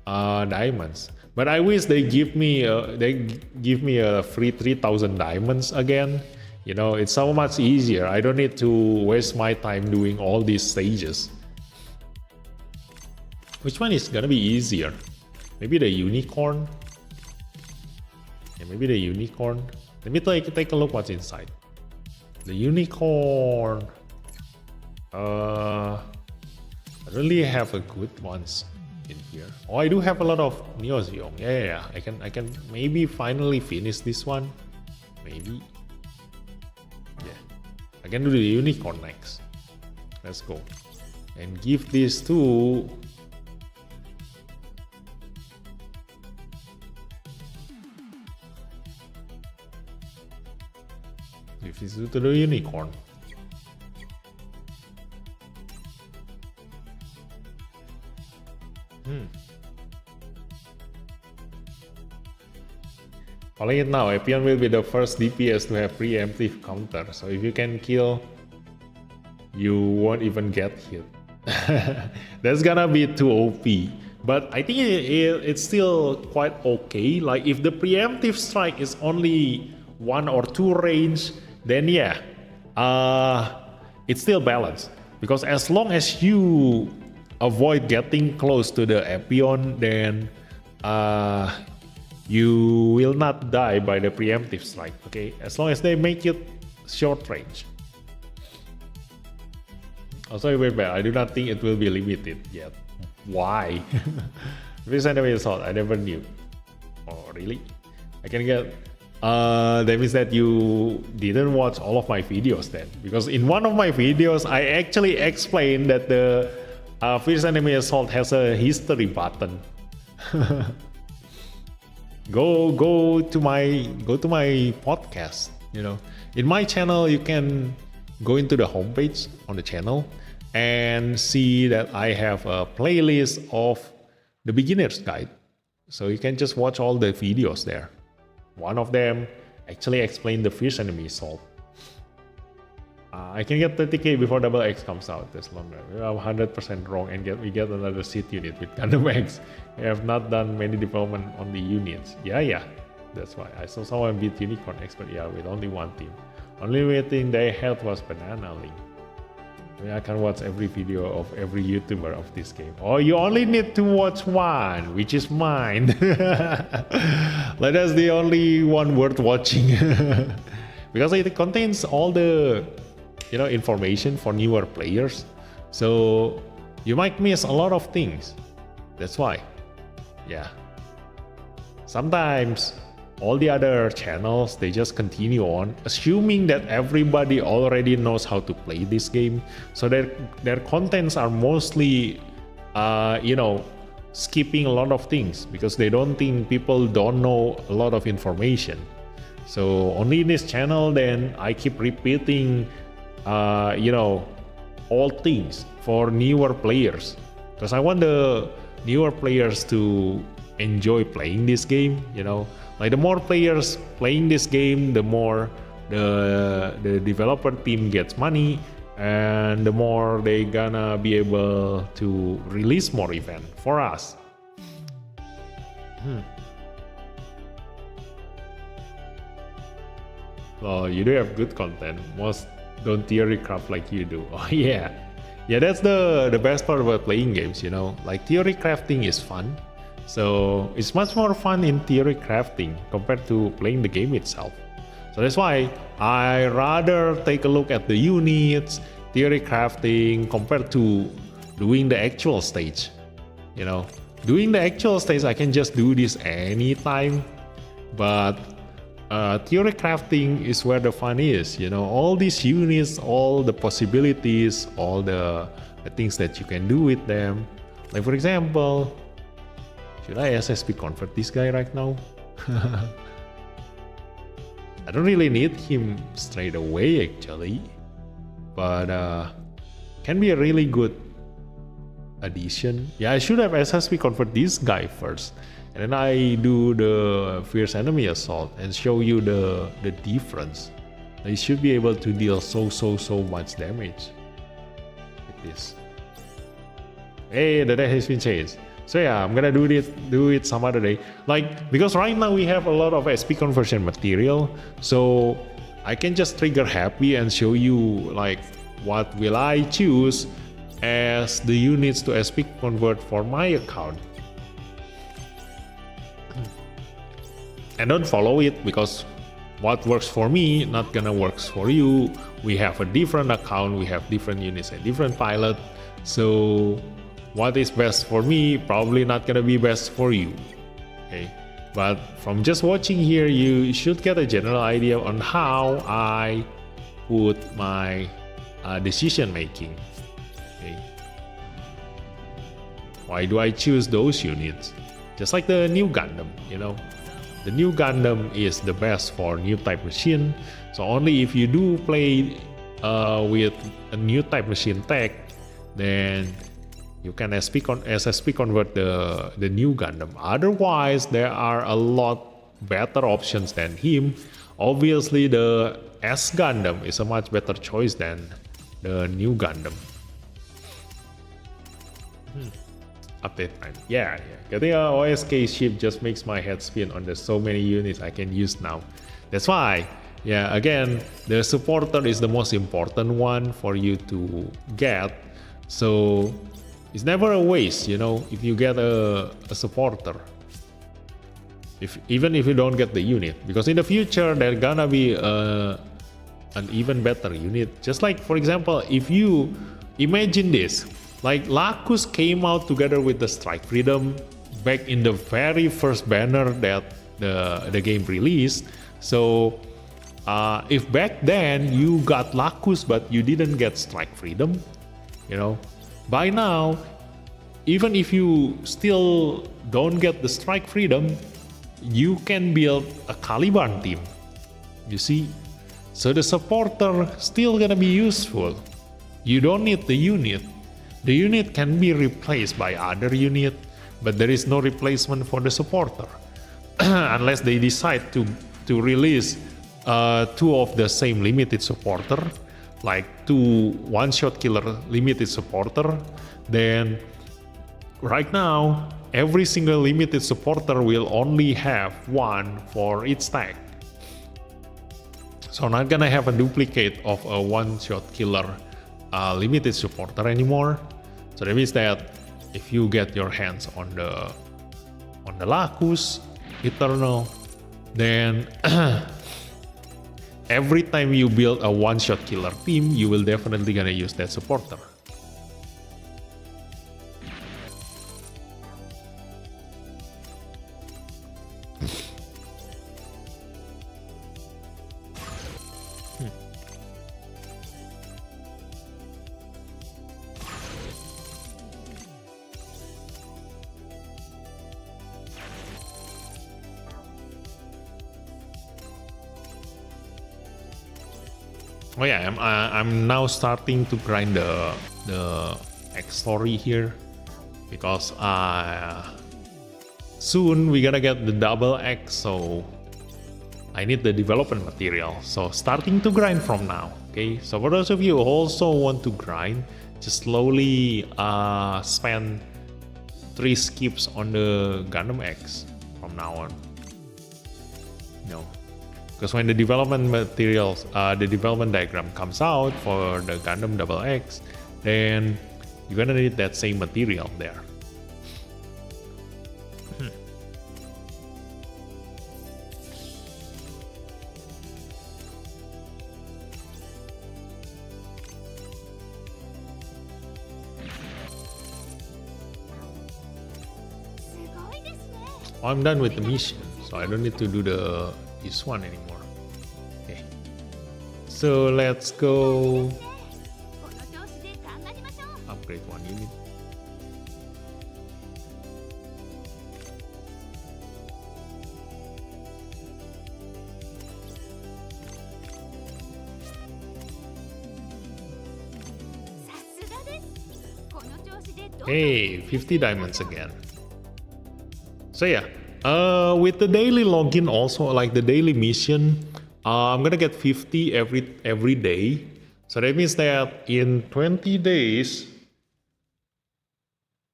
diamonds. But I wish they give me a free 3,000 diamonds again. It's so much easier. I don't need to waste my time doing all these stages. Which one is gonna be easier? Maybe the unicorn? Yeah, maybe the unicorn. Let me take a look what's inside. The unicorn. I really have a good ones in here. Oh, I do have a lot of Neozeon. Yeah. I can maybe finally finish this one. Maybe. Yeah. I can do the unicorn next. Let's go. And give this to the unicorn. Calling it now, Epion will be the first DPS to have preemptive counter. So if you can kill, you won't even get hit. That's gonna be too OP. But I think it's still quite okay. Like if the preemptive strike is only 1 or 2 range, then yeah, it's still balanced. Because as long as you avoid getting close to the Epion, then you will not die by the preemptive strike, okay? As long as they make it short range. Also, wait, I do not think it will be limited yet. Why? This enemy assault, I never knew. Oh, really? I can get... that means that you didn't watch all of my videos then. Because in one of my videos, I actually explained that the Fierce Enemy Assault has a history button. Go to my podcast. In my channel you can go into the homepage on the channel and see that I have a playlist of the beginner's guide. So you can just watch all the videos there. One of them actually explained the first enemy assault. I can get 30k before Double X comes out this longer. We are 100% wrong and we get another seed unit with Gundam X. We have not done many development on the units. Yeah, that's why. I saw someone beat Unicorn Expert, with only one team. Only thing they had was Banana Link. I can watch every video of every YouTuber of this game. Oh, you only need to watch one, which is mine. Like that's the only one worth watching. Because it contains all the information for newer players, so you might miss a lot of things. That's why. Sometimes all the other channels, they just continue on assuming that everybody already knows how to play this game, so their contents are mostly skipping a lot of things because they don't think people don't know a lot of information. So only in this channel, then I keep repeating all things for newer players, because I want the newer players to enjoy playing this game. Like the more players playing this game, the more the developer team gets money, and the more they gonna be able to release more event for us. Well, you do have good content. Most don't theory craft like you do. Oh yeah, that's the best part about playing games. Like theory crafting is fun. So it's much more fun in theory crafting compared to playing the game itself. So that's why I rather take a look at the units, theory crafting, compared to doing the actual stage. Doing the actual stage, I can just do this anytime, but theory crafting is where the fun is. All these units, all the possibilities, all the things that you can do with them. Like for example, should I SSP convert this guy right now? I don't really need him straight away actually, but can be a really good addition. I should have SSP convert this guy first, and then I do the fierce enemy assault and show you the difference. He should be able to deal so much damage with this. Hey, the deck has been changed. So I'm gonna do it some other day. Like, because right now we have a lot of SP conversion material, so I can just trigger happy and show you like what will I choose as the units to SP convert for my account. And don't follow it, because what works for me not gonna works for you. We have a different account, we have different units and different pilot, so what is best for me probably not gonna be best for you. Okay, but from just watching here, you should get a general idea on how I put my decision making. Okay, why do I choose those units? Just like the new Gundam, the new Gundam is the best for new type machine. So only if you do play with a new type machine tech, then you can SSP convert the new Gundam. Otherwise, there are a lot better options than him. Obviously, the S Gundam is a much better choice than the new Gundam. Update time. Yeah. Getting a OSK ship just makes my head spin on the so many units I can use now. That's why, again, the supporter is the most important one for you to get. So it's never a waste, if you get a supporter. Even if you don't get the unit, because in the future there's gonna be an even better unit. Just like, for example, if you imagine this, like Lacus came out together with the Strike Freedom back in the very first banner that the game released. So if back then you got Lacus but you didn't get Strike Freedom, by now, even if you still don't get the Strike Freedom, you can build a Caliban team. You see? So the supporter still gonna be useful. You don't need the unit. The unit can be replaced by other unit, but there is no replacement for the supporter. Unless they decide to release two of the same limited supporter, like two one-shot killer limited supporter, then right now every single limited supporter will only have one for each stack. So not gonna have a duplicate of a one-shot killer limited supporter anymore. So that means that if you get your hands on the Lacus Eternal, then every time you build a one-shot killer team, you will definitely gonna use that supporter. Oh yeah, I'm now starting to grind the X story here, because soon we're gonna get the double X, so I need the development material. So starting to grind from now. Okay, so for those of you who also want to grind, just slowly spend 3 skips on the Gundam X from now on. No. Because when the development materials, the development diagram comes out for the Gundam Double X, then you're gonna need that same material there. Oh, I'm done with the mission, so I don't need to do this one anymore. Okay, so let's go upgrade one unit. Hey, 50 diamonds again. So yeah, with the daily login also, like the daily mission, I'm gonna get 50 every day. So that means that in 20 days,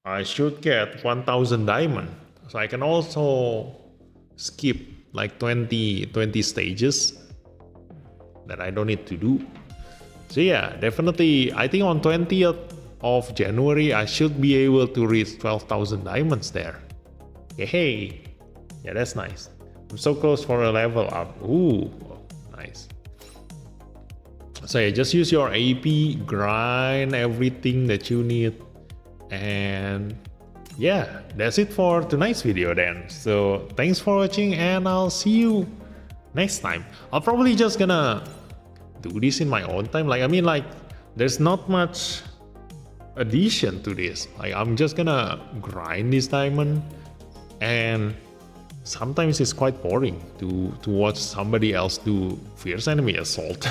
I should get 1000 diamond. So I can also skip like 20 stages that I don't need to do. So yeah, definitely, I think on 20th of January, I should be able to reach 12,000 diamonds there. Hey, yeah, that's nice. I'm so close for a level up. Ooh, nice. So yeah, just use your AP, grind everything that you need, and yeah, that's it for tonight's video then. So thanks for watching, and I'll see you next time. I'll probably just gonna do this in my own time. Like, I mean, like, there's not much addition to this. Like, I'm just gonna grind this diamond. And sometimes it's quite boring to watch somebody else do fierce enemy assault.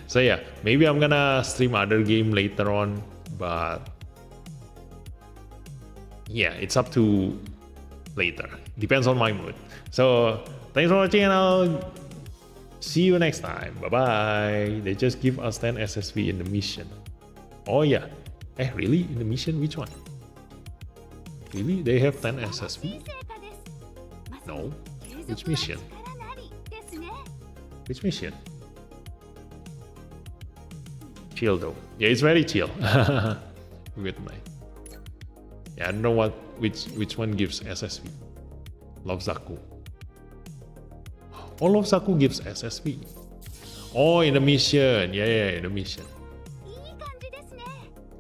So yeah, maybe I'm gonna stream other game later on, but yeah, it's up to later. Depends on my mood. So thanks for watching, and I'll see you next time. Bye bye. They just give us 10 SSV in the mission. Oh yeah. Really? In the mission? Which one? Really? They have 10 SSV? No. Which mission? Which mission? Chill though. Yeah, it's very chill. With my. Yeah, I don't know which one gives SSV. Love Zaku. Oh, Love Zaku gives SSV. Oh, in the mission. Yeah, in the mission.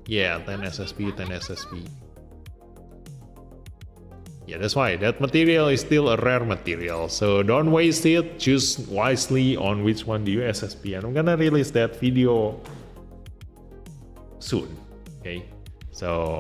Yeah, 10 SSV, 10 SSV. Yeah, that's why that material is still a rare material, so don't waste it. Choose wisely on which one do you SSP, and I'm gonna release that video soon. Okay, so